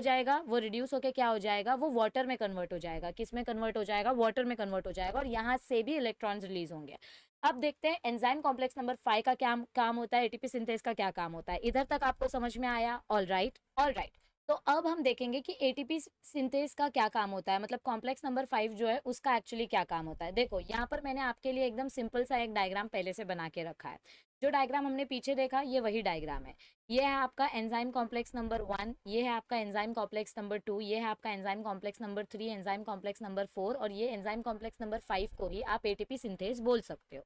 जाएगा, वो वाटर में कन्वर्ट हो जाएगा। किस में कन्वर्ट हो जाएगा, वाटर में कन्वर्ट हो जाएगा, और यहाँ से भी इलेक्ट्रॉन्स रिलीज होंगे। अब देखते हैं एंजाइम कॉम्प्लेक्स नंबर 5 का क्या काम होता है, एटीपी सिंथेस का क्या काम होता है। इधर तक आपको समझ में आया, ऑल राइट, ऑल राइट। तो अब हम देखेंगे कि एटीपी सिंथेस का क्या काम होता है, मतलब कॉम्प्लेक्स नंबर 5 जो है उसका एक्चुअली क्या काम होता है। देखो यहाँ पर मैंने आपके लिए एकदम सिंपल सा एक डायग्राम पहले से बना के रखा है। जो डायग्राम हमने पीछे देखा ये वही डायग्राम है। ये है आपका एंजाइम कॉम्प्लेक्स नंबर 1, ये है आपका एंजाइम कॉम्प्लेक्स नंबर 2, ये है आपका enzyme complex number 3, enzyme complex number 4, और ये एंजाइम कॉम्प्लेक्स नंबर 5 को ही आप एटीपी सिंथेस बोल सकते हो।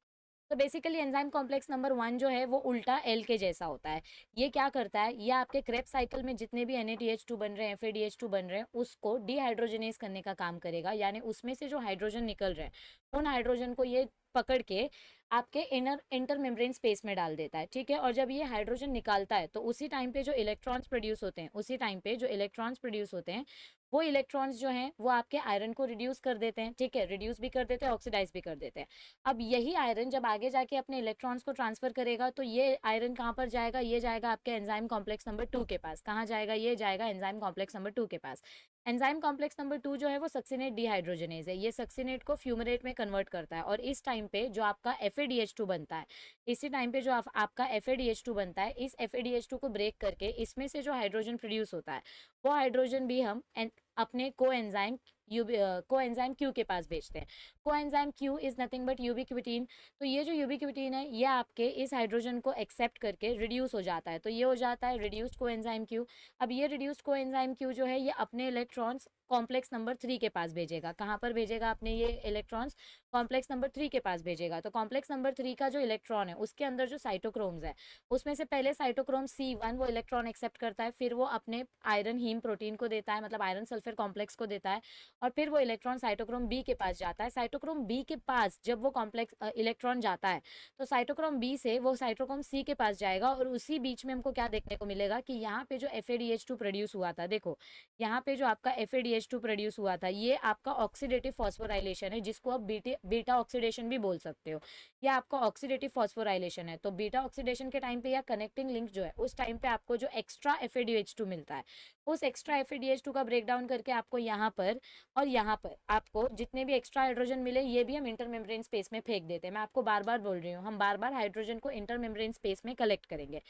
तो बेसिकली एंजाइम कॉम्प्लेक्स नंबर 1 जो है वो उल्टा एल के जैसा होता है। ये क्या करता है, ये आपके क्रेब्स साइकिल में जितने भी NADH2 बन रहे हैं, FADH2 बन रहे हैं, उसको डिहाइड्रोजनेज करने का काम करेगा। यानी उसमें से जो हाइड्रोजन निकल रहे हैं उन हाइड्रोजन को ये पकड़ के आपके इंटर मेम्ब्रेन स्पेस में डाल देता है, ठीक है। और जब ये हाइड्रोजन निकालता है तो उसी टाइम पे जो इलेक्ट्रॉन्स प्रोड्यूस होते हैं वो इलेक्ट्रॉन्स जो हैं वो आपके आयरन को रिड्यूस कर देते हैं, ठीक है। रिड्यूस भी कर देते हैं, ऑक्सीडाइज भी कर देते हैं। अब यही आयरन जब आगे जाके अपने इलेक्ट्रॉन्स को ट्रांसफर करेगा तो ये आयरन कहाँ पर जाएगा, ये जाएगा आपके एंजाइम कॉम्प्लेक्स नंबर 2 के पास। कहाँ जाएगा, ये जाएगा एंजाइम कॉम्प्लेक्स नंबर 2 के पास। एंजाइम कॉम्प्लेक्स नंबर 2 जो है वो सक्सीनेट डिहाइड्रोजनेज है। ये सक्सीनेट को फ्यूमरेट में कन्वर्ट करता है, और इस टाइम पे जो आपका FADH2 बनता है, इसी टाइम पे जो आपका FADH2 बनता है, इस FADH2 को ब्रेक करके इसमें से जो हाइड्रोजन प्रोड्यूस होता है वो हाइड्रोजन भी हम अपने को एंजाइम क्यू के पास भेजते हैं। को enzyme Q is nothing but ubiquitin. तो ये जो यूबिक्विटीन है ये आपके इस हाइड्रोजन को एक्सेप्ट करके रिड्यूस हो जाता है, तो ये हो जाता है रिड्यूस्ड को एंजाइम क्यू। अब ये रिड्यूस्ड को एंजाइम क्यू जो है ये अपने इलेक्ट्रॉन्स कॉम्प्लेक्स नंबर 3 के पास भेजेगा। कहाँ पर भेजेगा, अपने ये इलेक्ट्रॉन्स कॉम्प्लेक्स नंबर 3 के पास भेजेगा। तो कॉम्प्लेक्स नंबर 3 का जो इलेक्ट्रॉन है उसके अंदर जो साइटोक्रोम्स है उसमें से पहले साइटोक्रोम C1 वो इलेक्ट्रॉन एक्सेप्ट करता है, फिर वो अपने आयरन हीम प्रोटीन को देता है, मतलब आयरन सल्फर कॉम्प्लेक्स को देता है, और फिर वो इलेक्ट्रॉन साइटोक्रोम B के पास जाता है। साइटोक्रोम B के पास जब वो कॉम्प्लेक्स इलेक्ट्रॉन जाता है तो साइटोक्रोम B से वो साइटोक्रोम C के पास जाएगा, और उसी बीच में हमको क्या देखने को मिलेगा कि यहाँ पे जो FADH2 प्रोड्यूस हुआ था, देखो यहाँ पे जो आपका FADH2 प्रोड्यूस हुआ था ये आपका ऑक्सीडेटिव फॉस्फोराइलेशन है, जिसको आप बीटा ऑक्सीडेशन भी बोल सकते हो। यह आपका ऑक्सीडेटिव फॉस्फोराइलेशन है। तो बीटा ऑक्सीडेशन के टाइम पे या कनेक्टिंग लिंक जो है उस टाइम पे आपको जो एक्स्ट्रा FADH2 मिलता है, उस एक्स्ट्रा FADH2 का ब्रेक डाउन करके आपको यहाँ पर और यहाँ पर आपको जितने भी एक्स्ट्रा हाइड्रोजन मिले ये भी हम इंटर मेम्ब्रेन स्पेस में फेंक देते हैं। मैं आपको बार बार बोल रही हूँ, हम बार बार हाइड्रोजन को इंटर मेम्ब्रेन स्पेस में कलेक्ट करेंगे।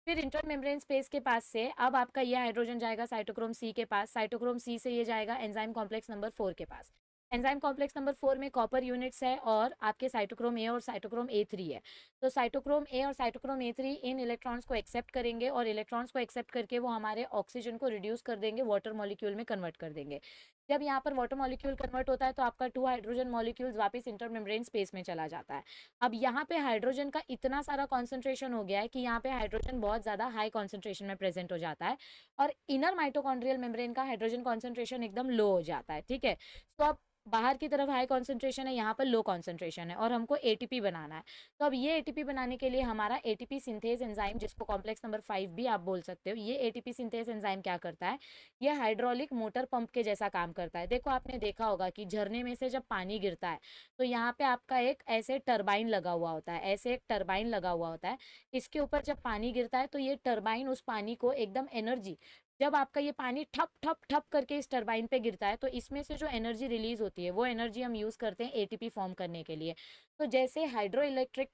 फिर इंटर मेम्ब्रेन स्पेस के पास से अब आपका ये हाइड्रोजन जाएगा साइटोक्रोम C के पास, साइटोक्रोम C से ये जाएगा एंजाइम कॉम्प्लेक्स नंबर 4 के पास। एंजाइम कॉम्प्लेक्स नंबर 4 में कॉपर यूनिट्स है और आपके साइटोक्रोम A और साइटोक्रोम A3 है। तो साइटोक्रोम A और साइटोक्रोम A3 इन इलेक्ट्रॉन्स को एक्सेप्ट करेंगे, और इलेक्ट्रॉन्स को एक्सेप्ट करके वो हमारे ऑक्सीजन को रिड्यूस कर देंगे, वाटर मॉलिक्यूल में कन्वर्ट कर देंगे। जब यहाँ पर वाटर मॉलिक्यूल कन्वर्ट होता है तो आपका 2 हाइड्रोजन मॉलिक्यूल्स वापस इंटरमेम्ब्रेन स्पेस में चला जाता है। अब यहाँ पे हाइड्रोजन का इतना सारा कॉन्सेंट्रेशन हो गया है कि यहाँ पे हाइड्रोजन बहुत ज़्यादा हाई कॉन्सेंट्रेशन में प्रेजेंट हो जाता है, और इनर माइटोकॉन्ड्रियल मेम्ब्रेन का हाइड्रोजन कॉन्सेंट्रेशन एकदम लो हो जाता है, ठीक है। तो अब बाहर की तरफ हाई कॉन्सेंट्रेशन है, यहाँ पर लो कॉन्सेंट्रेशन है, और हमको ATP बनाना है। तो अब ये ATP बनाने के लिए हमारा ATP सिंथेज एंजाइम, जिसको कॉम्प्लेक्स नंबर 5 भी आप बोल सकते हो, ये ATP सिंथेज एंजाइम क्या करता है, ये हाइड्रोलिक मोटर पंप के जैसा काम करता है। देखो आपने देखा होगा कि झरने में से जब पानी गिरता है तो यहाँ पे आपका एक ऐसे टरबाइन लगा हुआ होता है, ऐसे एक टरबाइन लगा हुआ होता है। इसके ऊपर जब पानी गिरता है तो ये टरबाइन उस पानी को एकदम एनर्जी, जब आपका ये पानी ठप ठप ठप करके इस टरबाइन पे गिरता है तो इसमें से जो एनर्जी रिलीज होती है वो एनर्जी हम यूज करते हैं ATP फॉर्म करने के लिए। तो जैसे हाइड्रो इलेक्ट्रिक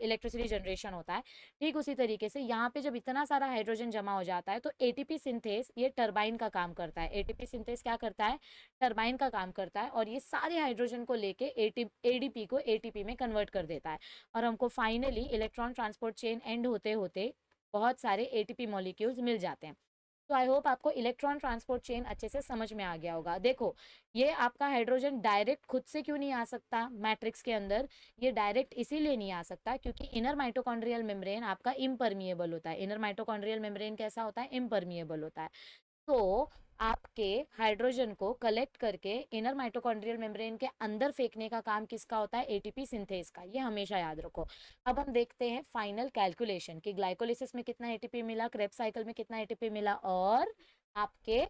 इलेक्ट्रिसिटी जनरेशन होता है, ठीक उसी तरीके से यहाँ पे जब इतना सारा हाइड्रोजन जमा हो जाता है तो ATP सिंथेस ये टरबाइन का काम करता है। ATP सिंथेस क्या करता है, टरबाइन का काम करता है, और ये सारे हाइड्रोजन को लेके ADP को ATP में कन्वर्ट कर देता है, और हमको finally electron transport chain and होते होते बहुत सारे ATP मॉलिक्यूल्स मिल जाते हैं। तो आई होप आपको इलेक्ट्रॉन ट्रांसपोर्ट चेन अच्छे से समझ में आ गया होगा। देखो, ये आपका हाइड्रोजन डायरेक्ट खुद से क्यों नहीं आ सकता मैट्रिक्स के अंदर? ये डायरेक्ट इसीलिए नहीं आ सकता क्योंकि इनर माइटोकॉन्ड्रियल मेम्ब्रेन आपका इम्परमिएबल होता है। इनर माइटोकॉन्ड्रियल मेम्ब्रेन कैसा होता है? इम्परमिएबल होता है। तो आपके हाइड्रोजन को कलेक्ट करके इनर माइटोकॉन्ड्रियल मेम्ब्रेन के अंदर फेंकने का काम किसका होता है? एटीपी सिंथेस का। ये हमेशा याद रखो। अब हम देखते हैं फाइनल कैलकुलेशन कि ग्लाइकोलिसिस में कितना एटीपी मिला, क्रेब्स साइकिल में कितना एटीपी मिला, और आपके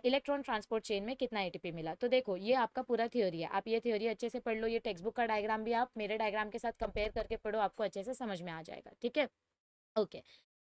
इलेक्ट्रॉन ट्रांसपोर्ट चेन में कितना एटीपी मिला। तो देखो, ये आपका पूरा थ्योरी है। आप ये थ्योरी अच्छे से पढ़ लो। ये टेक्स्ट बुक का डायग्राम भी आप मेरे डायग्राम के साथ कंपेयर करके पढ़ो, आपको अच्छे से समझ में आ जाएगा। ठीक है, ओके।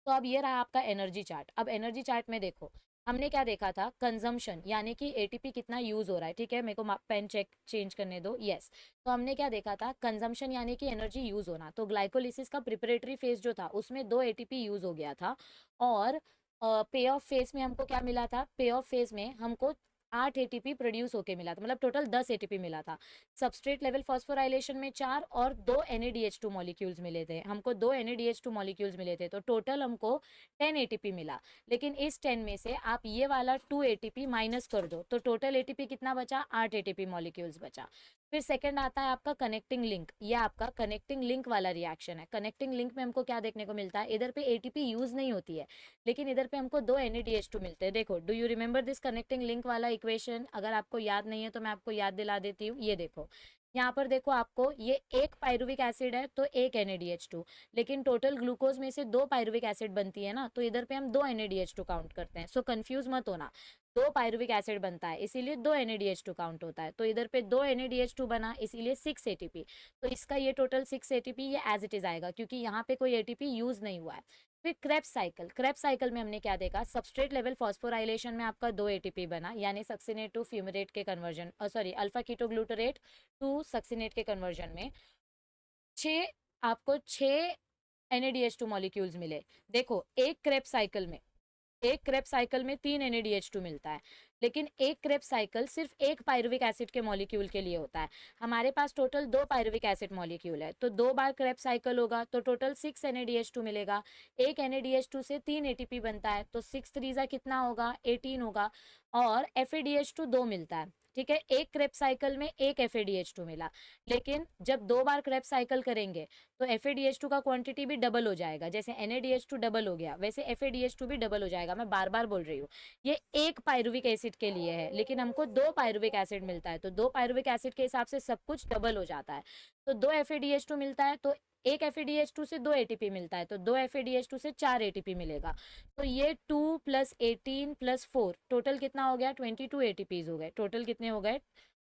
तो अब ये रहा आपका एनर्जी चार्ट। अब एनर्जी चार्ट में देखो, हमने क्या देखा था? कंजम्पशन, यानी कि एटीपी कितना यूज हो रहा है। ठीक है, मेरे को पेन चेंज करने दो। यस, तो हमने क्या देखा था? कंजम्पशन यानी कि एनर्जी यूज होना। तो ग्लाइकोलिसिस का प्रिपरेटरी फेज जो था उसमें 2 एटीपी यूज हो गया था, और पे ऑफ फेज में हमको क्या मिला था? पे ऑफ फेज में हमको 8 एटीपी प्रोड्यूस होके मिला था, मतलब टोटल 10 एटीपी मिला था। सबस्ट्रेट लेवल फॉस्फोराइलेशन में 4 और 2 NADH2 मॉलिक्यूल्स मिले थे हमको। 2 NADH2 मॉलिक्यूल्स मिले थे, तो टोटल हमको 10 एटीपी मिला। लेकिन इस 10 में से आप ये वाला 2 एटीपी माइनस कर दो, तो टोटल एटीपी कितना बचा? 8 एटीपी मॉलिक्यूल्स बचा। फिर सेकंड आता है आपका कनेक्टिंग लिंक। ये आपका कनेक्टिंग लिंक वाला रिएक्शन है। कनेक्टिंग लिंक में हमको क्या देखने को मिलता है? इधर पे एटीपी यूज नहीं होती है, लेकिन इधर पे हमको 2 NADH2 मिलते हैं। देखो, do you remember this connecting link वाला इक्वेशन? अगर आपको याद नहीं है तो मैं आपको याद दिला देती हूँ। ये देखो, यहाँ पर देखो, आपको ये एक पायरुविक एसिड है तो एक NADH2, लेकिन टोटल ग्लूकोज में से 2 पायरुविक एसिड बनती है ना, तो इधर पे हम 2 NADH2 काउंट करते हैं। सो कंफ्यूज मत होना, 2 पायरुविक एसिड बनता है इसीलिए 2 NADH2 काउंट होता है। तो इधर पे 2 NADH2 बना इसीलिए 6 एटीपी। तो इसका ये टोटल 6 एटीपी ये एज इट इज आएगा क्योंकि यहाँ पे कोई एटीपी यूज नहीं हुआ है। फिर क्रेब्स साइकिल। क्रेब्स साइकिल में हमने क्या देखा? सबस्ट्रेट लेवल फॉस्फोराइलेशन में आपका 2 एटीपी बना, यानी सक्सिनेट टू फ्यूमरेट के conversion, sorry, alpha ketoglutarate to succinate के कन्वर्जन में 6 आपको 6 NADH2 मॉलिक्यूल्स मिले। देखो, एक क्रेब्स साइकिल में 3 NADH2 मिलता है, लेकिन एक क्रेब्स साइकिल सिर्फ एक पायरुविक एसिड के मॉलिक्यूल के लिए होता है। हमारे पास टोटल 2 पायरुविक एसिड मॉलिक्यूल है, तो 2 बार क्रेब्स साइकिल होगा तो टोटल 6 NADH2 मिलेगा। एक NADH2 से 3 एटीपी बनता है, तो 6 3 कितना होगा? 18 होगा। और FADH2 2 मिलता है। ठीक है, एक क्रेब्स साइकिल में एक FADH2 मिला, लेकिन जब 2 बार क्रेब्स साइकिल करेंगे तो FADH2 का क्वांटिटी भी डबल हो जाएगा। जैसे NADH2 डबल हो गया, वैसे FADH2 भी डबल हो जाएगा। मैं बार बार बोल रही हूँ, ये एक पायरुविक एसिड के लिए है, लेकिन हमको 2 पायरुविक एसिड मिलता है, तो 2 पायरुविक एसिड के हिसाब से सब कुछ डबल हो जाता है। तो 2 FADH2 मिलता है, तो एक FADH2 से 2 एटीपी मिलता है, तो 2 FADH2 से 4 एटीपी मिलेगा। तो ये 2 + 18 + 4 टोटल कितना हो गया? 22 एटीपीज हो गए। टोटल कितने हो गए?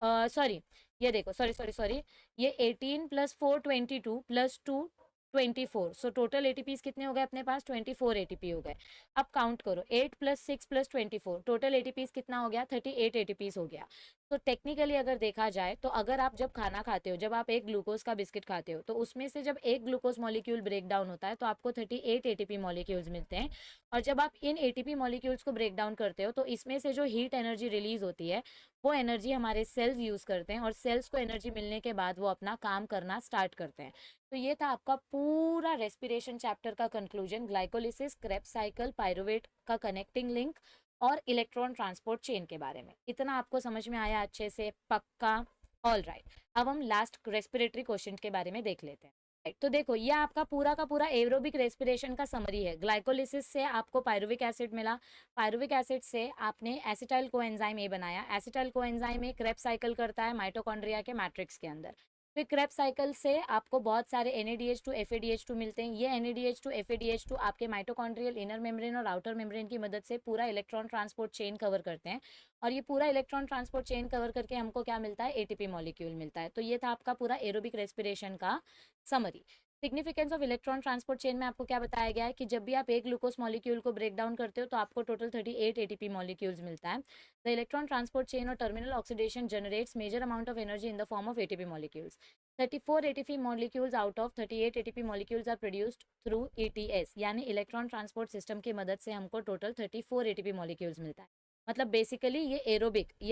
सॉरी, ये देखो, सॉरी सॉरी सॉरी, ये 18 + 4 22 + 2 24। सो टोटल एटीपीज कितने हो गए अपने पास? 24 एटीपी हो गए। अब काउंट करो, 8 + 6 + 24, टोटल एटीपीज कितना हो गया? 38 एटीपीज हो गया। तो टेक्निकली अगर देखा जाए तो अगर आप जब खाना खाते हो, जब आप एक ग्लूकोज का बिस्किट खाते हो, तो उसमें से जब एक ग्लूकोज मॉलिक्यूल ब्रेक डाउन होता है तो आपको 38 एटीपी मॉलिक्यूल्स मिलते हैं। और जब आप इन एटीपी मॉलिक्यूल्स को ब्रेक डाउन करते हो तो इसमें से जो हीट एनर्जी रिलीज होती है वो एनर्जी हमारे सेल्स यूज करते हैं, और सेल्स को एनर्जी मिलने के बाद वो अपना काम करना स्टार्ट करते हैं। तो ये था आपका पूरा रेस्पिरेशन चैप्टर का conclusion, glycolysis, Krebs cycle, pyruvate का कनेक्टिंग लिंक और इलेक्ट्रॉन ट्रांसपोर्ट चेन के बारे में। इतना आपको समझ में आया अच्छे से? पक्का? All right. अब हम लास्ट रेस्पिरेटरी क्वेश्चन के बारे में देख लेते हैं। तो देखो, ये आपका पूरा का पूरा एरोबिक रेस्पिरेशन का समरी है। ग्लाइकोलिसिस से आपको पायरुविक एसिड मिला, पायरुविक एसिड से आपने एसिटाइल कोएंजाइम ए बनाया, acetyl coenzyme A Krebs cycle करता है माइटोकॉन्ड्रिया के मैट्रिक्स के अंदर। फिर क्रेब्स साइकिल से आपको बहुत सारे NADH2 FADH2 मिलते हैं। ये NADH2 FADH2 आपके माइटोकॉन्ड्रियल इनर मेम्ब्रेन और आउटर मेम्ब्रेन की मदद से पूरा इलेक्ट्रॉन ट्रांसपोर्ट चेन कवर करते हैं, और ये पूरा इलेक्ट्रॉन ट्रांसपोर्ट चेन कवर करके हमको क्या मिलता है? एटीपी मॉलिक्यूल मिलता है। तो ये था आपका पूरा एरोबिक रेस्पिरेशन का summary. Significance of electron transport chain में आपको क्या बताया गया है कि जब भी आप एक ग्लूकोज मॉलिक्यूल को ब्रेक डाउन करते हो तो आपको टोटल 38 एटीपी मॉलिक्यूल्स मिलता है। द इलेक्ट्रॉन ट्रांसपोर्ट चेन और terminal oxidation generates major amount of energy in the form of ATP molecules. 34 ATP molecules out of 38 ATP molecules are produced through ETS, यानी electron transport system की मदद से हमको total 34 ATP molecules मिलता है। मतलब basically ये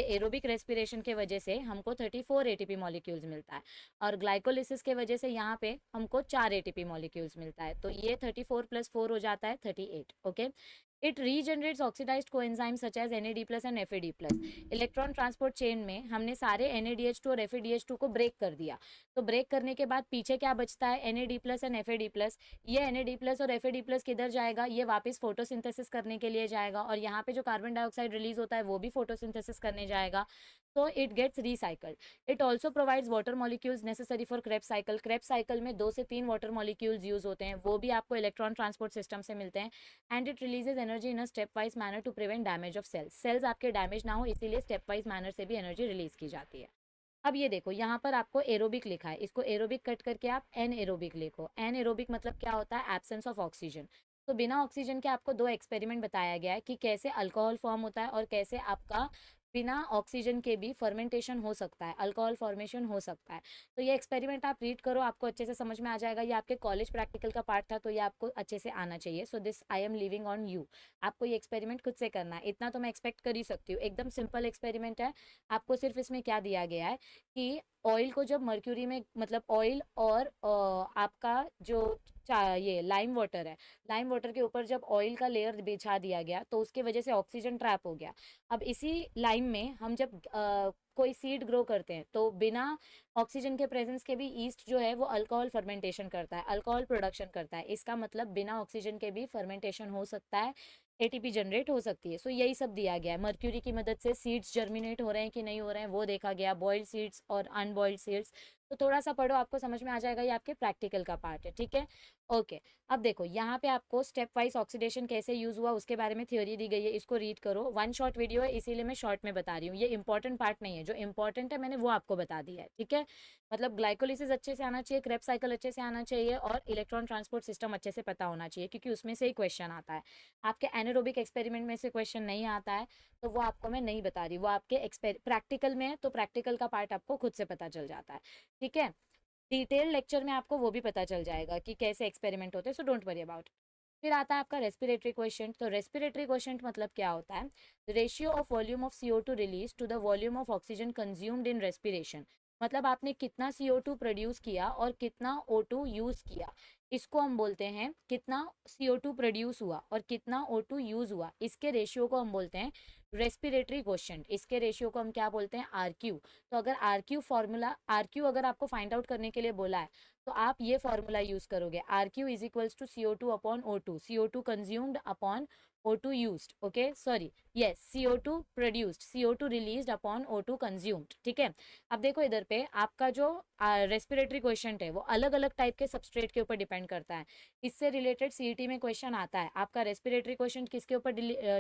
एरोबिक रेस्पिरेशन के वजह से हमको 34 एटीपी मॉलिक्यूल्स मिलता है, और ग्लाइकोलिसिस के वजह से यहाँ पे हमको 4 एटीपी मॉलिक्यूल्स मिलता है। तो ये 34 + 4 हो जाता है 38। Okay, it regenerates oxidised coenzyme such as NAD+ and FAD+। Electron transport chain में हमने सारे NADH2 और FADH2 को ब्रेक कर दिया, तो ब्रेक करने के बाद पीछे क्या बचता है, NAD+ एंड FAD+। ये NAD+ और FAD+ किधर जाएगा, ये वापस फोटोसिंथेसिस करने के लिए जाएगा, और यहाँ पे जो कार्बन डाइऑक्साइड रिलीज होता है वो भी फोटोसिंथेसिस करने जाएगा, तो it gets recycled. It also provides water molecules necessary for Krebs cycle. Krebs cycle में 2 से 3 वाटर मॉलिक्यूल्स यूज होते हैं, वो भी आपको इलेक्ट्रॉन ट्रांसपोर्ट सिस्टम से मिलते हैं। And it releases energy in a stepwise manner to prevent damage of cells. Cells आपके डैमेज ना हो इसीलिए स्टेप वाइज मैनर से भी एनर्जी रिलीज की जाती है। अब ये देखो यहाँ पर आपको एरोबिक लिखा है, इसको एरोबिक कट करके आप एन एरोबिक लिखो। एन एरोबिक मतलब क्या होता है, एब्सेंस ऑफ ऑक्सीजन। तो बिना ऑक्सीजन के आपको 2 एक्सपेरिमेंट बताया गया है कि कैसे अल्कोहल फॉर्म होता है और कैसे आपका बिना ऑक्सीजन के भी फर्मेंटेशन हो सकता है, अल्कोहल फॉर्मेशन हो सकता है। तो ये एक्सपेरिमेंट आप रीड करो, आपको अच्छे से समझ में आ जाएगा। ये आपके कॉलेज प्रैक्टिकल का पार्ट था, तो ये आपको अच्छे से आना चाहिए। So this I am leaving on you. आपको ये एक्सपेरिमेंट खुद से करना है, इतना तो मैं एक्सपेक्ट कर ही सकती हूँ। एकदम सिंपल एक्सपेरिमेंट है। आपको सिर्फ इसमें क्या दिया गया है कि ऑयल को जब मर्क्यूरी में, मतलब ऑयल और आपका जो ये लाइम वाटर है, लाइम वाटर के ऊपर जब ऑयल का लेयर बिछा दिया गया तो उसके वजह से ऑक्सीजन ट्रैप हो गया। अब इसी लाइम में हम जब कोई सीड ग्रो करते हैं तो बिना ऑक्सीजन के प्रेजेंस के भी ईस्ट जो है वो अल्कोहल फर्मेंटेशन करता है, अल्कोहल प्रोडक्शन करता है। इसका मतलब बिना ऑक्सीजन के भी फर्मेंटेशन हो सकता है, ATP जनरेट हो सकती है। सो यही सब दिया गया है। मर्क्यूरी की मदद से सीड्स जर्मिनेट हो रहे हैं कि नहीं हो रहे हैं वो देखा गया, बॉइल्ड सीड्स और अनबॉइल्ड सीड्स। तो थोड़ा सा पढ़ो, आपको समझ में आ जाएगा, ये आपके प्रैक्टिकल का पार्ट है, ठीक है। ओके, अब देखो यहाँ पे आपको स्टेप वाइज ऑक्सीडेशन कैसे यूज हुआ उसके बारे में थ्योरी दी गई है, इसको रीड करो। 1 शॉर्ट वीडियो है इसीलिए मैं शॉर्ट में बता रही हूँ, ये इंपॉर्टेंट पार्ट नहीं है, जो इंपॉर्टेंट है मैंने वो आपको बता दिया है, ठीक है। मतलब ग्लाइकोलिसिस अच्छे से आना चाहिए, क्रेब्स साइकिल अच्छे से आना चाहिए, और इलेक्ट्रॉन ट्रांसपोर्ट सिस्टम अच्छे से पता होना चाहिए, क्योंकि उसमें से ही क्वेश्चन आता है। आपके एनारोबिक एक्सपेरिमेंट में से क्वेश्चन नहीं आता है तो वो आपको मैं नहीं बता रही, वो आपके प्रैक्टिकल में है, तो प्रैक्टिकल का पार्ट आपको खुद से पता चल जाता है, ठीक है। डिटेल लेक्चर में आपको वो भी पता चल जाएगा कि कैसे एक्सपेरिमेंट होते हैं, सो डोंट वरी अबाउट। फिर आता है आपका रेस्पिरेटरी क्वेश्चन। तो रेस्पिरेटरी क्वेश्चन मतलब क्या होता है, ratio of volume of CO2 release to the volume of oxygen consumed in respiration. मतलब आपने कितना CO2 प्रोड्यूस किया और कितना O2 यूज किया, इसको हम बोलते हैं कितना CO2 प्रोड्यूस हुआ और कितना O2 यूज हुआ, इसके रेशियो को हम बोलते हैं रेस्पिरेटरी क्वेश्चन। इसके रेशियो को हम क्या बोलते हैं, RQ। तो अगर RQ फॉर्मूला, RQ अगर आपको फाइंड आउट करने के लिए बोला है तो आप ये फॉर्मूला यूज करोगे, RQ is equals to CO2 upon O2, CO2 consumed upon O2 used, okay sorry, yes, CO2 produced, CO2 released upon O2 consumed, ठीक है। अब देखो इधर पे आपका जो रेस्पिरेटरी क्वेश्चन है वो अलग अलग टाइप के सबस्ट्रेट के ऊपर डिपेंड करता है। इससे रिलेटेड CET में क्वेश्चन आता है। आपका रेस्पिरेटरी क्वेश्चन किसके ऊपर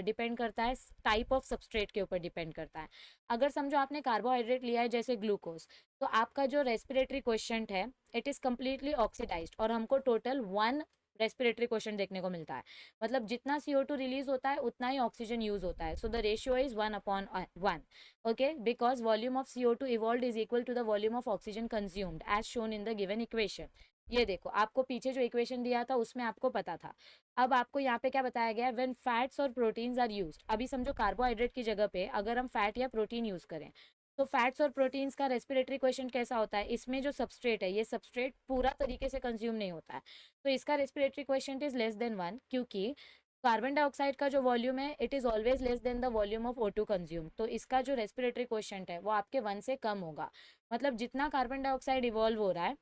डिपेंड करता है, टाइप ऑफ सबस्ट्रेट के ऊपर डिपेंड करता है। अगर समझो आपने कार्बोहाइड्रेट लिया है जैसे ग्लूकोज, तो आपका जो रेस्पिरेटरी क्वेश्चन है इट इज कम्प्लीटली ऑक्सीडाइज्ड, और हमको टोटल 1 रेस्पिरेटरी क्वेश्चन देखने को मिलता है। मतलब जितना CO2 रिलीज होता है उतना ही ऑक्सीजन यूज होता है। So the ratio is 1/1, okay, because volume of CO2 evolve is equal to the volume of oxygen consumed as shown in the given equation. ये देखो आपको पीछे जो इक्वेशन दिया था उसमें आपको पता था। अब आपको यहाँ पे क्या बताया गया है, व्हेन फैट्स और प्रोटीन्स आर यूज्ड। अभी समझो कार्बोहाइड्रेट की जगह पे अगर हम फैट या प्रोटीन यूज करें, तो फैट्स और प्रोटीन्स का रेस्पिरेटरी क्वेश्चन कैसा होता है, इसमें जो सबस्ट्रेट है ये सबस्ट्रेट पूरा तरीके से कंज्यूम नहीं होता है, तो इसका respiratory question is less than 1, क्योंकि कार्बन डाइऑक्साइड का जो वॉल्यूम है it is always less than the volume of O2 consume. तो इसका जो रेस्पिरेटरी क्वेश्चन है वो आपके 1 से कम होगा। मतलब जितना कार्बन डाइऑक्साइड इवॉल्व हो रहा है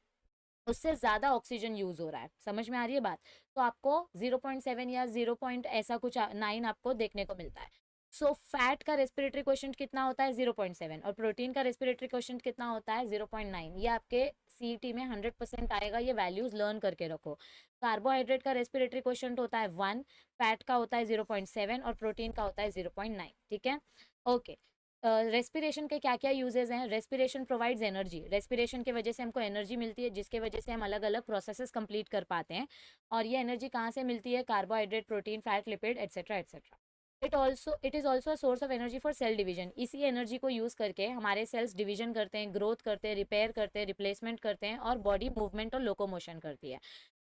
उससे ज़्यादा ऑक्सीजन यूज हो रहा है। समझ में आ रही है बात। तो आपको 0.7 या 0 ऐसा कुछ 9 आपको देखने को मिलता है। सो फैट का रेस्पिरेटरी क्वेश्चन कितना होता है, 0.7, और प्रोटीन का रेस्पिरेटरी क्वेश्चन कितना होता है, 0.9। ये आपके CET में 100% आएगा, ये वैल्यूज लर्न करके रखो। कार्बोहाइड्रेट का रेस्पिरेटरी क्वेश्चन होता है 1, फैट का होता है 0.7 और प्रोटीन का होता है 0.9, ठीक है। ओके, रेस्पिरेशन के क्या क्या यूजेस हैं। रेस्पिरेशन प्रोवाइड्स एनर्जी, रेस्पिरेशन की वजह से हमको एनर्जी मिलती है जिसके वजह से हम अलग अलग प्रोसेसेस कंप्लीट कर पाते हैं। और ये एनर्जी कहाँ से मिलती है, carbohydrate, protein, fat, lipid etcetera etcetera. It is also source of energy for sale division. इसी एनर्जी को यूज करके हमारे सेल्स डिवीजन करते हैं, ग्रोथ करते हैं, रिपेयर करते हैं, रिप्लेसमेंट करते हैं, और बॉडी मूवमेंट और लोकोमोशन करती है।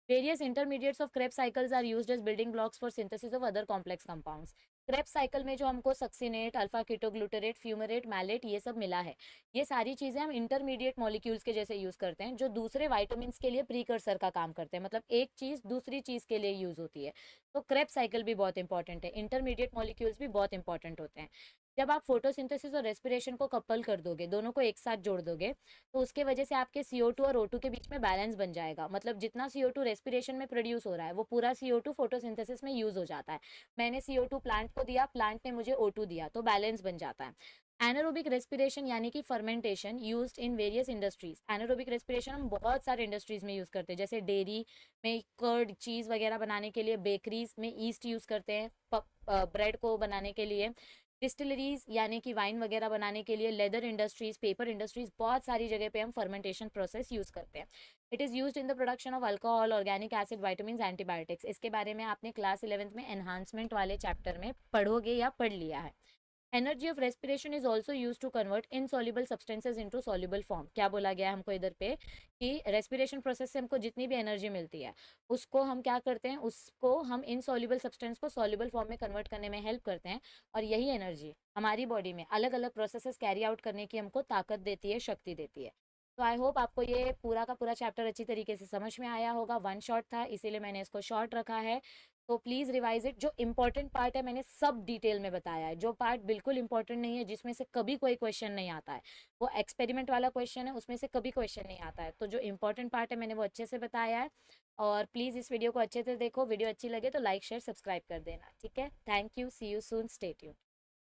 Various intermediates of Krebs cycles are used as building blocks for synthesis of other complex compounds. Krebs cycle में जो हमको succinate, alpha ketoglutarate, fumarate, malate ये सब मिला है, ये सारी चीजें हम इंटरमीडिएट मॉलिक्यूल्स के जैसे यूज करते हैं, जो दूसरे वाइटामिन के लिए प्रीकर्सर का काम करते हैं, मतलब एक चीज दूसरी चीज के लिए यूज होती है। तो क्रेब्स साइकिल भी बहुत इंपॉर्टेंट है, इंटरमीडिएट मॉलिक्यूल्स भी बहुत इंपॉर्टेंट होते हैं। जब आप फोटोसिंथेसिस और रेस्पिरेशन को कपल कर दोगे, दोनों को एक साथ जोड़ दोगे, तो उसके वजह से आपके CO2 और O2 के बीच में बैलेंस बन जाएगा। मतलब जितना CO2 रेस्पिरेशन में प्रोड्यूस हो रहा है, वो पूरा CO2 फोटोसिंथेसिस में यूज हो जाता है। मैंने CO2 प्लांट को दिया, प्लांट ने मुझे O2 दिया, तो बैलेंस बन जाता है। एनारोबिक रेस्पिरेशन यानी कि fermentation used in various industries. Anaerobic respiration हम बहुत सारे इंडस्ट्रीज में यूज करते हैं, जैसे डेयरी में कर्ड चीज वगैरह बनाने के लिए, बेकरीज में ईस्ट यूज करते हैं ब्रेड को बनाने के लिए, डिस्टिलरीज यानी कि वाइन वगैरह बनाने के लिए, लेदर इंडस्ट्रीज, पेपर इंडस्ट्रीज, बहुत सारी जगह पे हम फर्मेंटेशन प्रोसेस यूज करते हैं। It is used in the production of alcohol, organic acid, vitamin, antibiotics. इसके बारे में आपने क्लास 11th में एनहांसमेंट वाले चैप्टर में पढ़ोगे या पढ़ लिया है। Energy of respiration is also use to convert insoluble substances into soluble form. क्या बोला गया है हमको इधर पे कि रेस्पिरेशन प्रोसेस से हमको जितनी भी एनर्जी मिलती है, उसको हम क्या करते हैं, उसको हम इनसॉल्युबल सब्सटेंस को सॉल्युबल फॉर्म में कन्वर्ट करने में हेल्प करते हैं। और यही एनर्जी हमारी बॉडी में अलग अलग प्रोसेसेस कैरी आउट करने की हमको ताकत देती है, शक्ति देती है। तो आई होप आपको ये पूरा का पूरा चैप्टर अच्छी तरीके से समझ में आया होगा। वन शॉट था, इसीलिए मैंने इसको शॉर्ट रखा है। तो प्लीज़ रिवाइज इट। जो इंपॉर्टेंट पार्ट है मैंने सब डिटेल में बताया है, जो पार्ट बिल्कुल इंपॉर्टेंट नहीं है, जिसमें से कभी कोई क्वेश्चन नहीं आता है, वो एक्सपेरिमेंट वाला क्वेश्चन है, उसमें से कभी क्वेश्चन नहीं आता है। तो जो इंपॉर्टेंट पार्ट है मैंने वो अच्छे से बताया है। और प्लीज़ इस वीडियो को अच्छे से देखो, वीडियो अच्छी लगे तो लाइक शेयर सब्सक्राइब कर देना, ठीक है। Thank you, see you soon, stay tuned.